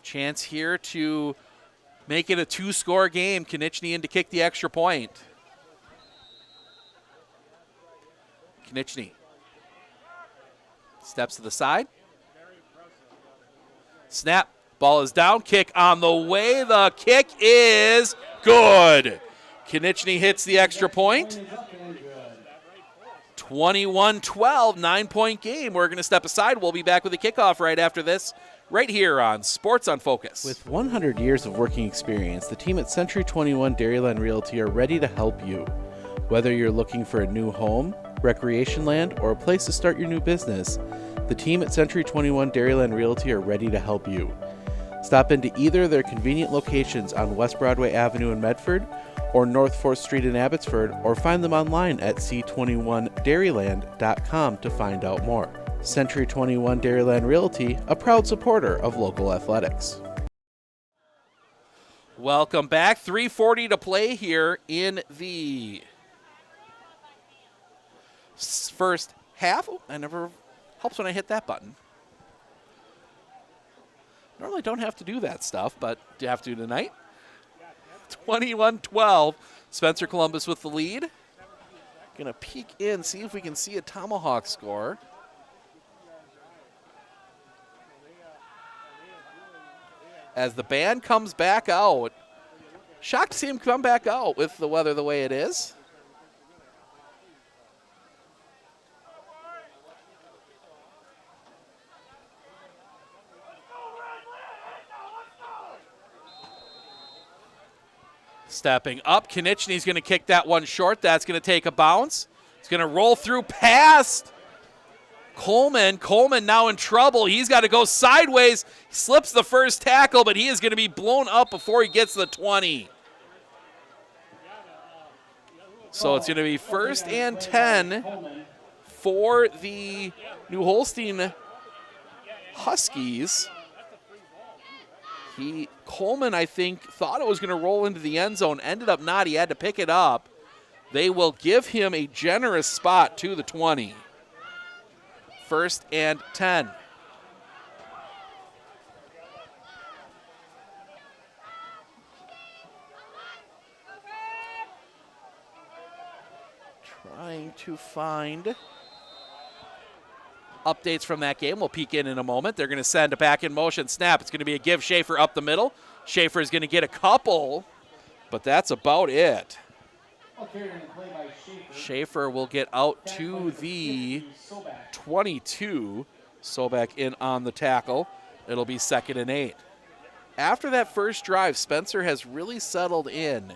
Chance here to make it a 2-score game. Konechny in to kick the extra point. Konechny steps to the side. Snap. Ball is down. Kick on the way. The kick is good. Konechny hits the extra point. 21-12, 9-point game. We're going to step aside. We'll be back with the kickoff right after this, right here on Sports on Focus. With 100 years of working experience, the team at Century 21 Dairyland Realty are ready to help you. Whether you're looking for a new home, recreation land, or a place to start your new business, the team at Century 21 Dairyland Realty are ready to help you. Stop into either of their convenient locations on West Broadway Avenue in Medford or North 4th Street in Abbotsford, or find them online at c21dairyland.com to find out more. Century 21 Dairyland Realty, a proud supporter of local athletics. Welcome back. 3:40 to play here in the first half. Oh, I never helps when I hit that button. Normally don't have to do that stuff, but do have to tonight. 21-12. Spencer Columbus with the lead. Gonna peek in, see if we can see a Tomahawk score. As the band comes back out. Shocked to see him come back out with the weather the way it is. Stepping up, Konechny's going to kick that one short. That's going to take a bounce. It's going to roll through past Coleman. Coleman now in trouble. He's got to go sideways. He slips the first tackle, but he is going to be blown up before he gets to the 20. So it's going to be 1st and 10 for the New Holstein Huskies. Coleman, I think, thought it was going to roll into the end zone. Ended up not. He had to pick it up. They will give him a generous spot to the 20. 1st and 10. Trying to find updates from that game. We'll peek in a moment. They're going to send a back in motion snap. It's going to be a give Schaefer up the middle. Schaefer is going to get a couple, but that's about it. Schaefer will get out to the 22. Sobek in on the tackle. It'll be 2nd and 8. After that first drive, Spencer has really settled in.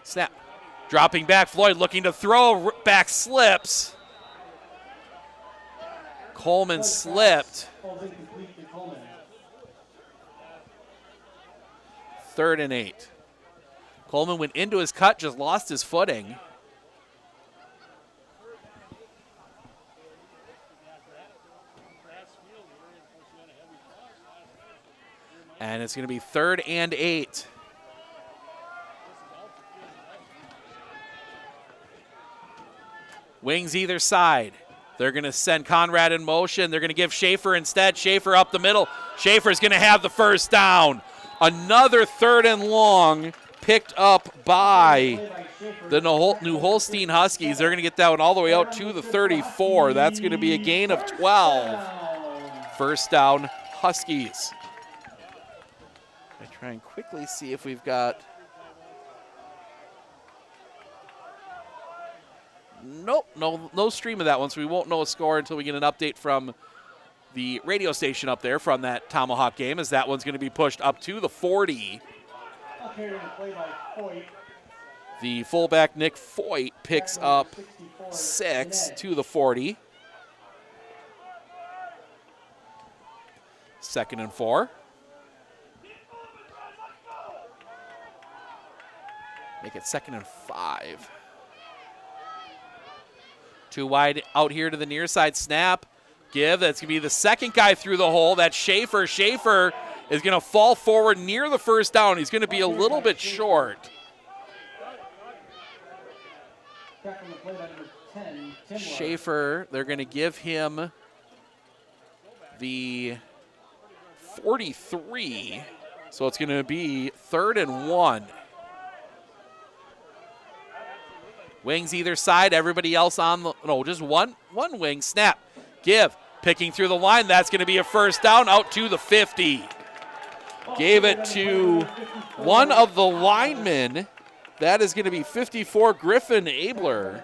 Snap. Dropping back, Floyd looking to throw, back slips. Coleman slipped. 3rd and 8. Coleman went into his cut, just lost his footing. And it's going to be 3rd and 8. Wings either side. They're going to send Conrad in motion. They're going to give Schaefer instead. Schaefer up the middle. Schaefer's going to have the first down. Another 3rd and long picked up by the New Holstein Huskies. They're going to get that one all the way out to the 34. That's going to be a gain of 12. First down, Huskies. I try and quickly see if we've got... Nope, no stream of that one, so we won't know a score until we get an update from the radio station up there from that Tomahawk game, as that one's going to be pushed up to the 40. The fullback, Nick Foyt, picks up 6 to the 40. 2nd and 4. Make it 2nd and 5. 2 wide out here to the near side. Snap. Give. That's going to be the second guy through the hole. That's Schaefer. Schaefer is going to fall forward near the first down. He's going to be a little bit short. Schaefer, they're going to give him the 43. So it's going to be 3rd and 1. Wings either side, everybody else on the, no, just one wing. Snap, give, picking through the line. That's going to be a first down out to the 50. Gave it to one of the linemen. That is going to be 54, Griffin Abler.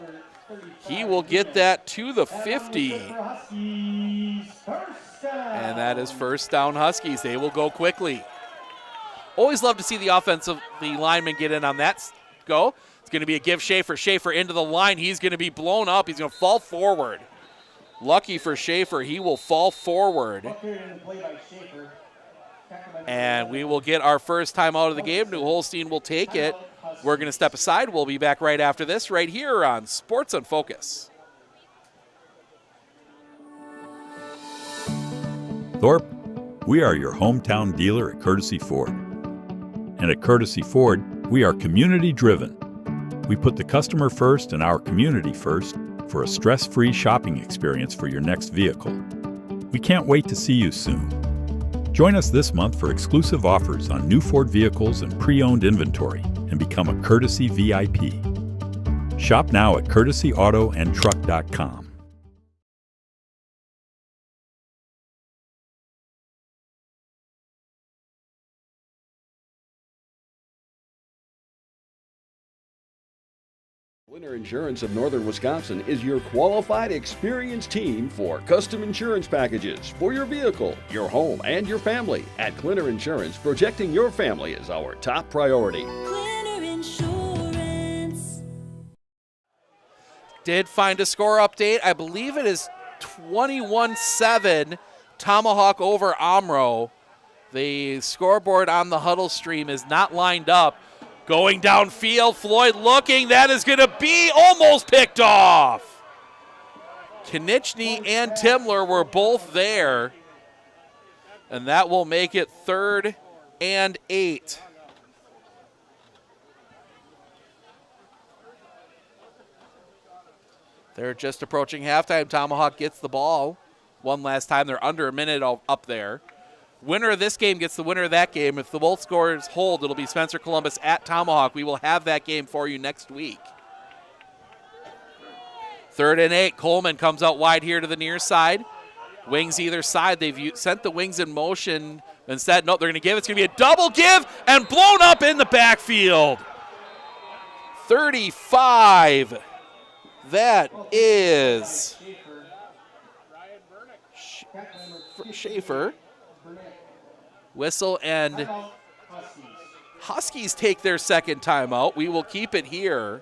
He will get that to the 50. And that is first down Huskies. They will go quickly. Always love to see the lineman get in on that go. It's going to be a give Schaefer. Schaefer into the line. He's going to be blown up. He's going to fall forward. Lucky for Schaefer, he will fall forward. And we will get our first time out of the game. New Holstein will take it. We're going to step aside. We'll be back right after this, right here on Sports on Focus. Thorpe, we are your hometown dealer at Courtesy Ford. And at Courtesy Ford, we are community-driven. We put the customer first and our community first for a stress-free shopping experience for your next vehicle. We can't wait to see you soon. Join us this month for exclusive offers on new Ford vehicles and pre-owned inventory and become a Courtesy VIP. Shop now at courtesyautoandtruck.com. Winter Insurance of Northern Wisconsin is your qualified, experienced team for custom insurance packages for your vehicle, your home, and your family. At Clinner Insurance, protecting your family is our top priority. Clinner Insurance. Did find a score update. I believe it is 21-7, Tomahawk over Omro. The scoreboard on the huddle stream is not lined up. Going downfield, Floyd looking. That is going to be almost picked off. Konieczny and Timler were both there. And that will make it 3rd and 8. They're just approaching halftime. Tomahawk gets the ball one last time. They're under a minute up there. Winner of this game gets the winner of that game. If the both scores hold, it'll be Spencer Columbus at Tomahawk. We will have that game for you next week. 3rd and 8. Coleman comes out wide here to the near side. Wings either side. They've sent the wings in motion. Instead, no, they're going to give. It's going to be a double give and blown up in the backfield. 35. That is Schaefer. Whistle, and Huskies take their second timeout. We will keep it here.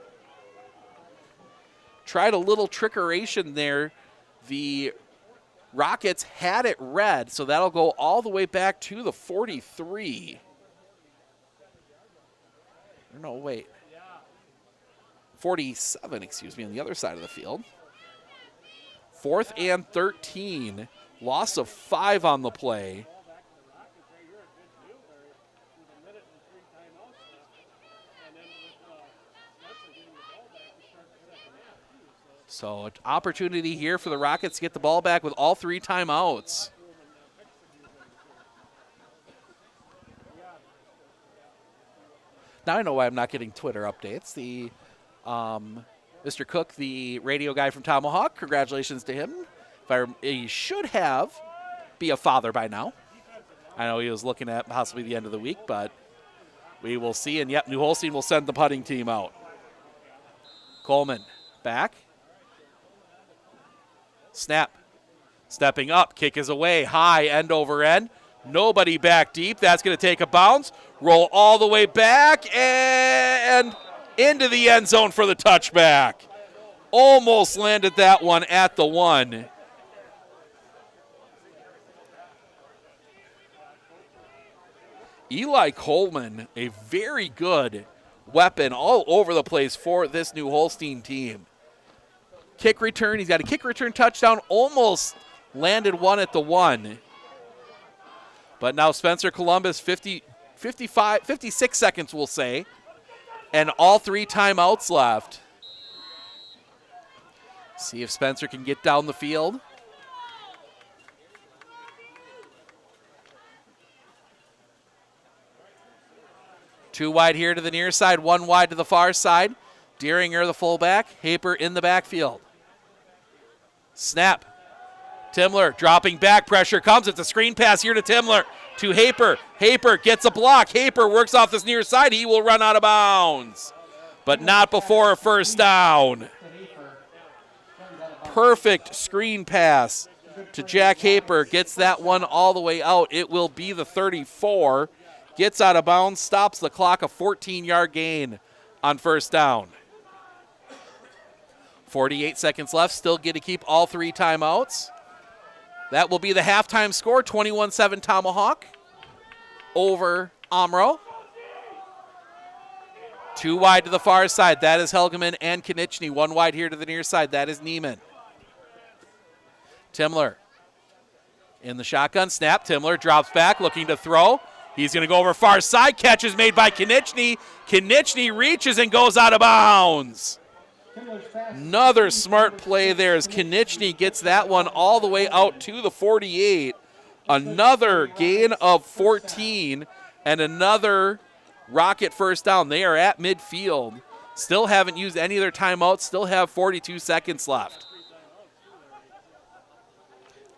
Tried a little trickeration there. The Rockets had it red, so that'll go all the way back to the 43. No, wait. 47, excuse me, on the other side of the field. 4th and 13. Loss of 5 on the play. So an opportunity here for the Rockets to get the ball back with all 3 timeouts. Now I know why I'm not getting Twitter updates. The Mr. Cook, the radio guy from Tomahawk, congratulations to him. He should be a father by now. I know he was looking at possibly the end of the week, but we will see. And yep, New Holstein will send the putting team out. Coleman back. Snap. Stepping up. Kick is away. High, end over end. Nobody back deep. That's going to take a bounce. Roll all the way back and into the end zone for the touchback. Almost landed that one at the 1. Eli Coleman, a very good weapon all over the place for this New Holstein team. Kick return, he's got a kick return touchdown, almost landed one at the 1. But now Spencer Columbus, 56 seconds we'll say, and all 3 timeouts left. See if Spencer can get down the field. Two wide here to the near side, 1 wide to the far side. Deeringer, the fullback, Haper in the backfield. Snap. Timler dropping back, pressure comes. It's a screen pass here to Timler, to Haper. Haper gets a block. Haper works off this near side. He will run out of bounds, but not before a first down. Perfect screen pass to Jack Haper. Gets that one all the way out. It will be the 34. Gets out of bounds, stops the clock, a 14-yard gain on first down. 48 seconds left, still get to keep all 3 timeouts. That will be the halftime score, 21-7 Tomahawk over Omro. 2 wide to the far side, that is Helgeman and Konieczny. 1 wide here to the near side, that is Neiman. Timler in the shotgun, snap, Timler drops back, looking to throw. He's going to go over far side. Catch is made by Konieczny. Konieczny reaches and goes out of bounds. Another smart play there as Konieczny gets that one all the way out to the 48. Another gain of 14 and another Rocket first down. They are at midfield. Still haven't used any of their timeouts. Still have 42 seconds left.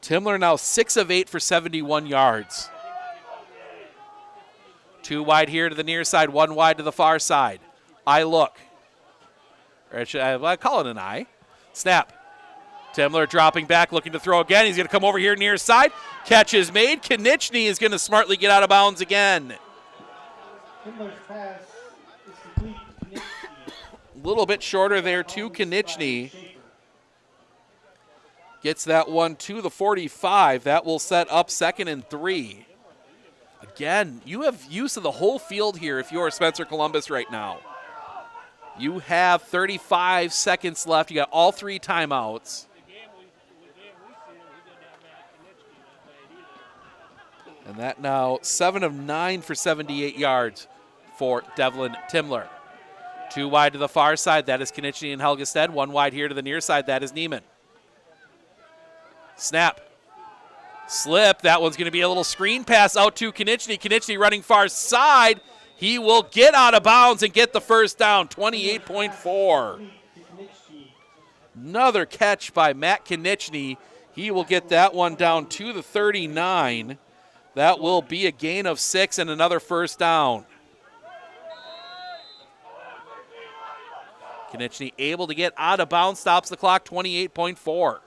Timler now 6 of 8 for 71 yards. 2 wide here to the near side, 1 wide to the far side. I look. Or I call it an eye. Snap. Timler dropping back, looking to throw again. He's going to come over here near side. Catch is made. Konieczny is going to smartly get out of bounds again. Timler's pass is complete to Konieczny. A little bit shorter there to Konieczny. Gets that one to the 45. That will set up 2nd and 3. Again, you have use of the whole field here if you're Spencer Columbus right now. You have 35 seconds left. You got all 3 timeouts. And that now 7 of 9 for 78 yards for Devlin Timler. 2 wide to the far side. That is Konieczny and Helgestad. 1 wide here to the near side. That is Neiman. Snap. Slip. That one's going to be a little screen pass out to Konieczny. Konieczny running far side. He will get out of bounds and get the first down, 28.4. Another catch by Matt Konieczny. He will get that one down to the 39. That will be a gain of 6 and another first down. Konieczny able to get out of bounds, stops the clock, 28.4.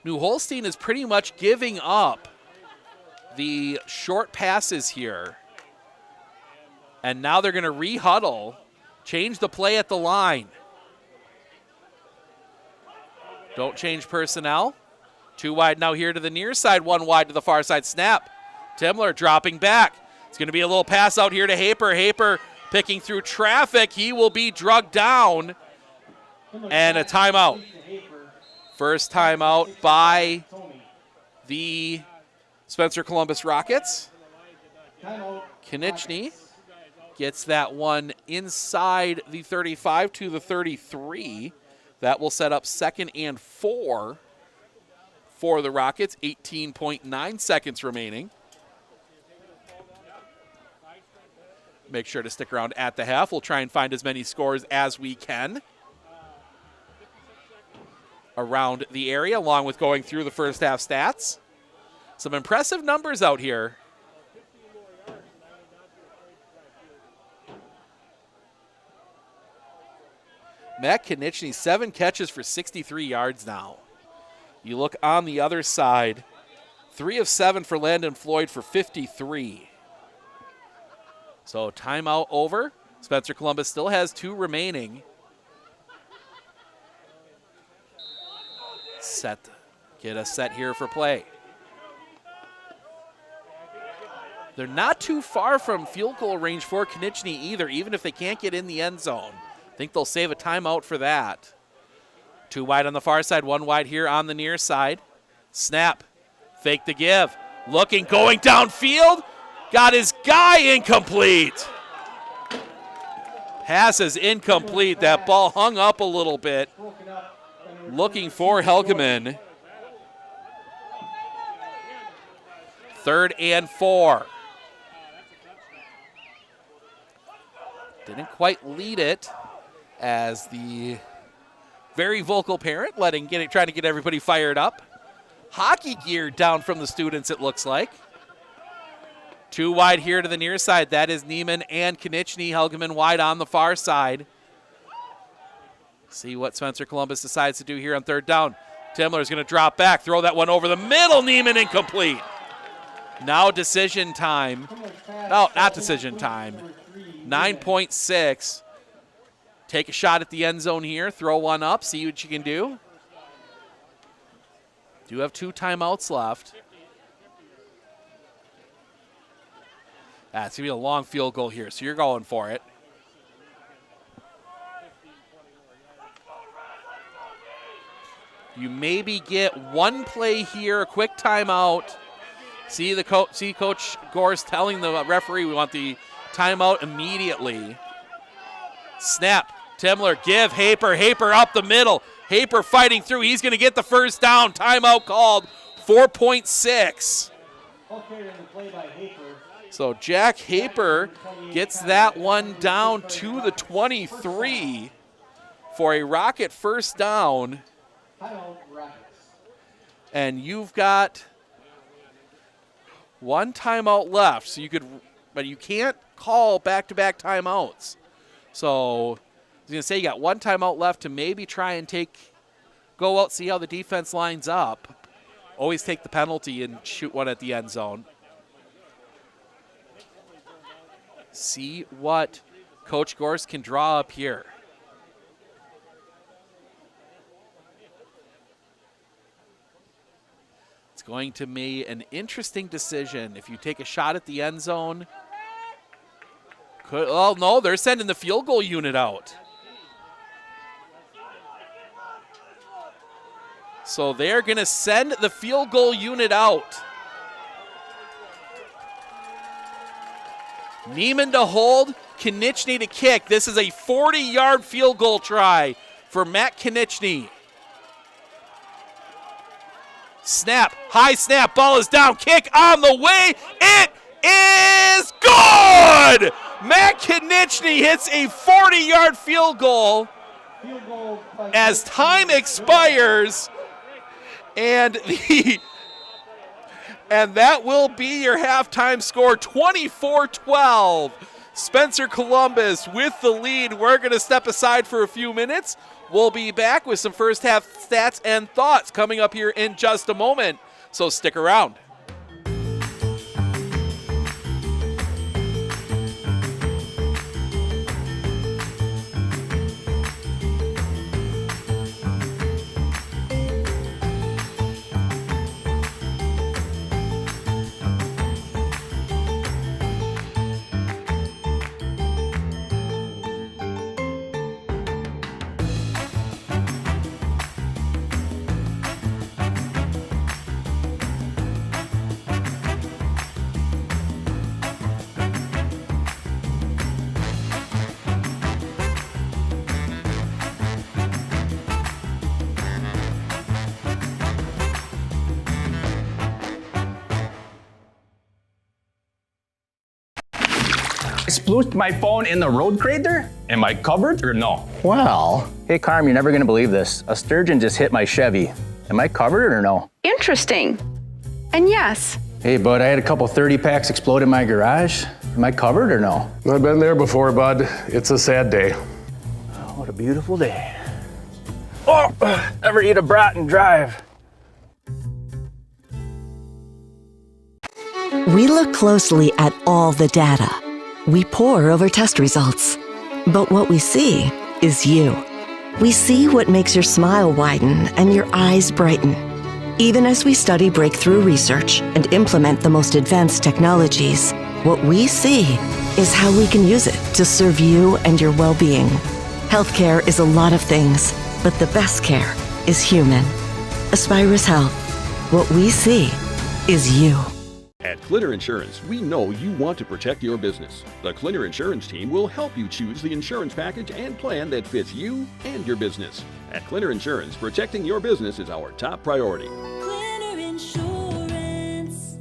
New Holstein is pretty much giving up the short passes here. And now they're going to re-huddle, change the play at the line. Don't change personnel. 2 wide now here to the near side, 1 wide to the far side. Snap. Timler dropping back. It's going to be a little pass out here to Haper. Haper picking through traffic. He will be drugged down. And a timeout. First timeout by the Spencer Columbus Rockets. Konieczny Gets that one inside the 35 to the 33. That will set up 2nd and 4 for the Rockets. 18.9 seconds remaining. Make sure to stick around at the half. We'll try and find as many scores as we can around the area, along with going through the first half stats. Some impressive numbers out here. Matt Konechny, 7 catches for 63 yards now. You look on the other side, 3 of 7 for Landon Floyd for 53. So timeout over. Spencer Columbus still has 2 remaining. Get a set here for play. They're not too far from field goal range for Konechny either, even if they can't get in the end zone. I think they'll save a timeout for that. 2 wide on the far side, 1 wide here on the near side. Snap, fake the give. Looking, going downfield. Got his guy, incomplete. Pass is incomplete. That ball hung up a little bit. Looking for Helgeman. 3rd and 4. Didn't quite lead it as the very vocal parent trying to get everybody fired up. Hockey gear down from the students, it looks like. 2 wide here to the near side. That is Neiman and Konechny. Helgeman wide on the far side. See what Spencer Columbus decides to do here on 3rd down. Timler's going to drop back, throw that one over the middle. Neiman incomplete. Now decision time. No, not decision time. 9.6. Take a shot at the end zone here. Throw one up. See what you can do. Do have 2 timeouts left. It's going to be a long field goal here, so you're going for it. You maybe get 1 play here, a quick timeout. See Coach Gorse telling the referee we want the timeout immediately. Snap, Timler, give, Haper up the middle. Haper fighting through, he's going to get the first down. Timeout called, 4.6. So Jack Haper gets that one down to the 23 for a Rocket first down. And you've got 1 timeout left, so but you can't call back-to-back timeouts. So I was going to say you got 1 timeout left to maybe try and go out, see how the defense lines up. Always take the penalty and shoot one at the end zone. See what Coach Gorse can draw up here. It's going to be an interesting decision. If you take a shot at the end zone. Oh, no, they're sending the field goal unit out. So they're going to send the field goal unit out. Neiman to hold, Konechny to kick. This is a 40-yard field goal try for Matt Konechny. Snap, high snap, ball is down, kick on the way. It is good! Matt Konechny hits a 40-yard field goal as time expires, and that will be your halftime score, 24-12. Spencer Columbus with the lead. We're going to step aside for a few minutes. We'll be back with some first half stats and thoughts coming up here in just a moment, so stick around. Splooshed my phone in the road crater? Am I covered or no? Well, hey Carm, you're never gonna believe this. A sturgeon just hit my Chevy. Am I covered or no? Interesting. And yes. Hey bud, I had a couple 30 packs explode in my garage. Am I covered or no? I've been there before, bud. It's a sad day. Oh, what a beautiful day. Oh, ever eat a brat and drive? We look closely at all the data. We pore over test results. But what we see is you. We see what makes your smile widen and your eyes brighten. Even as we study breakthrough research and implement the most advanced technologies, what we see is how we can use it to serve you and your well-being. Healthcare is a lot of things, but the best care is human. Aspirus Health. What we see is you. At Clinner Insurance, we know you want to protect your business. The Clinner Insurance team will help you choose the insurance package and plan that fits you and your business. At Clinner Insurance, protecting your business is our top priority. Clinner Insurance.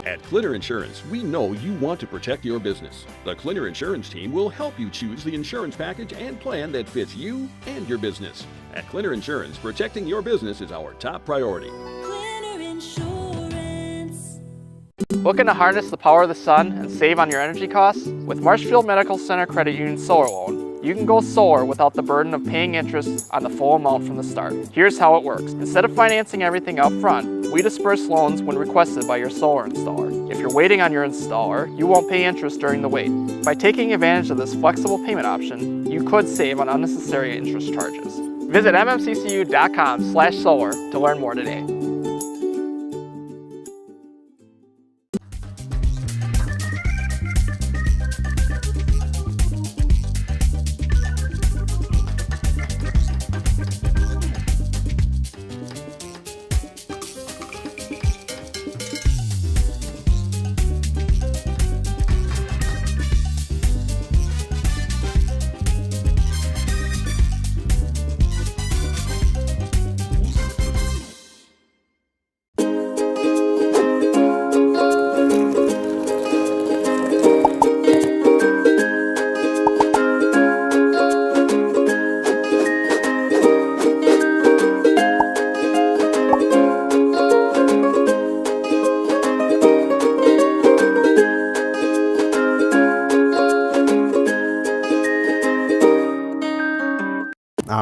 At Clinner Insurance, we know you want to protect your business. The Clinner Insurance team will help you choose the insurance package and plan that fits you and your business. At Clinner Insurance, protecting your business is our top priority. Clinner Insurance. Looking to harness the power of the sun and save on your energy costs? With Marshfield Medical Center Credit Union Solar Loan, you can go solar without the burden of paying interest on the full amount from the start. Here's how it works. Instead of financing everything up front, we disperse loans when requested by your solar installer. If you're waiting on your installer, you won't pay interest during the wait. By taking advantage of this flexible payment option, you could save on unnecessary interest charges. Visit mmccu.com/solar to learn more today.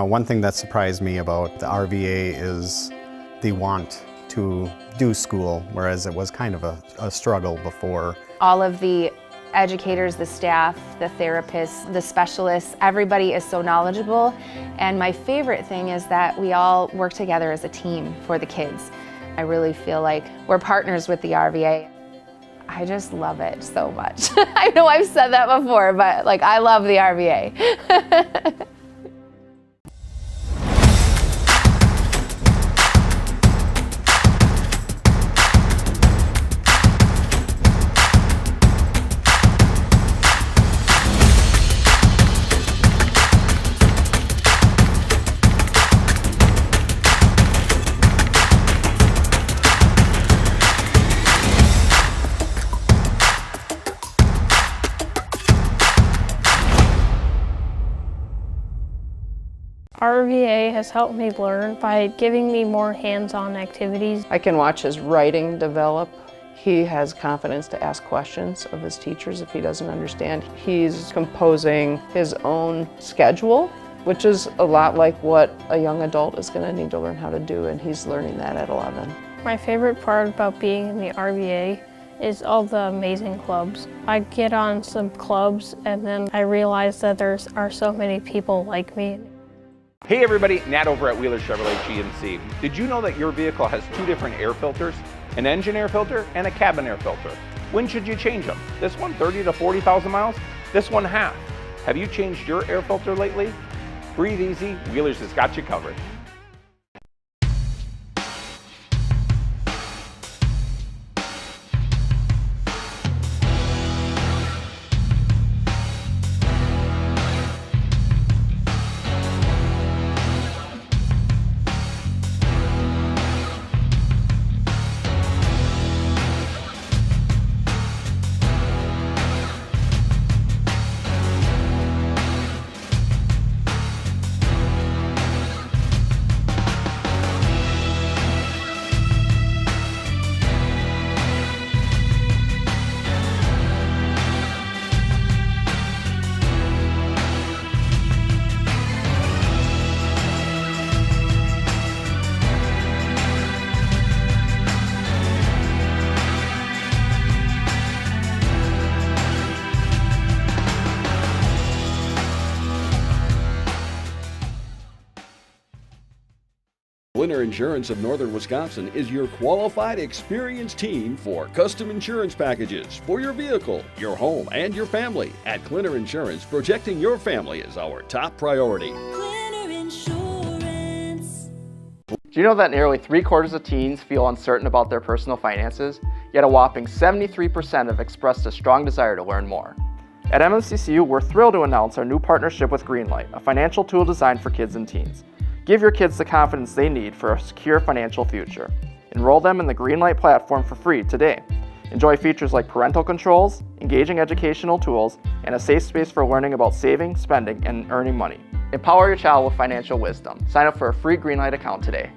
One thing that surprised me about the RVA is the want to do school, whereas it was kind of a struggle before. All of the educators, the staff, the therapists, the specialists, everybody is so knowledgeable. And my favorite thing is that we all work together as a team for the kids. I really feel like we're partners with the RVA. I just love it so much. I know I've said that before, but like I love the RVA. RVA has helped me learn by giving me more hands-on activities. I can watch his writing develop. He has confidence to ask questions of his teachers if he doesn't understand. He's composing his own schedule, which is a lot like what a young adult is going to need to learn how to do, and he's learning that at 11. My favorite part about being in the RVA is all the amazing clubs. I get on some clubs and then I realize that there are so many people like me. Hey everybody, Nat over at Wheeler Chevrolet GMC. Did you know that your vehicle has two different air filters? An engine air filter and a cabin air filter. When should you change them? This one 30 to 40,000 miles? This one half. Have you changed your air filter lately? Breathe easy, Wheelers has got you covered. Winter Insurance of Northern Wisconsin is your qualified, experienced team for custom insurance packages for your vehicle, your home, and your family. At Clinner Insurance, protecting your family is our top priority. Clinner Insurance. Do you know that nearly 3/4 of teens feel uncertain about their personal finances? Yet a whopping 73% have expressed a strong desire to learn more. At MNCCU, we're thrilled to announce our new partnership with Greenlight, a financial tool designed for kids and teens. Give your kids the confidence they need for a secure financial future. Enroll them in the Greenlight platform for free today. Enjoy features like parental controls, engaging educational tools, and a safe space for learning about saving, spending, and earning money. Empower your child with financial wisdom. Sign up for a free Greenlight account today.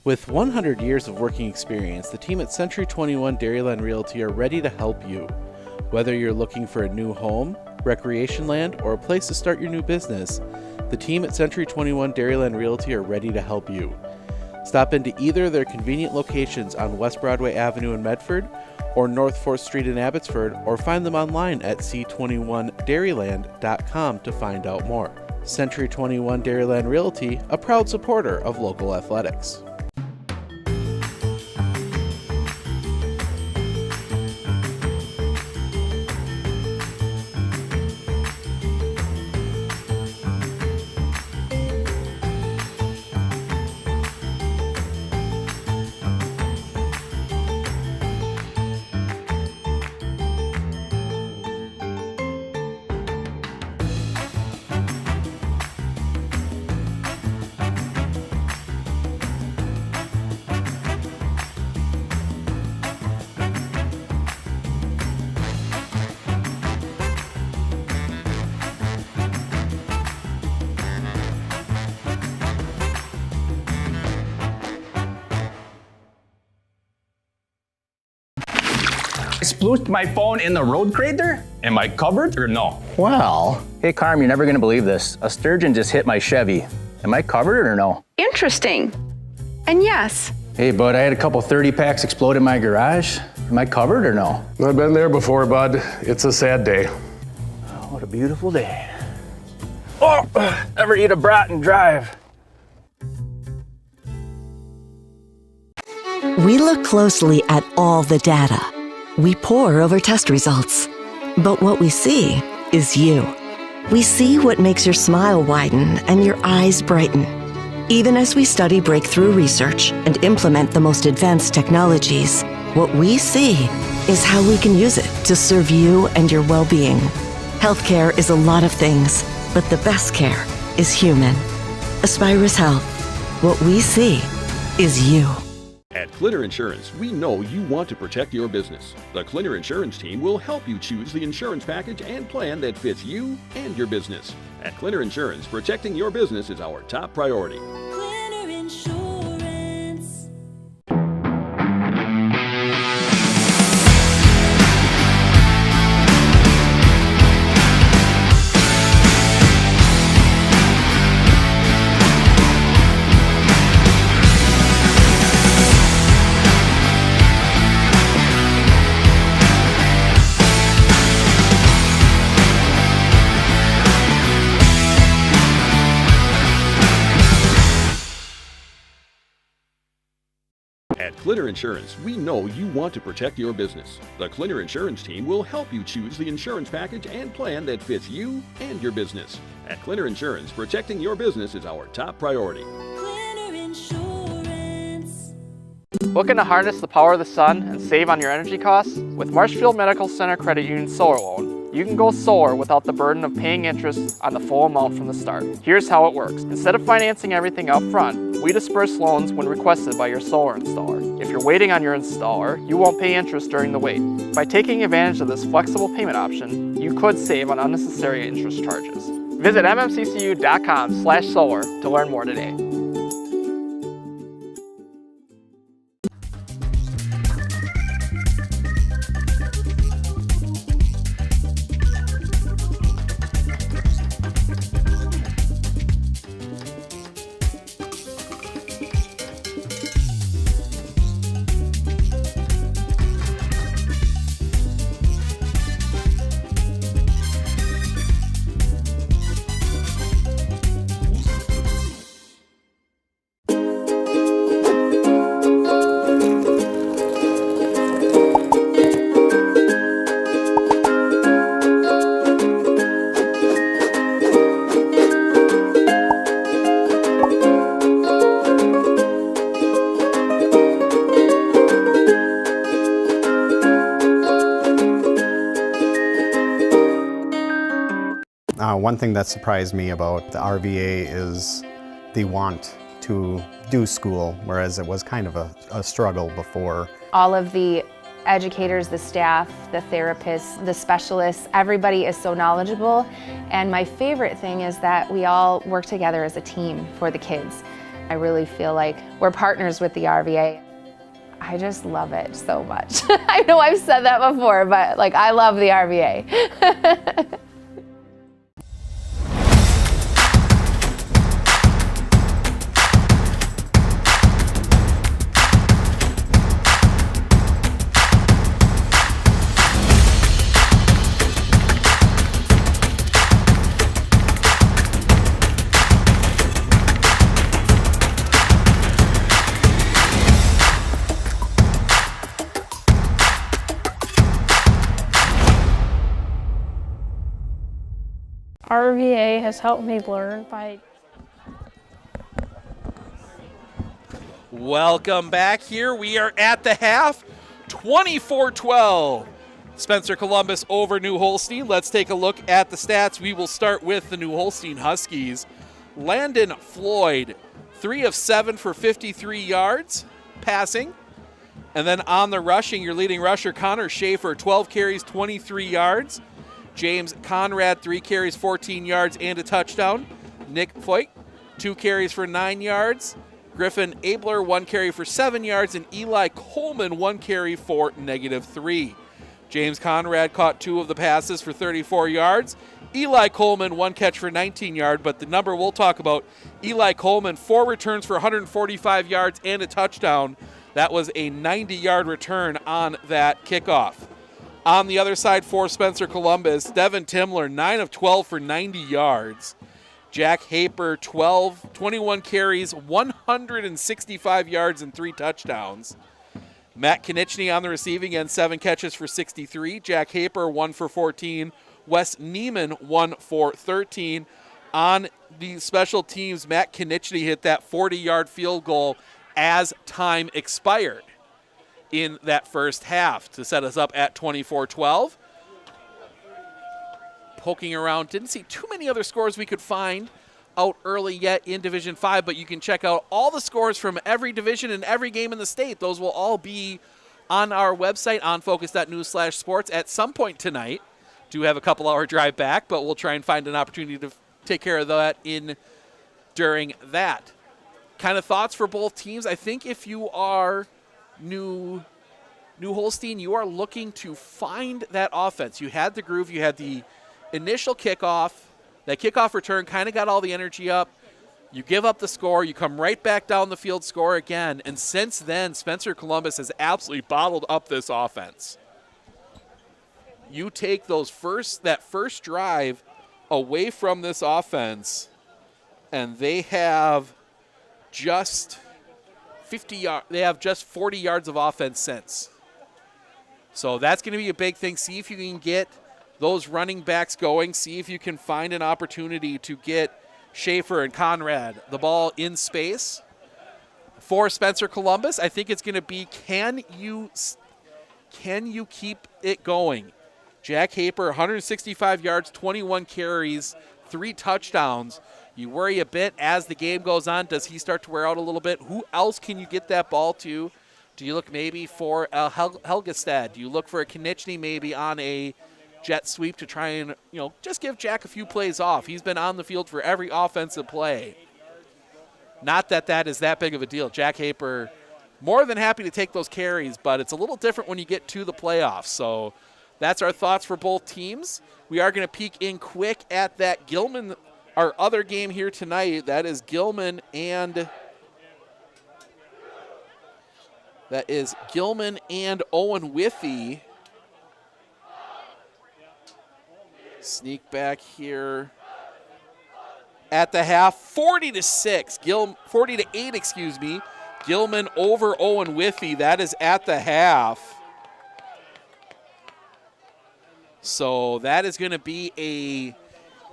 With 100 years of working experience, the team at Century 21 Dairyland Realty are ready to help you. Whether you're looking for a new home, recreation land, or a place to start your new business, the team at Century 21 Dairyland Realty are ready to help you. Stop into either of their convenient locations on West Broadway Avenue in Medford or North 4th Street in Abbotsford, or find them online at c21dairyland.com to find out more. Century 21 Dairyland Realty, a proud supporter of local athletics. I splooshed my phone in the road crater? Am I covered or no? Well, hey Carm, you're never gonna believe this. A sturgeon just hit my Chevy. Am I covered or no? Interesting. And yes. Hey bud, I had a couple 30 packs explode in my garage. Am I covered or no? I've been there before, bud. It's a sad day. Oh, what a beautiful day. Oh, ever eat a brat and drive? We look closely at all the data. We pore over test results. But what we see is you. We see what makes your smile widen and your eyes brighten. Even as we study breakthrough research and implement the most advanced technologies, what we see is how we can use it to serve you and your well-being. Healthcare is a lot of things, but the best care is human. Aspirus Health. What we see is you. At Clinner Insurance, we know you want to protect your business. The Clinner Insurance team will help you choose the insurance package and plan that fits you and your business. At Clinner Insurance, protecting your business is our top priority. Clinner Insurance. At Clinner Insurance, we know you want to protect your business. The Clinner Insurance team will help you choose the insurance package and plan that fits you and your business. At Clinner Insurance, protecting your business is our top priority. Clinner Insurance. Looking to harness the power of the sun and save on your energy costs? With Marshfield Medical Center Credit Union Solar Loan, you can go solar without the burden of paying interest on the full amount from the start. Here's how it works. Instead of financing everything up front, we disperse loans when requested by your solar installer. If you're waiting on your installer, you won't pay interest during the wait. By taking advantage of this flexible payment option, you could save on unnecessary interest charges. Visit mmccu.com/solar to learn more today. One thing that surprised me about the RVA is the want to do school, whereas it was kind of a struggle before. All of the educators, the staff, the therapists, the specialists, everybody is so knowledgeable. And my favorite thing is that we all work together as a team for the kids. I really feel like we're partners with the RVA. I just love it so much. I know I've said that before, but like I love the RVA. RVA has helped me learn by... Welcome back here. We are at the half, 24-12. Spencer Columbus over New Holstein. Let's take a look at the stats. We will start with the New Holstein Huskies. Landon Floyd, 3 of 7 for 53 yards passing. And then on the rushing, your leading rusher, Connor Schaefer, 12 carries, 23 yards. James Conrad, 3 carries, 14 yards, and a touchdown. Nick Foyt, 2 carries for 9 yards. Griffin Abler, 1 carry for 7 yards. And Eli Coleman, 1 carry for -3. James Conrad caught 2 of the passes for 34 yards. Eli Coleman, 1 catch for 19 yards. But the number we'll talk about, Eli Coleman, 4 returns for 145 yards and a touchdown. That was a 90-yard return on that kickoff. On the other side for Spencer Columbus, Devin Timler, 9 of 12 for 90 yards. Jack Haper, 21 carries, 165 yards, and 3 touchdowns. Matt Konieczny on the receiving end, 7 catches for 63. Jack Haper, 1 for 14. Wes Neiman, 1 for 13. On the special teams, Matt Konieczny hit that 40-yard field goal as time expired in that first half to set us up at 24-12. Poking around, didn't see too many other scores we could find out early yet in Division 5, but you can check out all the scores from every division and every game in the state. Those will all be on our website, onfocus.news/sports, at some point tonight. Do have a couple-hour drive back, but we'll try and find an opportunity to take care of that during that. Kind of thoughts for both teams. I think if you are New Holstein, you are looking to find that offense. You had the groove. You had the initial kickoff. That kickoff return kind of got all the energy up. You give up the score. You come right back down the field, score again. And since then, Spencer Columbus has absolutely bottled up this offense. You take that first drive away from this offense, and they have just 50 yards. They have just 40 yards of offense since. So that's going to be a big thing. See if you can get those running backs going. See if you can find an opportunity to get Schaefer and Conrad the ball in space. For Spencer Columbus, I think it's going to be, can you keep it going? Jack Haper, 165 yards, 21 carries, 3 touchdowns. You worry a bit as the game goes on. Does he start to wear out a little bit? Who else can you get that ball to? Do you look maybe for a Helgestad? Do you look for a Konechny maybe on a jet sweep to try and, just give Jack a few plays off? He's been on the field for every offensive play. Not that is that big of a deal. Jack Haper, more than happy to take those carries, but it's a little different when you get to the playoffs. So that's our thoughts for both teams. We are going to peek in quick at that Gilman, our other game here tonight. That is Gilman and Owen Withee. Sneak back here at the half, 40-8, excuse me. Gilman over Owen Withee. That is at the half. So that is going to be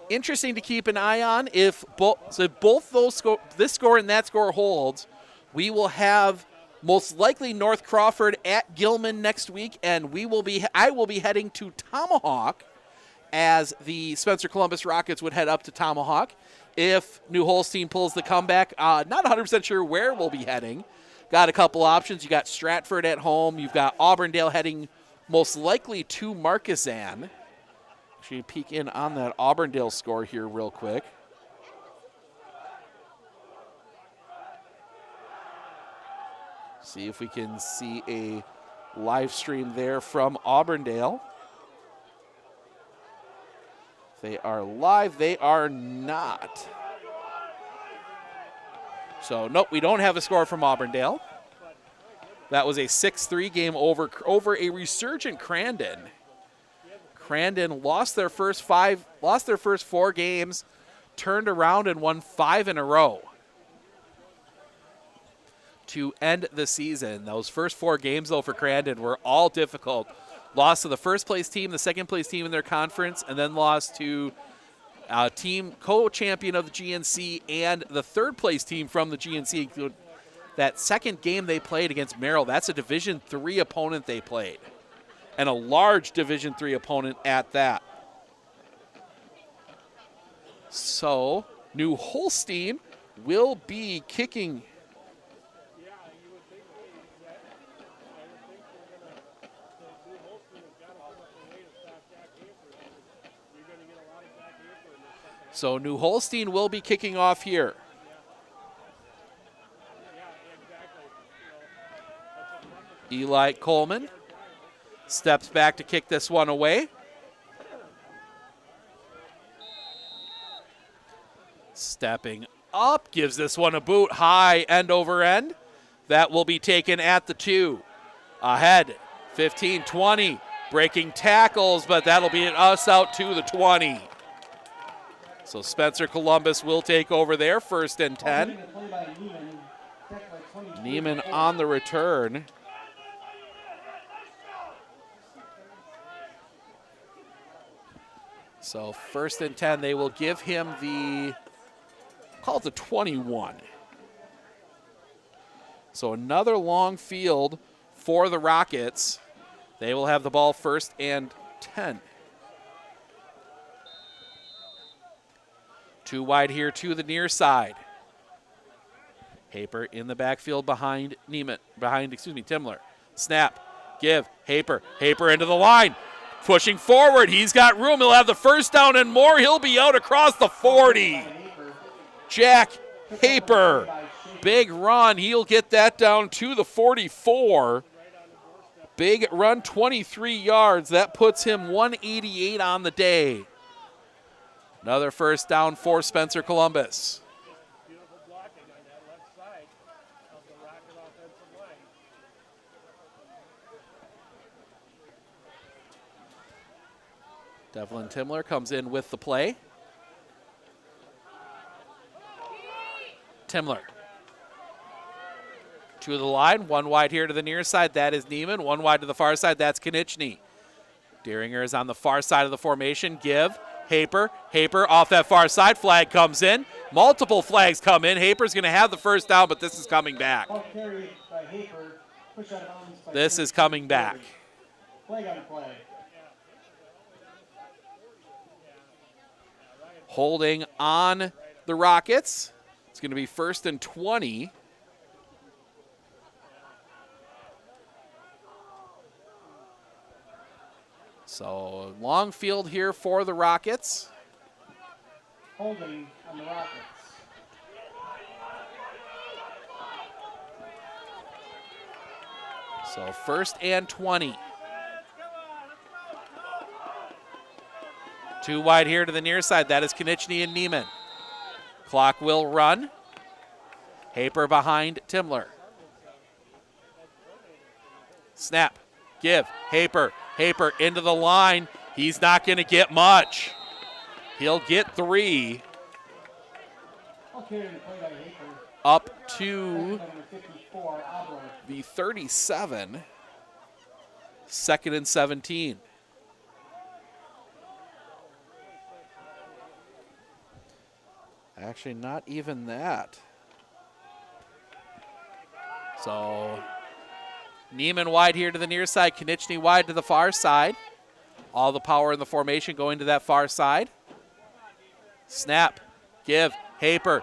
interesting to keep an eye on. If both those this score and that score holds, we will have most likely North Crawford at Gilman next week, and I will be heading to Tomahawk as the Spencer Columbus Rockets would head up to Tomahawk. If New Holstein pulls the comeback, not 100% sure where we'll be heading. Got a couple options. You got Stratford at home. You've got Auburndale heading most likely to Marquezan. Actually, peek in on that Auburndale score here real quick. See if we can see a live stream there from Auburndale. They are live. They are not. So, nope, we don't have a score from Auburndale. That was a 6-3 game over a resurgent Crandon. Crandon lost their first 4 games, turned around and won 5 in a row to end the season. Those first 4 games, though, for Crandon were all difficult. Lost to the first-place team, the second-place team in their conference, and then lost to a team co-champion of the GNC and the third-place team from the GNC. That second game they played against Merrill, that's a Division III opponent they played, and a large Division III opponent at that. So New Holstein will be kicking. So New Holstein will be kicking off here. Eli Coleman steps back to kick this one away. Stepping up, gives this one a boot, high end over end. That will be taken at the 2. Ahead, 15-20, breaking tackles, but that'll be us out to the 20. So Spencer Columbus will take over there, 1st and 10. Neiman on the return. So 1st and 10, they will give him call it the 21. So another long field for the Rockets. They will have the ball 1st and 10. Two wide here to the near side. Haper in the backfield behind Timler. Snap, give, Haper into the line. Pushing forward, he's got room, he'll have the first down and more. He'll be out across the 40. Jack Haper, big run, he'll get that down to the 44. Big run, 23 yards. That puts him 188 on the day. Another first down for Spencer Columbus. Devlin Timler comes in with the play. Timler. To the line, one wide here to the near side, that is Neiman. One wide to the far side, that's Konieczny. Deeringer is on the far side of the formation. Give, Haper off that far side, flag comes in. Multiple flags come in. Haper's gonna have the first down, but this is coming back. This is coming back. Flag on play. Holding on the Rockets. It's gonna be 1st and 20. So long field here for the Rockets. Holding on the Rockets. So 1st and 20. Two wide here to the near side. That is Konieczny and Neiman. Clock will run. Haper behind Timler. Snap. Give. Haper into the line. He's not going to get much. He'll get 3. Up to the 37. 2nd and 17. Actually, not even that. So Neiman wide here to the near side. Konieczny wide to the far side. All the power in the formation going to that far side. Snap. Give. Haper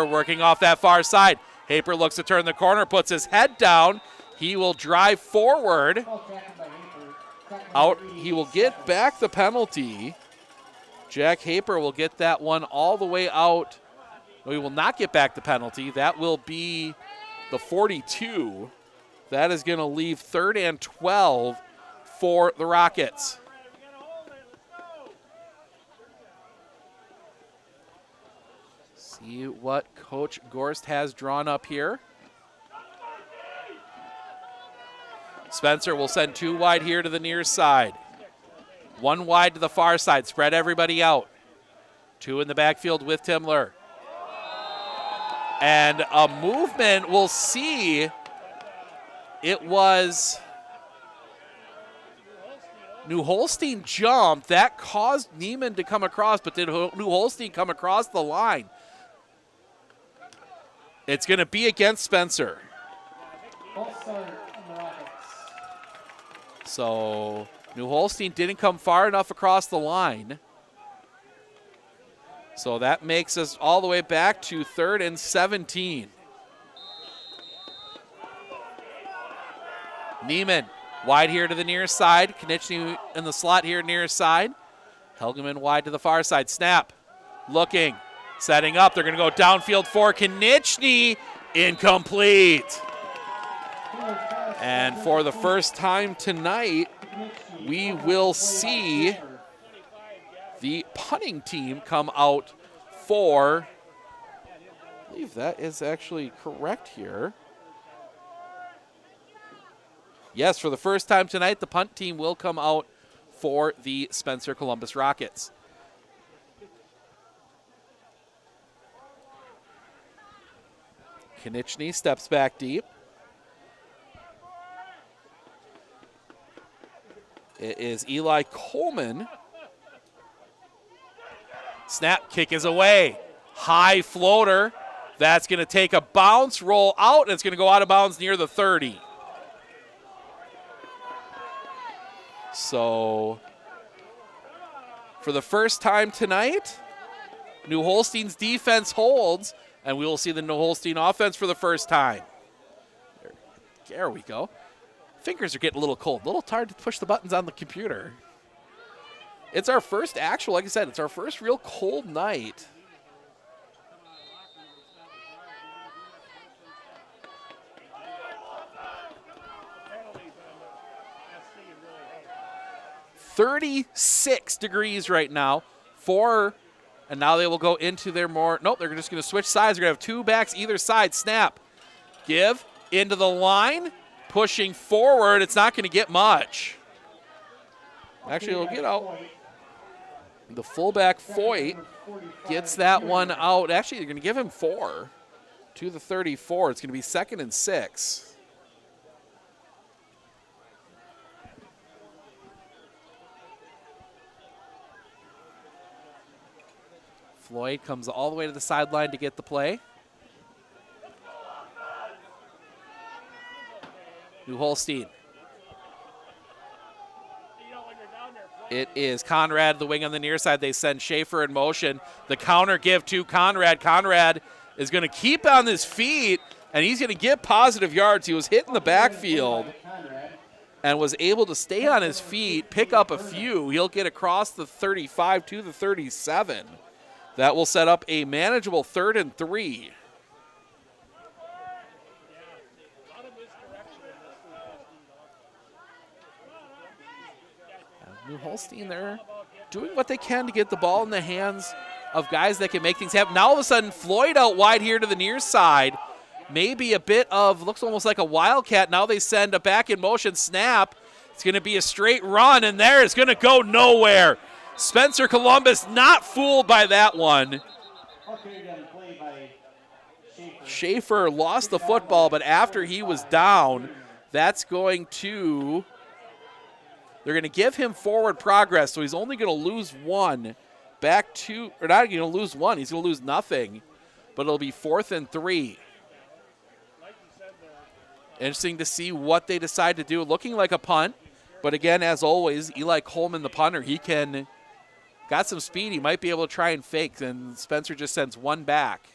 working off that far side. Haper looks to turn the corner, puts his head down. He will drive forward. Out. He will get back the penalty. Jack Haper will get that one all the way out. No, he will not get back the penalty. That will be the 42. That is going to leave 3rd and 12 for the Rockets. See what Coach Gorst has drawn up here. Spencer will send 2 wide here to the near side. 1 wide to the far side. Spread everybody out. 2 in the backfield with Timler. And a movement, we'll see. It was New Holstein jumped. That caused Neiman to come across, but did New Holstein come across the line? It's going to be against Spencer. So New Holstein didn't come far enough across the line. So that makes us all the way back to 3rd and 17. Neiman wide here to the near side. Konieczny in the slot here near side. Helgeman wide to the far side. Snap. Looking. Setting up. They're going to go downfield for Konieczny. Incomplete. And for the first time tonight, we will see the punting team come out for, I believe that is actually correct here. Yes, for the first time tonight, the punt team will come out for the Spencer Columbus Rockets. Konieczny steps back deep. It is Eli Coleman. Snap, kick is away. High floater. That's going to take a bounce, roll out, and it's going to go out of bounds near the 30. So, for the first time tonight, New Holstein's defense holds, and we will see the New Holstein offense for the first time. There we go. Fingers are getting a little cold, a little hard to push the buttons on the computer. It's our first actual, like I said, it's our first real cold night. .36 degrees right now. And now they will go into their more, nope, they're just going to switch sides. They're going to have 2 backs either side. Snap, give, into the line, pushing forward. It's not going to get much. Actually, it'll get out. The fullback, Foyt, gets that one out. Actually, they're going to give him 4 to the 34. It's going to be 2nd and 6. Floyd comes all the way to the sideline to get the play. New Holstein. It is Conrad, the wing on the near side. They send Schaefer in motion. The counter give to Conrad. Conrad is going to keep on his feet, and he's going to get positive yards. He was hit in the backfield and was able to stay on his feet, pick up a few. He'll get across the 35 to the 37. That will set up a manageable 3rd and 3. New Holstein, they're doing what they can to get the ball in the hands of guys that can make things happen. Now all of a sudden, Floyd out wide here to the near side. Maybe a bit of, looks almost like a wildcat. Now they send a back in motion snap. It's going to be a straight run, and there it's going to go nowhere. Spencer Columbus not fooled by that one. Schaefer lost the football, but after he was down, that's going to, they're going to give him forward progress, so he's only going to lose 1. Back to, or not going to lose 1, he's going to lose nothing, but it'll be 4th and 3. Interesting to see what they decide to do. Looking like a punt, but again, as always, Eli Coleman, the punter, he can, got some speed. He might be able to try and fake, and Spencer just sends 1 back.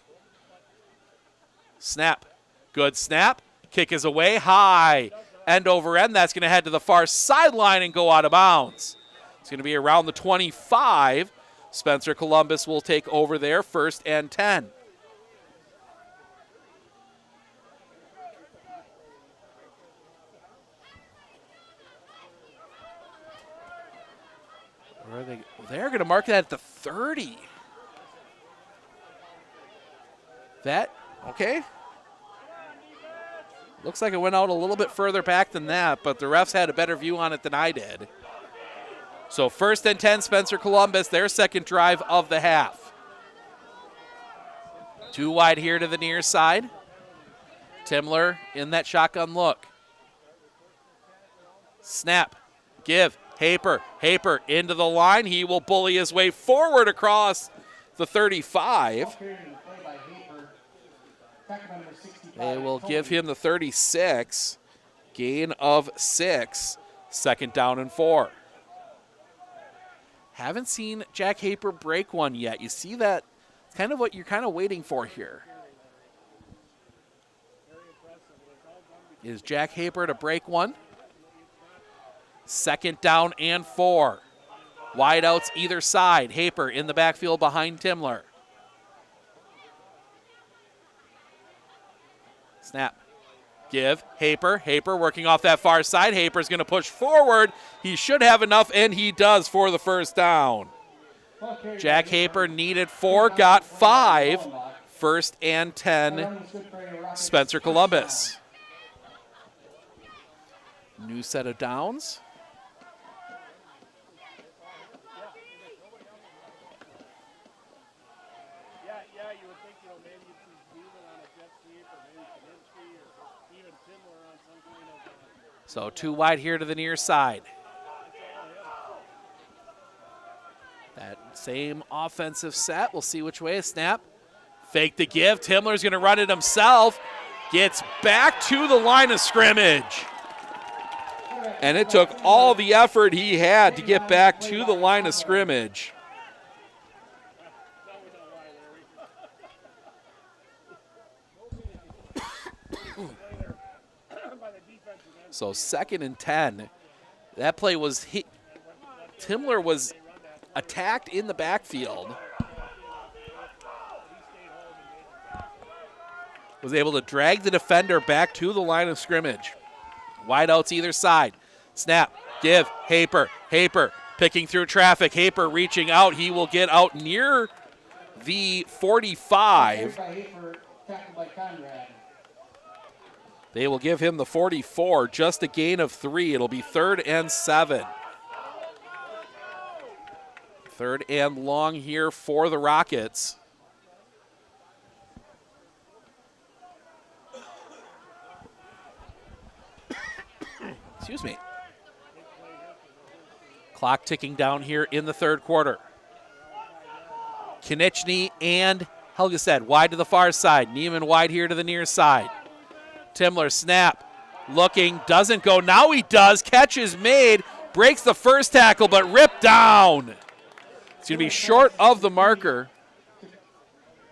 Snap. Good snap. Kick is away high. End over end. That's going to head to the far sideline and go out of bounds. It's going to be around the 25. Spencer Columbus will take over there, 1st and 10. Where are they? They're going to mark that at the 30. That, okay. Looks like it went out a little bit further back than that, but the refs had a better view on it than I did. So 1st and 10, Spencer Columbus, their 2nd drive of the half. 2 wide here to the near side. Timler in that shotgun look. Snap, give. Haper into the line. He will bully his way forward across the 35. They will give him the 36. Gain of 6. 2nd down and 4. Haven't seen Jack Haper break one yet. You see that? It's kind of what you're kind of waiting for here. Is Jack Haper to break one? 2nd down and 4. Wideouts either side. Haper in the backfield behind Timler. Snap. Give. Haper working off that far side. Haper's going to push forward. He should have enough, and he does for the 1st down. Jack Haper needed 4, got 5. 1st and 10. Spencer Columbus. New set of downs. So 2 wide here to the near side. That same offensive set. We'll see which way. Snap. Fake the give. Timler's going to run it himself. Gets back to the line of scrimmage. And it took all the effort he had to get back to the line of scrimmage. So 2nd and 10. That play was Timler was attacked in the backfield. Was able to drag the defender back to the line of scrimmage. Wideouts either side. Snap, give, Haper. Haper picking through traffic. Haper reaching out. He will get out near the 45. They will give him the 44, just a gain of 3. It'll be 3rd and 7. 3rd and long here for the Rockets. Excuse me. Clock ticking down here in the 3rd quarter. Konieczny and Helgestad wide to the far side. Neiman wide here to the near side. Timler snap, looking, doesn't go. Now he does. Catch is made. Breaks the first tackle, but ripped down. It's going to be short of the marker.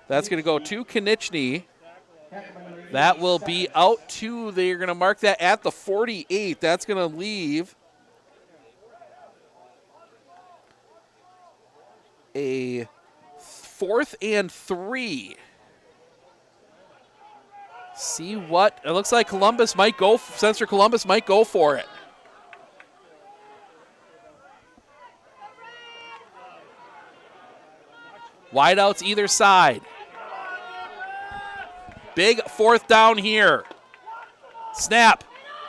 That's going to go to Konieczny. That will be out to, they're going to mark that at the 48. That's going to leave a 4th and 3. See what, it looks like Columbus might go, Central Columbus might go for it. Wideouts either side. Big 4th down here. Snap,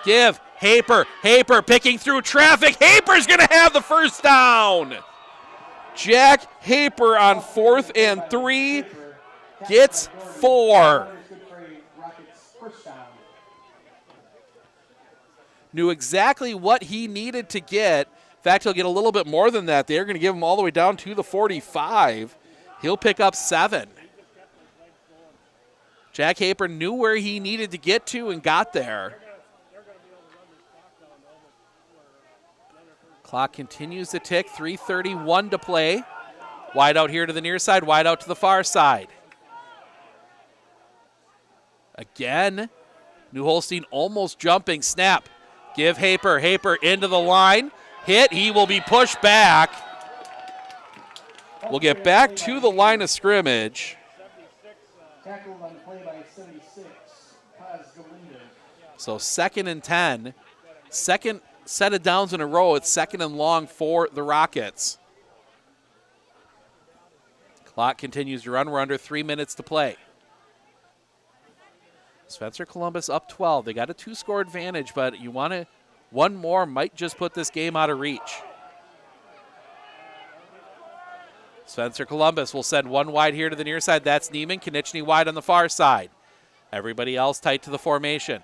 give, Haper. Haper picking through traffic. Haper's going to have the first down. Jack Haper on 4th and 3 gets 4. Knew exactly what he needed to get. In fact, he'll get a little bit more than that. They're going to give him all the way down to the 45. He'll pick up 7. Jack Haper knew where he needed to get to and got there. Clock continues to tick, 3:31 to play. Wide out here to the near side, wide out to the far side. Again, New Holstein almost jumping. Snap, give Haper. Haper into the line. Hit, he will be pushed back. We'll get back to the line of scrimmage. Tackled on the play by 76, Paz Galindo. So 2nd and 10. Second set of downs in a row. It's 2nd and long for the Rockets. Clock continues to run. We're under 3 minutes to play. Spencer Columbus up 12. They got a 2-score advantage, but you want to, one more might just put this game out of reach. Spencer Columbus will send one wide here to the near side. That's Neiman. Konieczny wide on the far side. Everybody else tight to the formation.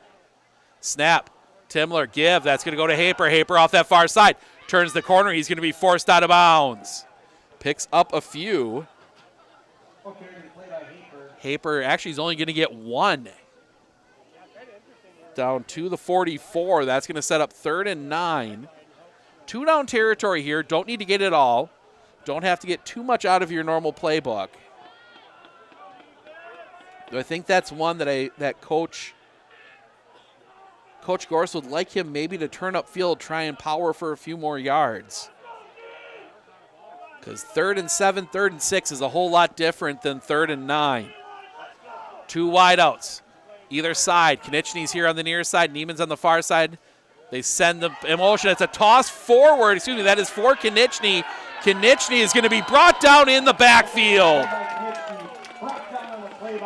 Snap. Timler, give. That's going to go to Haper. Haper off that far side. Turns the corner. He's going to be forced out of bounds. Picks up a few. Haper actually is only going to get 1. Down to the 44. That's going to set up 3rd and 9. 2-down territory here. Don't need to get it all. Don't have to get too much out of your normal playbook. I think that's one that Coach Gorse would like him maybe to turn upfield, try and power for a few more yards. Because 3rd and 7, 3rd and 6 is a whole lot different than 3rd and 9. 2 wideouts, either side. Konieczny's here on the near side. Neiman's on the far side. They send the motion. It's a toss forward. Excuse me, that is for Konieczny. Konieczny is going to be brought down in the backfield.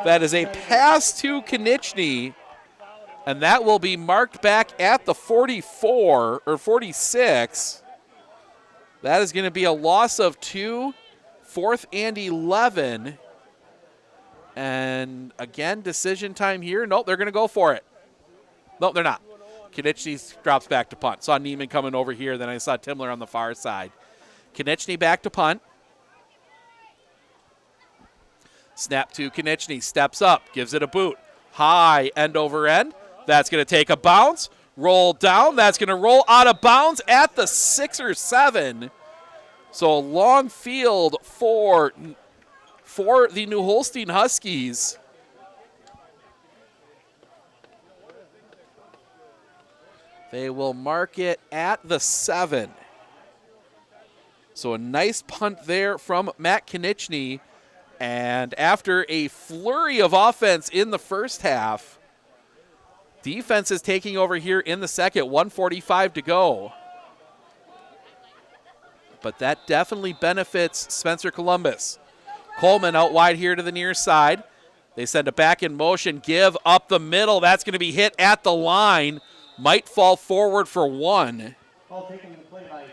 That is a pass to Konieczny, and that will be marked back at the 44 or 46. That is going to be a loss of 2, 4th and 11. And again, decision time here. Nope, they're going to go for it. Nope, they're not. Konieczny drops back to punt. Saw Neiman coming over here, then I saw Timler on the far side. Konieczny back to punt. Snap to Konieczny, steps up, gives it a boot. High, end over end. That's going to take a bounce, roll down. That's going to roll out of bounds at the 6 or 7. So a long field for the New Holstein Huskies. They will mark it at the 7. So a nice punt there from Matt Konieczny. And after a flurry of offense in the first half, defense is taking over here in the second, 1:45 to go. But that definitely benefits Spencer Columbus. Coleman out wide here to the near side. They send it back in motion, give up the middle. That's going to be hit at the line. Might fall forward for 1. Ball taken to play by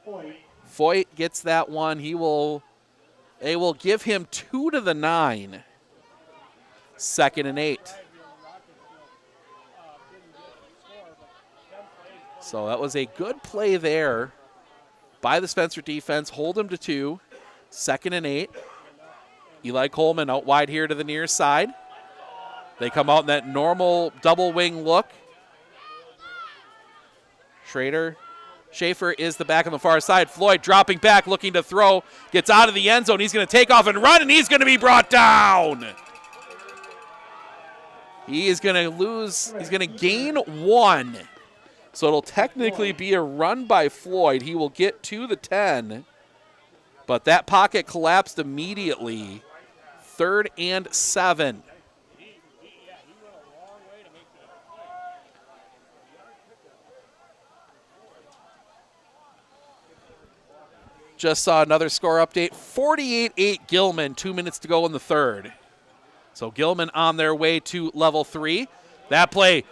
Foyt. Foyt gets that one. They will give him 2 to the 9. 2nd and 8. So that was a good play there by the Spencer defense. Hold him to 2. 2nd and 8. Eli Coleman out wide here to the near side. They come out in that normal double wing look. Schaefer is the back on the far side. Floyd dropping back, looking to throw. Gets out of the end zone. He's going to take off and run, and he's going to be brought down. He is going to lose. He's going to gain 1. So it'll technically be a run by Floyd. He will get to the 10. But that pocket collapsed immediately. 3rd and 7. Just saw another score update. 48-8 Gilman, 2 minutes to go in the 3rd. So Gilman on their way to level 3. That play,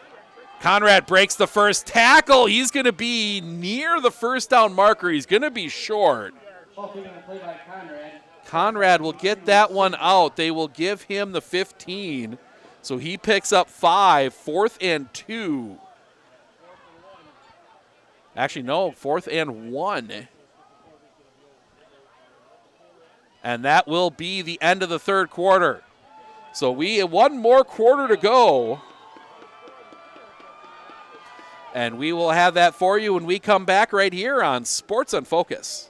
Conrad breaks the first tackle. He's going to be near the first down marker. He's going to be short. Conrad will get that one out. They will give him the 15. So he picks up 5, 4th and 2. Actually, no, 4th and 1. And that will be the end of the 3rd quarter. So we have 1 more quarter to go. And we will have that for you when we come back right here on Sports on Focus.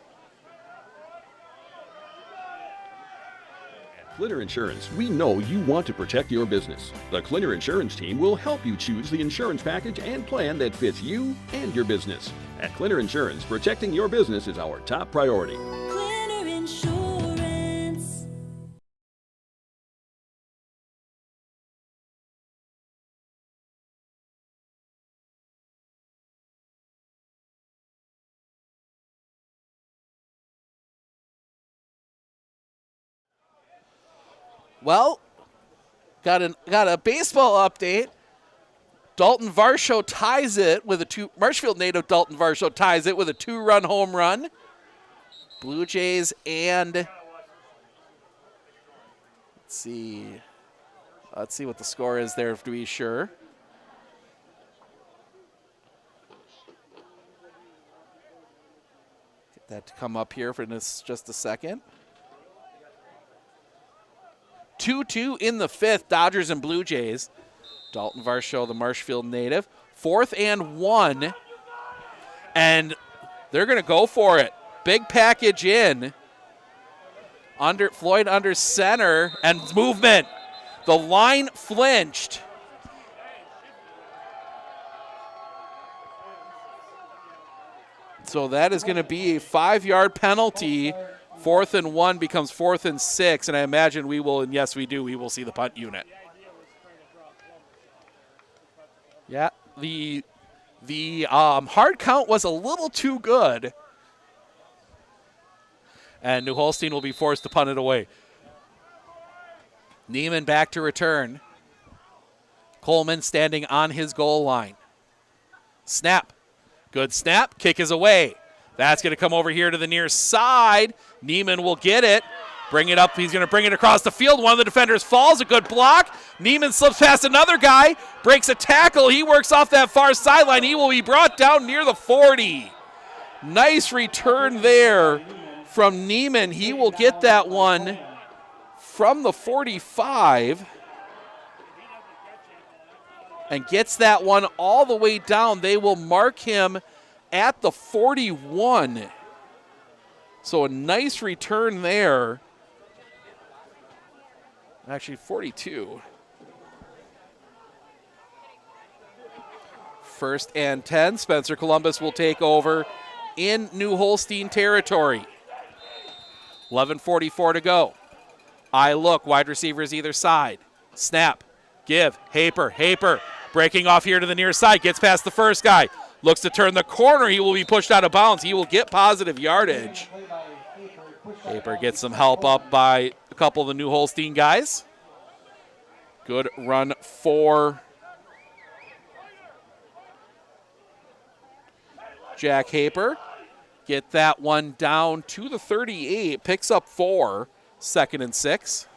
Clinner Insurance, we know you want to protect your business. The Clinner Insurance team will help you choose the insurance package and plan that fits you and your business. At Clinner Insurance, protecting your business is our top priority. Clinner Insurance. Well, got a baseball update. Dalton Varsho ties it with a 2. Marshfield native Dalton Varsho ties it with a 2-run home run. Blue Jays and let's see what the score is there to be sure. Get that to come up here for just a second. 2-2 in the 5th, Dodgers and Blue Jays. Dalton Varsho, the Marshfield native. 4th and 1. And they're going to go for it. Big package in. Floyd under center and movement. The line flinched. So that is going to be a 5-yard penalty. 4th and 1 becomes 4th and 6, and I imagine we will, and yes, we do, we will see the punt unit. Yeah, the hard count was a little too good. And New Holstein will be forced to punt it away. Neiman back to return. Coleman standing on his goal line. Snap. Good snap. Kick is away. That's going to come over here to the near side. Neiman will get it. Bring it up. He's going to bring it across the field. One of the defenders falls. A good block. Neiman slips past another guy. Breaks a tackle. He works off that far sideline. He will be brought down near the 40. Nice return there from Neiman. He will get that one from the 45 and gets that one all the way down. They will mark him at the 41. So a nice return there. Actually, 42. First and 10. Spencer Columbus will take over in New Holstein territory. 11:44 to go. I look, wide receivers either side. Snap, give, Haper breaking off here to the near side, gets past the first guy, looks to turn the corner, he will be pushed out of bounds, he will get positive yardage. Haper gets some help up by a couple of the New Holstein guys. Good run for Jack Haper. Get that one down to the 38, picks up 4, 2nd and 6.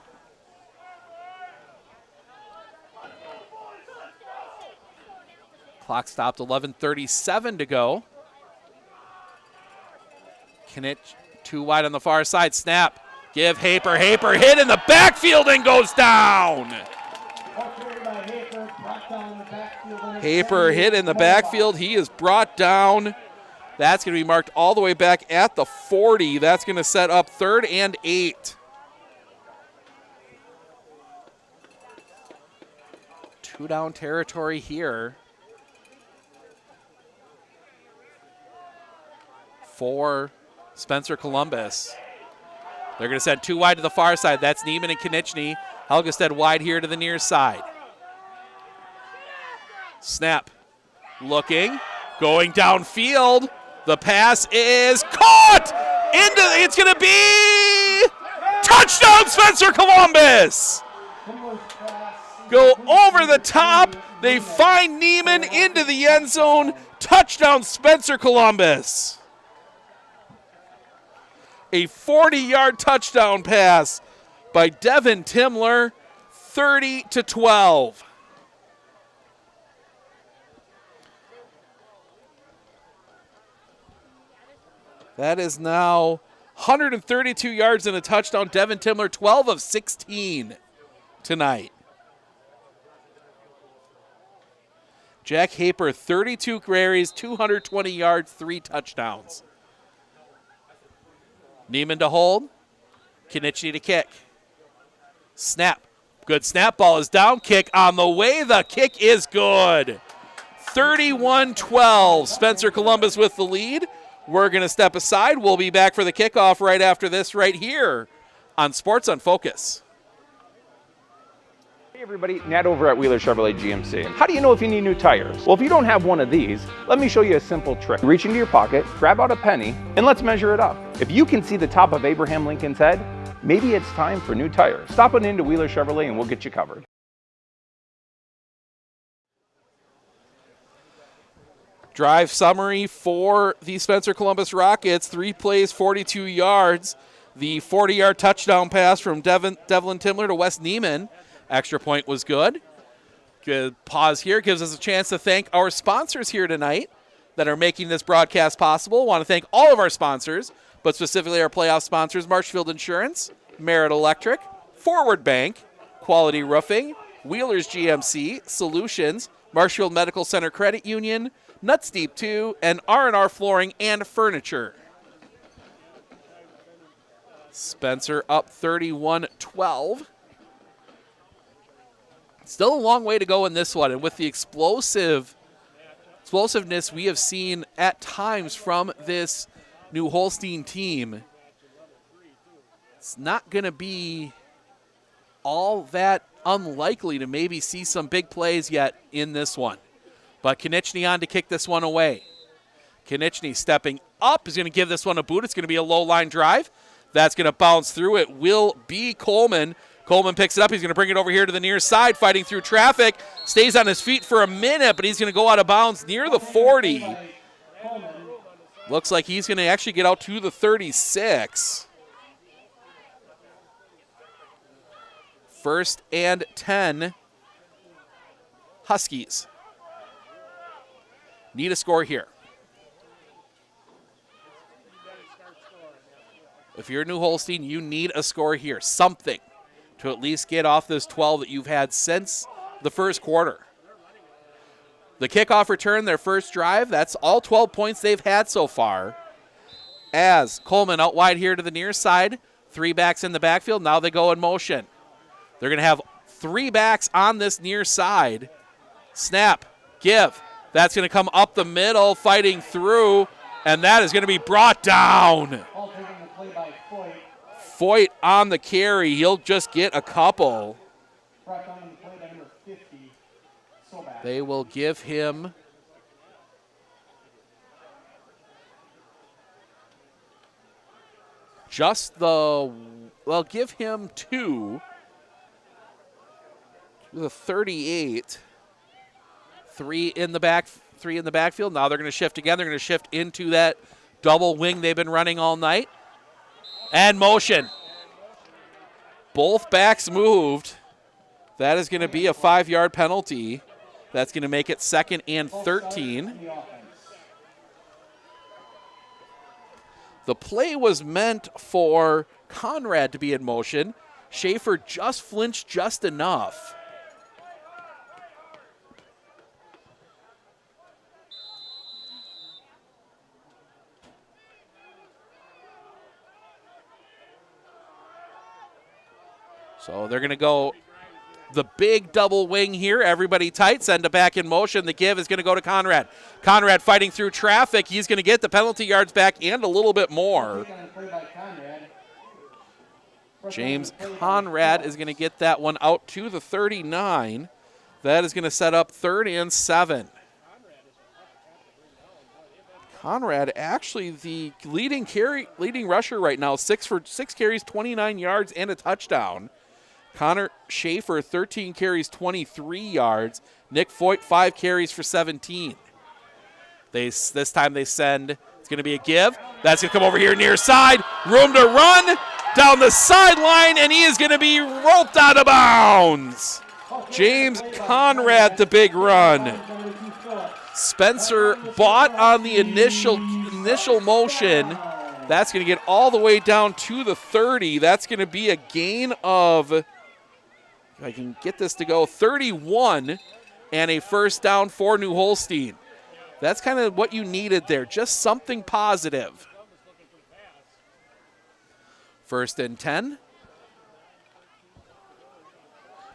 Clock stopped, 11:37 to go. Knitch, 2 wide on the far side, snap, give Haper hit in the backfield and goes down. Haper hit in the backfield, he is brought down. That's going to be marked all the way back at the 40. That's going to set up 3rd and 8. 2 down territory here for Spencer Columbus. They're going to send 2 wide to the far side. That's Neiman and Konechny. Helgestad wide here to the near side. Snap. Looking. Going downfield. The pass is caught! It's going to be touchdown, Spencer Columbus! Go over the top. They find Neiman into the end zone. Touchdown, Spencer Columbus. A 40-yard touchdown pass by Devin Timler, 30-12. That is now 132 yards and a touchdown. Devin Timler, 12 of 16 tonight. Jack Haper, 32 carries, 220 yards, 3 touchdowns. Neiman to hold. Konechny to kick. Snap. Good snap. Ball is down. Kick on the way. The kick is good. 31-12. Spencer Columbus with the lead. We're going to step aside. We'll be back for the kickoff right after this right here on Sports on Focus. Hey everybody, Nat over at Wheeler Chevrolet GMC. How do you know if you need new tires? Well, if you don't have one of these, let me show you a simple trick. Reach into your pocket, grab out a penny, and let's measure it up. If you can see the top of Abraham Lincoln's head, maybe it's time for new tires. Stop on into Wheeler Chevrolet and we'll get you covered. Drive summary for the Spencer Columbus Rockets. 3 plays, 42 yards. The 40-yard touchdown pass from Devlin Timler to Wes Neiman. Extra point was good. Good pause here. Gives us a chance to thank our sponsors here tonight that are making this broadcast possible. Want to thank all of our sponsors, but specifically our playoff sponsors, Marshfield Insurance, Merritt Electric, Forward Bank, Quality Roofing, Wheelers GMC, Solutions, Marshfield Medical Center Credit Union, Nuts Deep 2, and R&R Flooring and Furniture. Spencer up 31-12. Still a long way to go in this one, and with the explosiveness we have seen at times from this New Holstein team, it's not going to be all that unlikely to maybe see some big plays yet in this one. But Konechny on to kick this one away. Konechny stepping up is going to give this one a boot. It's going to be a low line drive. That's going to bounce through. It will be Coleman. Coleman picks it up. He's going to bring it over here to the near side, fighting through traffic. Stays on his feet for a minute, but he's going to go out of bounds near the 40. Looks like he's going to actually get out to the 36. 1st and 10. Huskies. Need a score here. If you're New Holstein, you need a score here. Something to at least get off this 12 that you've had since the first quarter. The kickoff return, their first drive, that's all 12 points they've had so far. As Coleman out wide here to the near side, 3 backs in the backfield. Now they go in motion. They're going to have 3 backs on this near side. Snap, give. That's going to come up the middle, fighting through, and that is going to be brought down. Ball taking the play by Foyt. Foyt on the carry. He'll just get a couple. Brought down on the play by number 50. So bad. They will give him just the, well, give him 2. The 38. 3 in the backfield. Now they're going to shift again. They're going to shift into that double wing they've been running all night. And motion. Both backs moved. That is going to be a 5-yard penalty. That's going to make it 2nd and 13. The play was meant for Conrad to be in motion. Schaefer just flinched just enough. So they're going to go the big double wing here. Everybody tight. Send it back in motion. The give is going to go to Conrad. Conrad fighting through traffic. He's going to get the penalty yards back and a little bit more. James Conrad is going to get that one out to the 39. That is going to set up 3rd and 7. Conrad actually the leading rusher right now. 6 carries, 29 yards, and a touchdown. Connor Schaefer, 13 carries, 23 yards. Nick Foyt, 5 carries for 17. This time they send, it's going to be a give. That's going to come over here near side. Room to run down the sideline, and he is going to be roped out of bounds. James Conrad, the big run. Spencer bought on the initial motion. That's going to get all the way down to the 30. That's going to be a gain of, if I can get this to go, 31 and a first down for New Holstein. That's kind of what you needed there, just something positive. 1st and 10.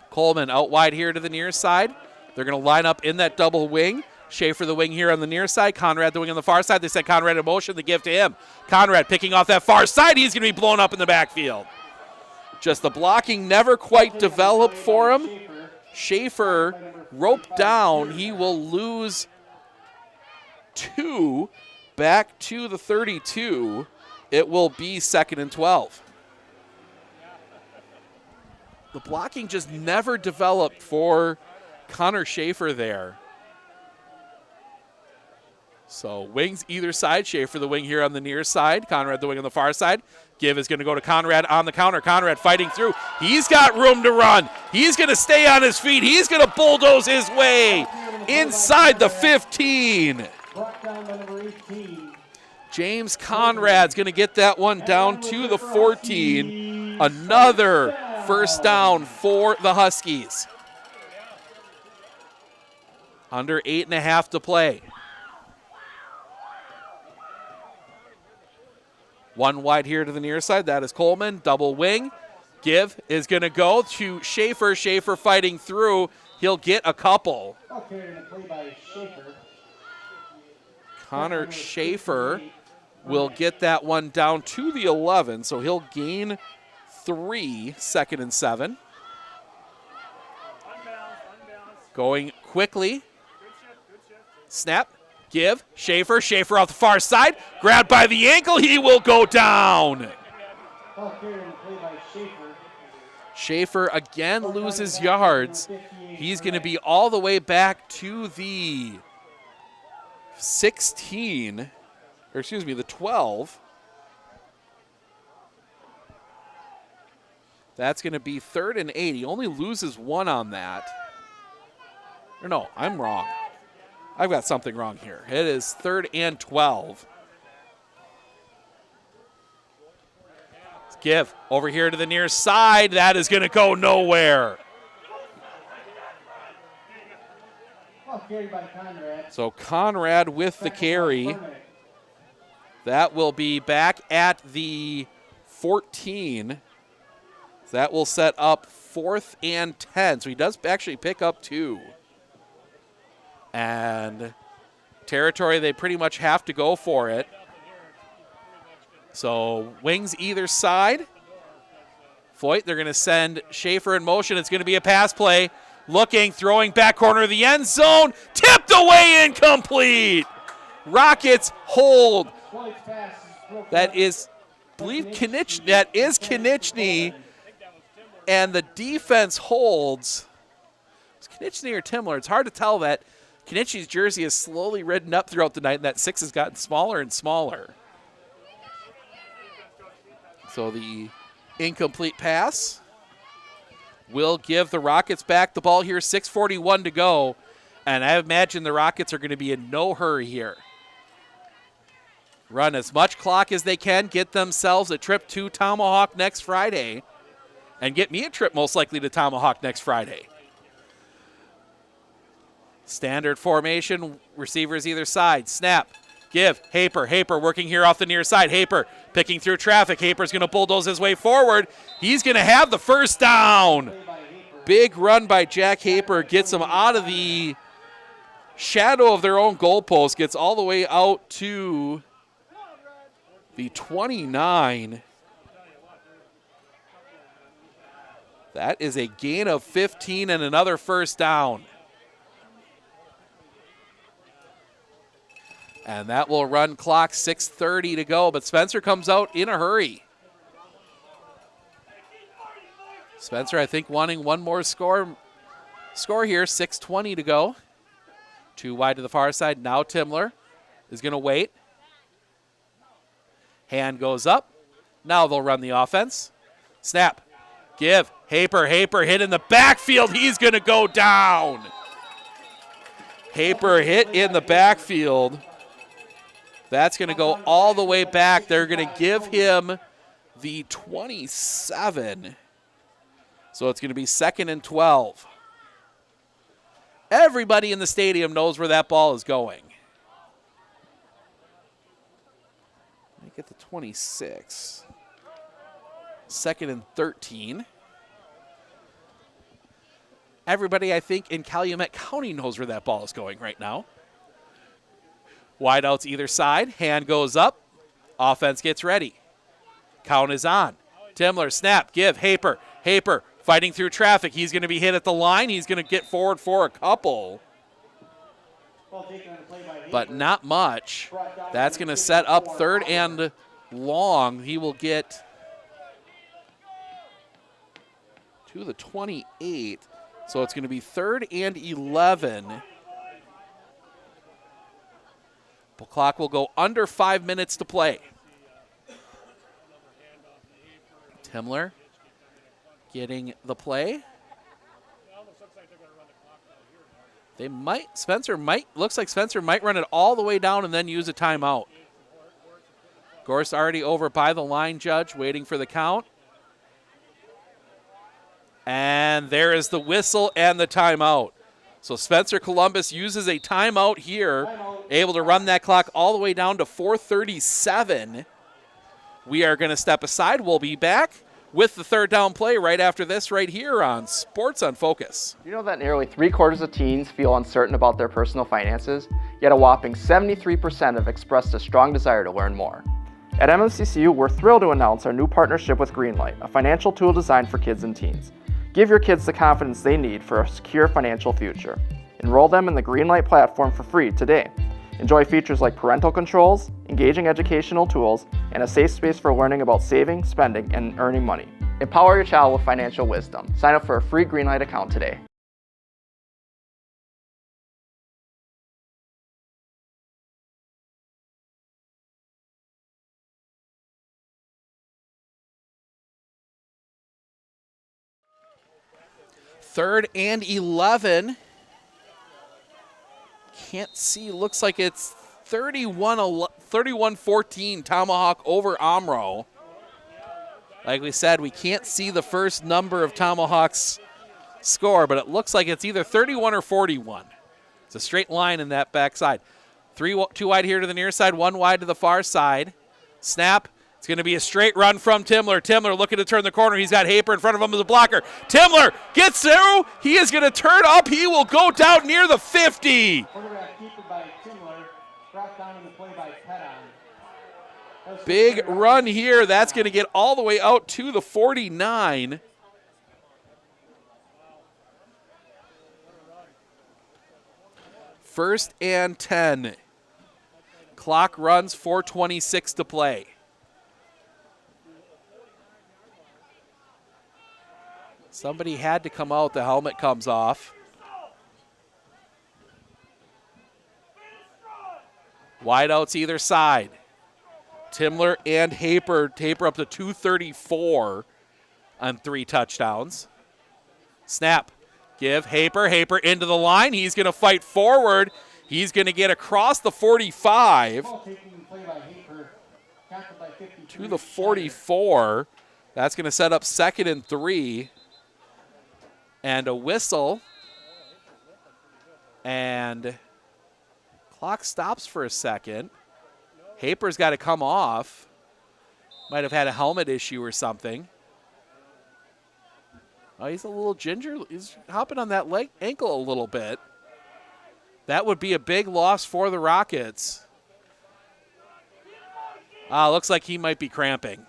Coleman out wide here to the near side. They're going to line up in that double wing. Schaefer the wing here on the near side. Conrad the wing on the far side. They sent Conrad in motion. They give to him. Conrad picking off that far side. He's going to be blown up in the backfield. Just the blocking never quite developed for him. Schaefer roped down. He will lose 2 back to the 32. It will be 2nd and 12. The blocking just never developed for Connor Schaefer there. So wings either side. Schaefer the wing here on the near side. Conrad the wing on the far side. Give is going to go to Conrad on the counter. Conrad fighting through. He's got room to run. He's going to stay on his feet. He's going to bulldoze his way inside the 15. James Conrad's going to get that one down to the 14. Another first down for the Huskies. Under 8.5 to play. One wide here to the near side. That is Coleman. Double wing. Give is going to go to Schaefer. Schaefer fighting through. He'll get a couple. Connor Schaefer will get that one down to the 11, so he'll gain 3, 2nd and 7. Going quickly. Snap. Give. Schaefer. Schaefer off the far side. Grabbed by the ankle. He will go down. Schaefer again loses yards. He's going to be all the way back to the 16, or excuse me, the 12. That's going to be 3rd and 8. He only loses 1 on that. Or no, I'm wrong. I've got something wrong here. It is 3rd and 12. Give over here to the near side. That is going to go nowhere. So Conrad with the carry. That will be back at the 14. That will set up 4th and 10. So he does actually pick up 2. And territory, they pretty much have to go for it. So wings either side. Foyt, they're going to send Schaefer in motion. It's going to be a pass play. Looking, throwing back corner of the end zone. Tipped away, incomplete. Rockets hold. That is, I believe, Konechny. And the defense holds. It's Konechny or Timler. It's hard to tell that. Konechny's jersey has slowly ridden up throughout the night, and that 6 has gotten smaller and smaller. So the incomplete pass will give the Rockets back the ball here. 6:41 to go, and I imagine the Rockets are going to be in no hurry here. Run as much clock as they can, get themselves a trip to Tomahawk next Friday, and get me a trip most likely to Tomahawk next Friday. Standard formation, receivers either side. Snap, give, Haper. Haper working here off the near side. Haper picking through traffic. Haper's going to bulldoze his way forward. He's going to have the first down. Big run by Jack Haper gets him out of the shadow of their own goalpost, gets all the way out to the 29. That is a gain of 15 and another first down. And that will run clock. 6:30 to go, but Spencer comes out in a hurry. Spencer, I think, wanting one more score here. 6:20 to go. Too wide to the far side. Now Timler is going to wait. Hand goes up. Now they'll run the offense. Snap. Give. Haper. Haper hit in the backfield. He's going to go down. Haper hit in the backfield. That's going to go all the way back. They're going to give him the 27. So it's going to be 2nd and 12. Everybody in the stadium knows where that ball is going. Let me get the 26. 2nd and 13. Everybody, I think, in Calumet County knows where that ball is going right now. Wideouts either side. Hand goes up. Offense gets ready. Count is on. Timler, snap, give, Haper. Haper fighting through traffic. He's going to be hit at the line. He's going to get forward for a couple. But not much. That's going to set up 3rd and long. He will get to the 28. So it's going to be 3rd and 11. The clock will go under 5 minutes to play. Timler getting the play. They might, looks like Spencer might run it all the way down and then use a timeout. Gorse already over by the line judge, waiting for the count. And there is the whistle and the timeout. So Spencer Columbus uses a timeout here, able to run that clock all the way down to 4:37. We are going to step aside. We'll be back with the 3rd down play right after this right here on Sports on Focus. You know that nearly 3/4 of teens feel uncertain about their personal finances, yet a whopping 73% have expressed a strong desire to learn more. At MMCCU, we're thrilled to announce our new partnership with Greenlight, a financial tool designed for kids and teens. Give your kids the confidence they need for a secure financial future. Enroll them in the Greenlight platform for free today. Enjoy features like parental controls, engaging educational tools, and a safe space for learning about saving, spending, and earning money. Empower your child with financial wisdom. Sign up for a free Greenlight account today. Third and 11. Can't see. Looks like it's 31-14 Tomahawk over Omro. Like we said, we can't see the first number of Tomahawk's score, but it looks like it's either 31 or 41. It's a straight line in that backside. 2 wide here to the near side, 1 wide to the far side. Snap. It's going to be a straight run from Timler. Timler looking to turn the corner. He's got Haper in front of him as a blocker. Timler gets through. He is going to turn up. He will go down near the 50. Big run here. That's going to get all the way out to the 49. First and 10. Clock runs, 4:26 to play. Somebody had to come out. The helmet comes off. Wideouts either side. Timler and Haper. Haper up to 234 on 3 touchdowns. Snap. Give Haper. Haper into the line. He's going to fight forward. He's going to get across the 45 to the 44. That's going to set up 2nd and 3. And a whistle. And clock stops for a second. Haper's got to come off. Might have had a helmet issue or something. Oh, he's a little ginger. He's hopping on that ankle a little bit. That would be a big loss for the Rockets. Looks like he might be cramping.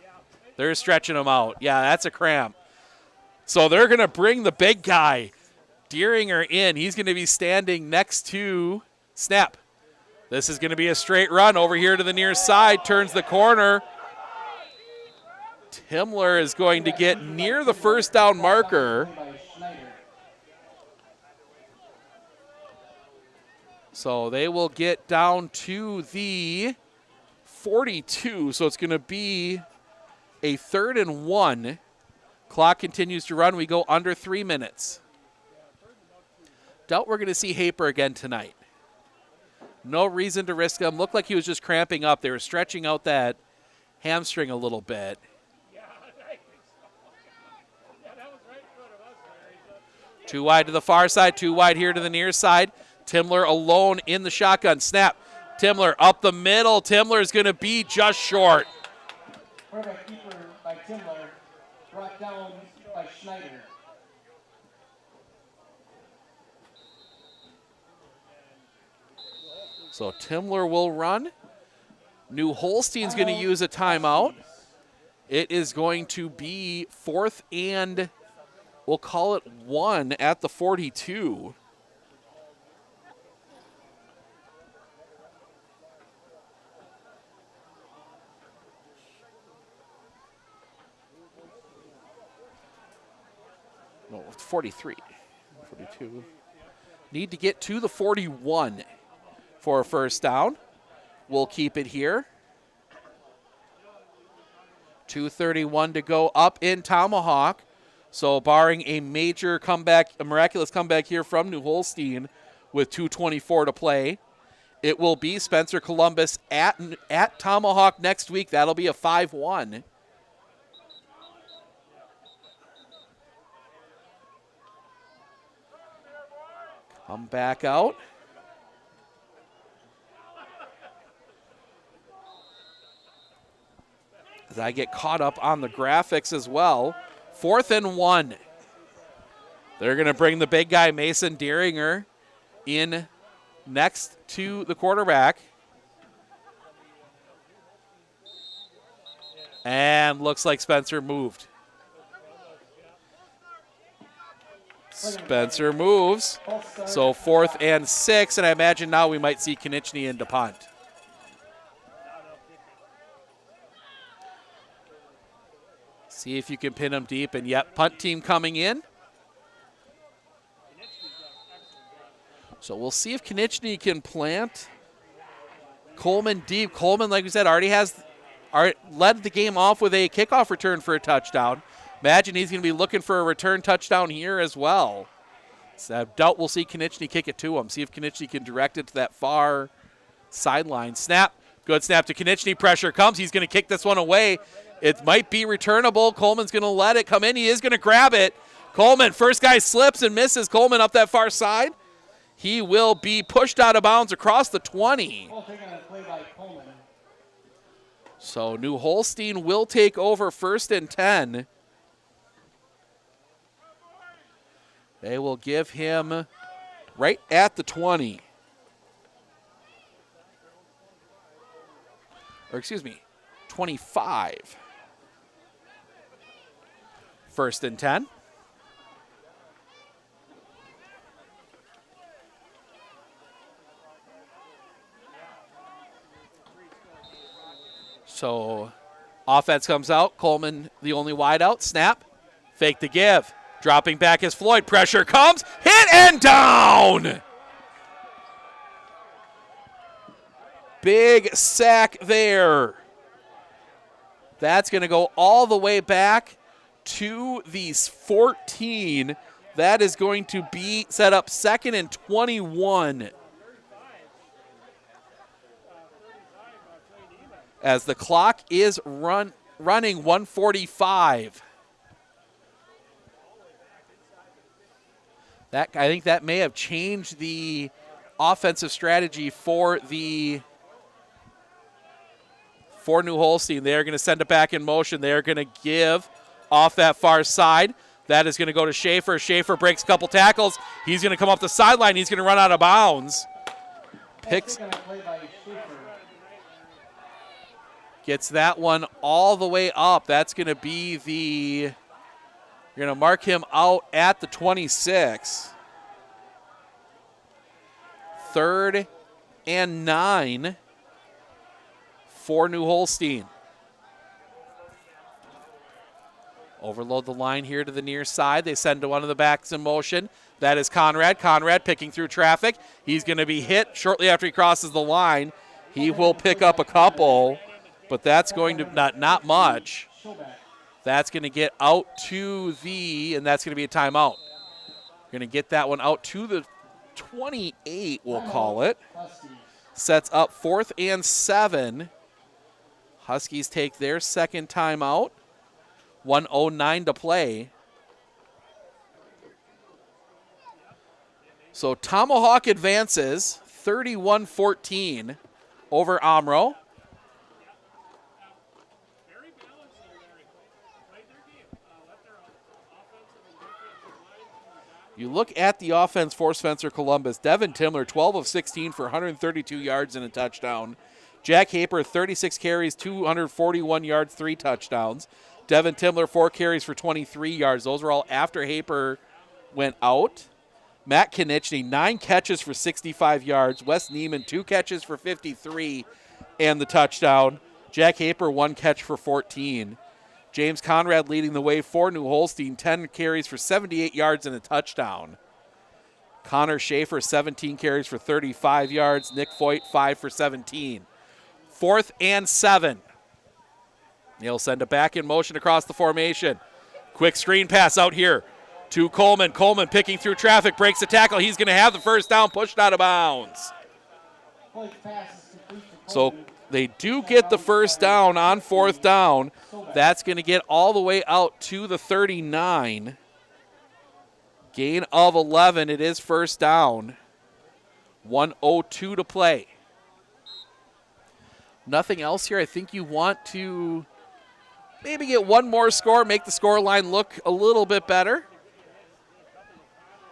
They're stretching him out. Yeah, that's a cramp. So they're going to bring the big guy, Deeringer, in. He's going to be standing next to Snap. This is going to be a straight run over here to the near side. Turns the corner. Timler is going to get near the first down marker. So they will get down to the 42. So it's going to be a 3rd and 1. Clock continues to run. We go under 3 minutes. Doubt we're going to see Haper again tonight. No reason to risk him. Looked like he was just cramping up. They were stretching out that hamstring a little bit. Too wide to the far side, too wide here to the near side. Timler alone in the shotgun. Snap. Timler up the middle. Timler is going to be just short. Quarterback keeper by Timler, brought down by Schneider. So Timler will run. New Holstein's going to use a timeout. It is going to be 4th and, we'll call it 1 at the 42. No, 43. 42. Need to get to the 41 for a first down. We'll keep it here. 2:31 to go up in Tomahawk. So barring a major comeback, a miraculous comeback here from New Holstein with 2:24 to play, it will be Spencer Columbus at Tomahawk next week. That'll be a 5-1. Come back out. As I get caught up on the graphics as well. 4th and 1. They're going to bring the big guy, Mason Deeringer, in next to the quarterback. And looks like Spencer moved. Spencer moves. So 4th and 6, and I imagine now we might see Konieczny into punt. See if you can pin him deep, and yep, punt team coming in. So we'll see if Konieczny can plant Coleman deep. Coleman, like we said, already led the game off with a kickoff return for a touchdown. Imagine he's going to be looking for a return touchdown here as well. So I doubt we'll see Konieczny kick it to him. See if Konieczny can direct it to that far sideline. Snap. Good snap to Konieczny. Pressure comes. He's going to kick this one away. It might be returnable. Coleman's going to let it come in. He is going to grab it. Coleman, first guy slips and misses. Coleman up that far side. He will be pushed out of bounds across the 20. So New Holstein will take over 1st and 10. They will give him right at the 20. Or excuse me, 25. 1st and 10. So offense comes out. Coleman, the only wide out. Snap. Fake the give. Dropping back is Floyd. Pressure comes. Hit and down. Big sack there. That's going to go all the way back to the 14. That is going to be set up 2nd and 21. As the clock is running 1:45. I think that may have changed the offensive strategy for New Holstein. They're going to send it back in motion. They're going to give off that far side. That is going to go to Schaefer. Schaefer breaks a couple tackles. He's going to come off the sideline. He's going to run out of bounds. Gets that one all the way up. That's going to be you're going to mark him out at the 26. 3rd and 9 for New Holstein. Overload the line here to the near side. They send to one of the backs in motion. That is Conrad. Conrad picking through traffic. He's going to be hit shortly after he crosses the line. He will pick up a couple, but that's going to not much. That's going to get out to and that's going to be a timeout. Going to get that one out to the 28, we'll call it. Sets up 4th and 7. Huskies take their 2nd timeout. 1:09 to play. So Tomahawk advances 31-14 over Omro. You look at the offense for Spencer Columbus. Devin Timler, 12 of 16 for 132 yards and a touchdown. Jack Haper, 36 carries, 241 yards, 3 touchdowns. Devin Timler, 4 carries for 23 yards. Those were all after Haper went out. Matt Konieczny, 9 catches for 65 yards. Wes Neiman, 2 catches for 53 and the touchdown. Jack Haper, 1 catch for 14. James Conrad leading the way for New Holstein, 10 carries for 78 yards and a touchdown. Connor Schaefer, 17 carries for 35 yards. Nick Foyt, 5 for 17. 4th and 7. He'll send it back in motion across the formation. Quick screen pass out here to Coleman. Coleman picking through traffic, breaks the tackle. He's going to have the first down, pushed out of bounds. So they do get the first down on 4th down. That's going to get all the way out to the 39. Gain of 11. It is first down. 1:02 to play. Nothing else here. I think you want to maybe get one more score, make the score line look a little bit better.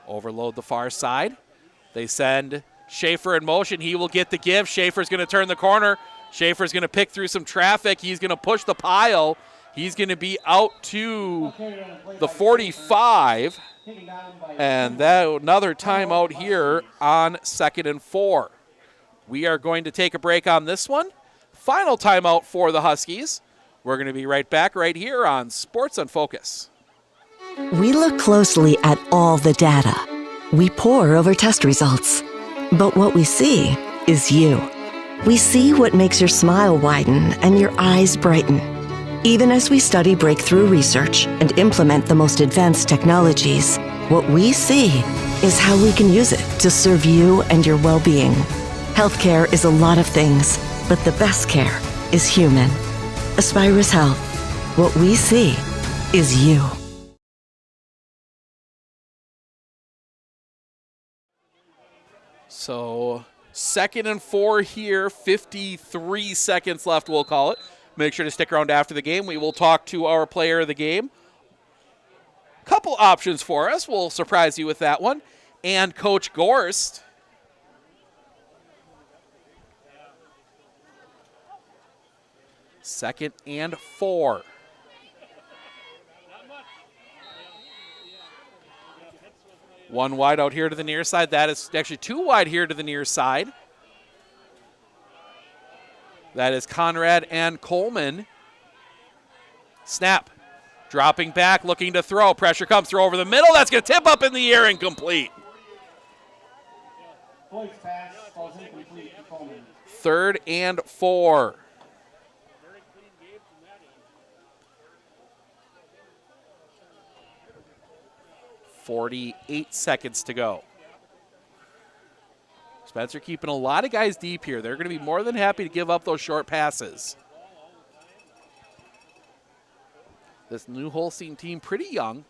Overload the far side. They send Schaefer in motion. He will get the give. Schaefer's going to turn the corner. Schaefer's going to pick through some traffic. He's going to push the pile. He's going to be out to the 45. And that another timeout here on 2nd and 4. We are going to take a break on this one. Final timeout for the Huskies. We're going to be right back right here on Sports on Focus. We look closely at all the data. We pore over test results. But what we see is you. We see what makes your smile widen and your eyes brighten. Even as we study breakthrough research and implement the most advanced technologies, what we see is how we can use it to serve you and your well-being. Healthcare is a lot of things, but the best care is human. Aspirus Health. What we see is you. So 2nd and 4 here, 53 seconds left, we'll call it. Make sure to stick around after the game. We will talk to our player of the game. Couple options for us. We'll surprise you with that one. And Coach Gorst. 2nd and 4. One wide out here to the near side. That is actually 2 wide here to the near side. That is Conrad and Coleman. Snap. Dropping back, looking to throw. Pressure comes, throw over the middle. That's going to tip up in the air, incomplete. Floyd's pass falls incomplete to Coleman. 3rd and 4. .48 seconds to go. Spencer keeping a lot of guys deep here. They're going to be more than happy to give up those short passes. This new Holstein team, pretty young.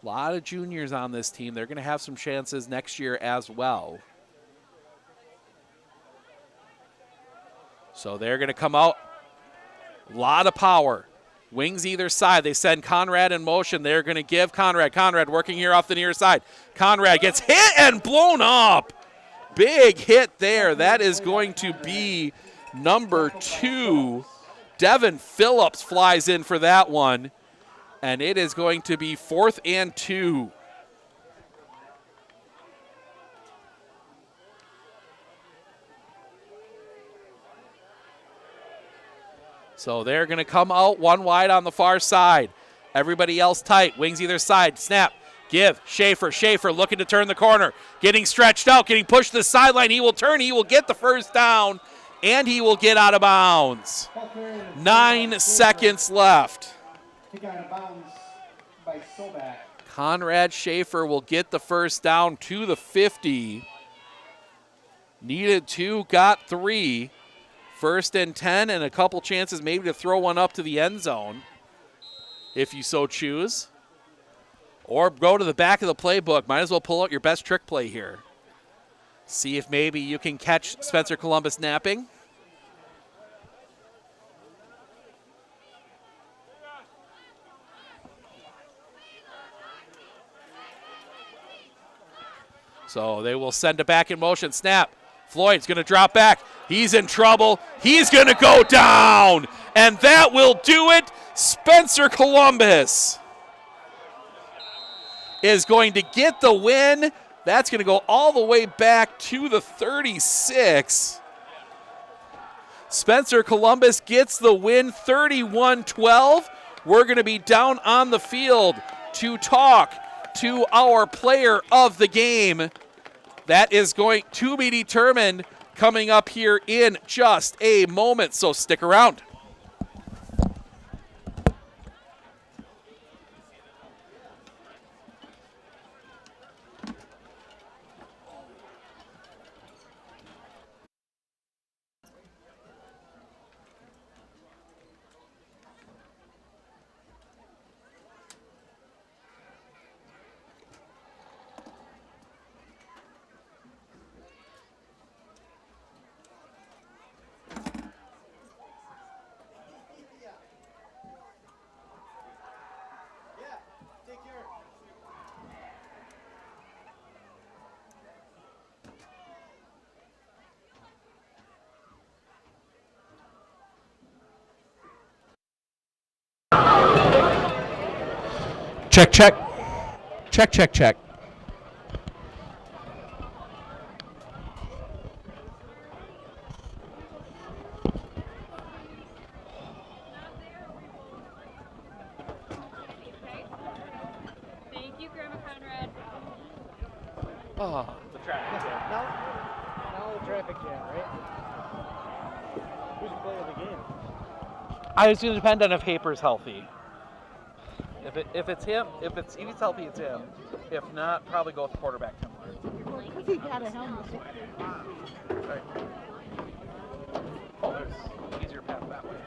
A lot of juniors on this team. They're going to have some chances next year as well. So they're going to come out. A lot of power. Wings either side. They send Conrad in motion. They're going to give Conrad. Conrad working here off the near side. Conrad gets hit and blown up. Big hit there. That is going to be number 2. Devin Phillips flies in for that one. And it is going to be 4th and 2. So they're going to come out 1 wide on the far side. Everybody else tight. Wings either side. Snap. Give. Schaefer. Schaefer looking to turn the corner. Getting stretched out. Getting pushed to the sideline. He will turn. He will get the first down. And he will get out of bounds. 9 seconds left. He got out of bounds by Sobak. Conrad Schaefer will get the first down to the 50. Needed 2, got 3. 1st and 10, and a couple chances maybe to throw one up to the end zone, if you so choose. Or go to the back of the playbook. Might as well pull out your best trick play here. See if maybe you can catch Spencer Columbus napping. So they will send it back in motion. Snap. Floyd's going to drop back. He's in trouble. He's going to go down. And that will do it. Spencer Columbus is going to get the win. That's going to go all the way back to the 36. Spencer Columbus gets the win, 31-12. We're going to be down on the field to talk to our player of the game. That is going to be determined coming up here in just a moment, so stick around. Check, check. Check, check, check. Thank you, Grandma Conrad. Oh, the traffic jam. Now the traffic jam, right? Who's the player of the game? It's going to depend on if Haper's healthy. If it's him, if he's healthy, it's him. If not, probably go with the quarterback. Because he got a helmet. Right. Oh, there's an easier path that way.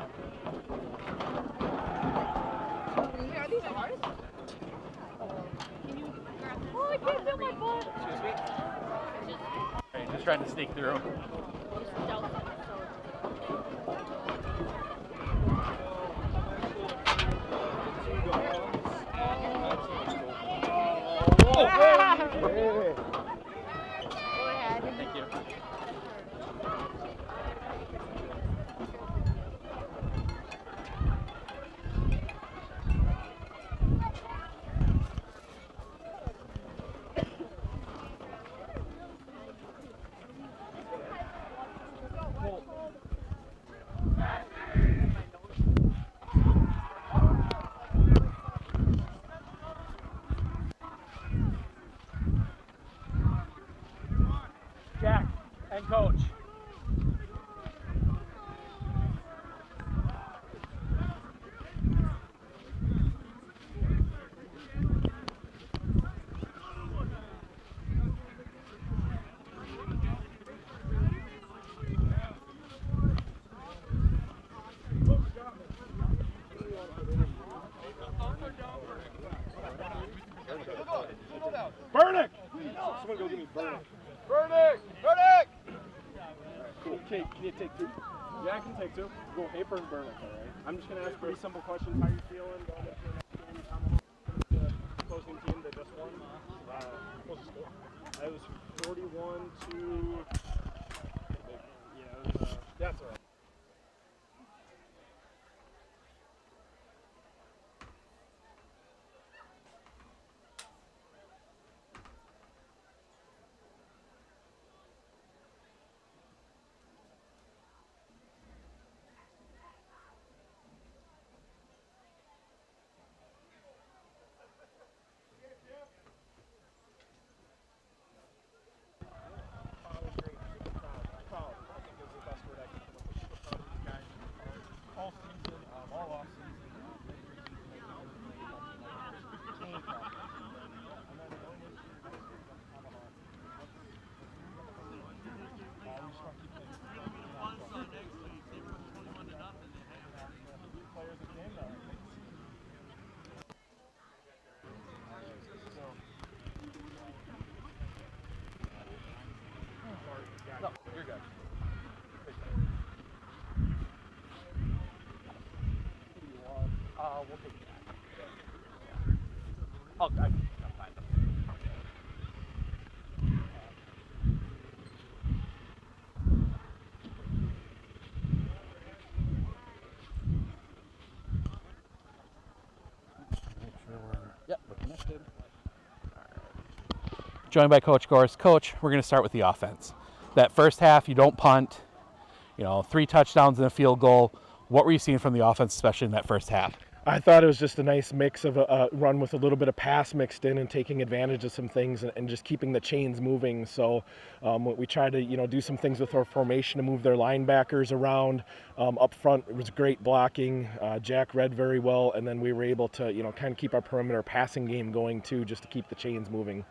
Are these ours? Can you grab them? Oh, I can't feel my butt. Excuse me? Right, just trying to sneak through. Go ahead. Thank you. And coach. Burnick! Someone go give me Burnick. Burnick! Burnick! Cool. Okay, can you take two? Yeah, I can take two. Go Haper and Burnick, alright? I'm just going to ask pretty simple questions. How you feeling going into the next game? The closing team that just won? What was the score? It was 41 to... Yeah, it was, that's alright. No, you're good. We'll take that. Oh, I'm fine. Yep, we're connected. Joined by Coach Gorse. Coach, we're going to start with the offense. That first half, you don't punt, 3 touchdowns and a field goal. What were you seeing from the offense, especially in that first half? I thought it was just a nice mix of a run with a little bit of pass mixed in and taking advantage of some things and just keeping the chains moving. So we tried to do some things with our formation to move their linebackers around. Up front, it was great blocking. Jack read very well, and then we were able to kind of keep our perimeter passing game going too, just to keep the chains moving.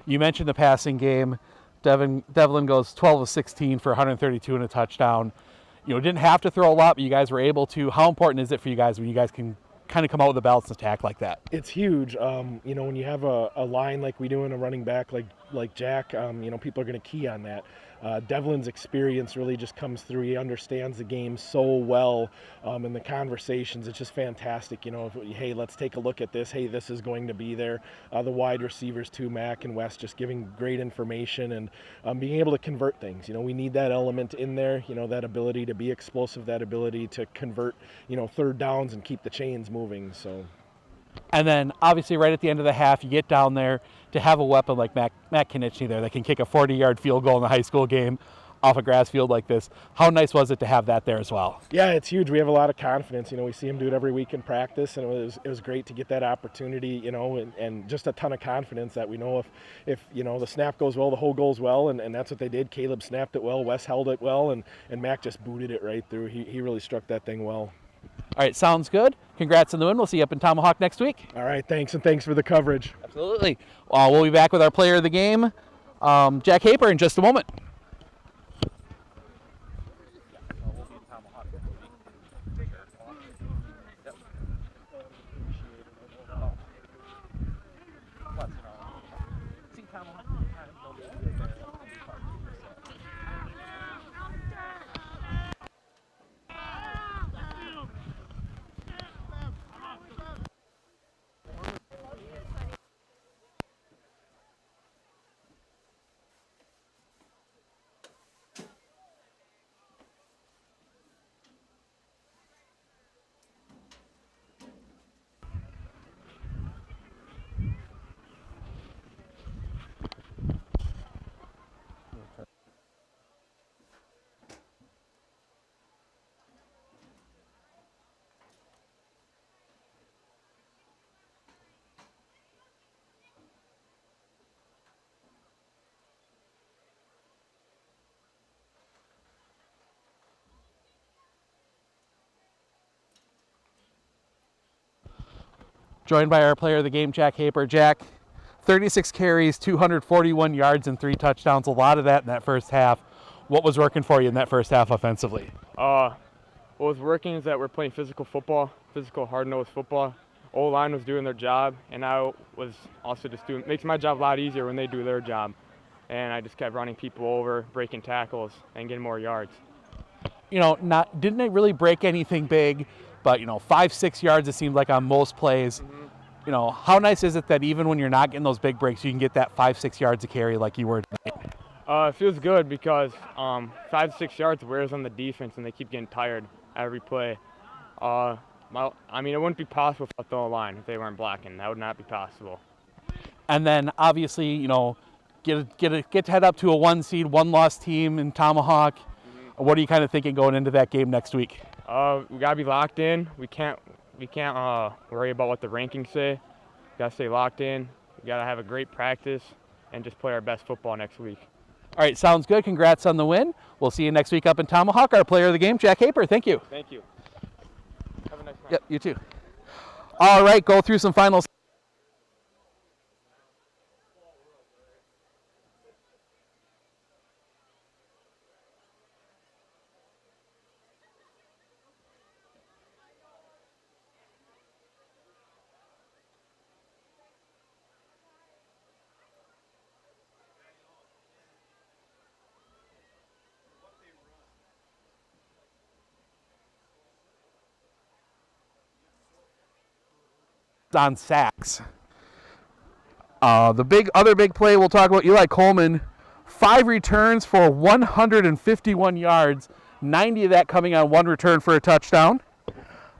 You mentioned the passing game. Devlin goes 12 of 16 for 132 and a touchdown. Didn't have to throw a lot, but you guys were able to. How important is it for you guys when you guys can kind of come out with a balanced attack like that? It's huge. When you have a line like we do in a running back like Jack, people are going to key on that. Devlin's experience really just comes through. He understands the game so well, and the conversations, it's just fantastic. Hey, let's take a look at this. Hey, this is going to be there. The wide receivers too, Mac and Wes, just giving great information and being able to convert things. We need that element in there, that ability to be explosive, that ability to convert, third downs and keep the chains moving. So. And then, obviously, right at the end of the half, you get down there to have a weapon like Matt Knichny there that can kick a 40-yard field goal in a high school game off a grass field like this. How nice was it to have that there as well? Yeah, it's huge. We have a lot of confidence. We see him do it every week in practice, and it was great to get that opportunity, and just a ton of confidence that we know if the snap goes well, the whole goes well, and that's what they did. Caleb snapped it well, Wes held it well, and Mac just booted it right through. He really struck that thing well. All right, sounds good. Congrats on the win. We'll see you up in Tomahawk next week. All right, thanks, and thanks for the coverage. Absolutely. We'll be back with our player of the game, Jack Haper, in just a moment. joined by our player of the game, Jack Haper. Jack, 36 carries, 241 yards, and 3 touchdowns. A lot of that in that first half. What was working for you in that first half offensively? What was working is that we're playing physical football, physical hard-nosed football. O-line was doing their job, and I was also just doing, makes my job a lot easier when they do their job. And I just kept running people over, breaking tackles, and getting more yards. You know, didn't really break anything big, but 5-6 yards it seemed like on most plays. Mm-hmm. You know, how nice is it that even when you're not getting those big breaks, you can get that 5-6 yards of carry like you were tonight? It feels good because 5-6 yards wears on the defense, and they keep getting tired every play. I mean, it wouldn't be possible without the line if they weren't blocking. That would not be possible. And then obviously, get to head up to a 1 seed, 1-loss team in Tomahawk. Mm-hmm. What are you kind of thinking going into that game next week? We gotta be locked in. We can't worry about what the rankings say. We gotta stay locked in. We gotta have a great practice and just play our best football next week. All right, sounds good. Congrats on the win. We'll see you next week up in Tomahawk. Our player of the game, Jack Haper. Thank you. Thank you. Have a nice night. Yep, you too. All right, go through some finals. On sacks. The other big play we'll talk about, Eli Coleman, 5 returns for 151 yards, 90 of that coming on 1 return for a touchdown.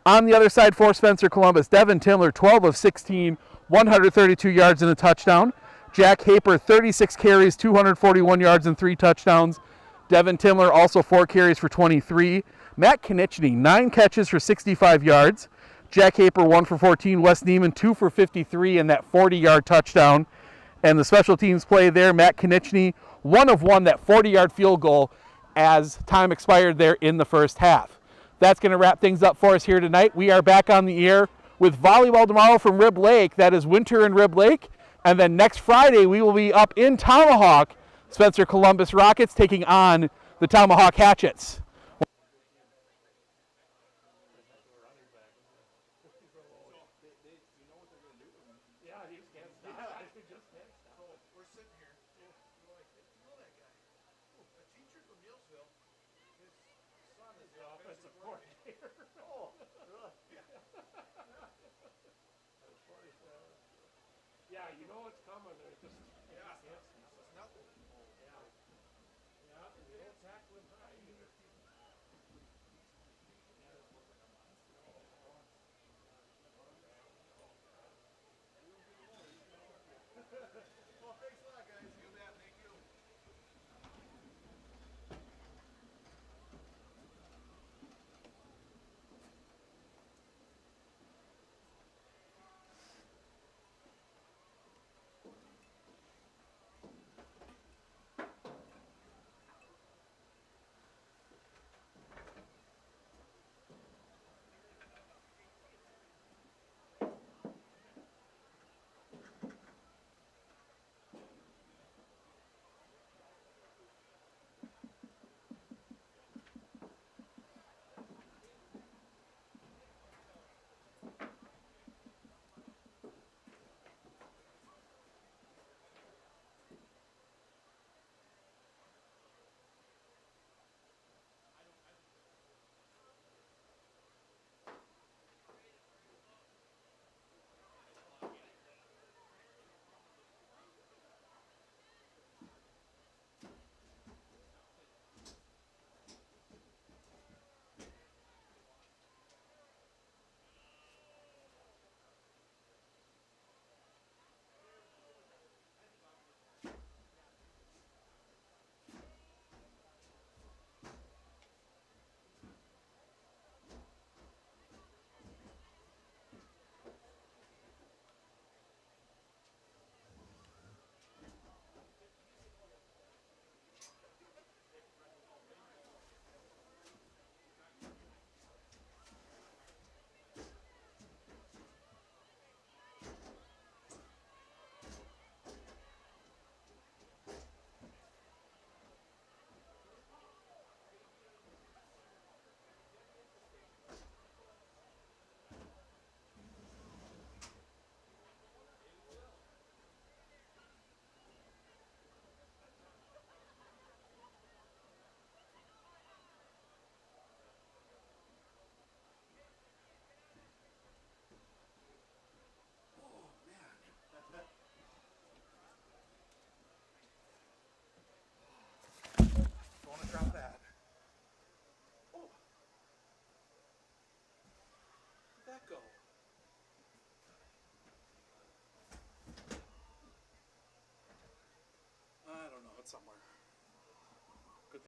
On the other side for Spencer Columbus, Devin Timler, 12 of 16, 132 yards and a touchdown. Jack Haper, 36 carries, 241 yards and 3 touchdowns. Devin Timler also 4 carries for 23. Matt Konieczny, 9 catches for 65 yards. Jack Haper, 1 for 14. Wes Neiman, 2 for 53 and that 40-yard touchdown. And the special teams play there, Matt Konieczny, 1 of 1, that 40-yard field goal as time expired there in the first half. That's going to wrap things up for us here tonight. We are back on the air with volleyball tomorrow from Rib Lake. That is winter in Rib Lake. And then next Friday, we will be up in Tomahawk. Spencer Columbus Rockets taking on the Tomahawk Hatchets. Yeah, you know what's coming. It's just, it's nothing. Yeah. Yeah, and they don't tackle him high either. Well, thanks a lot, guys. You bet. Thank you. somewhere.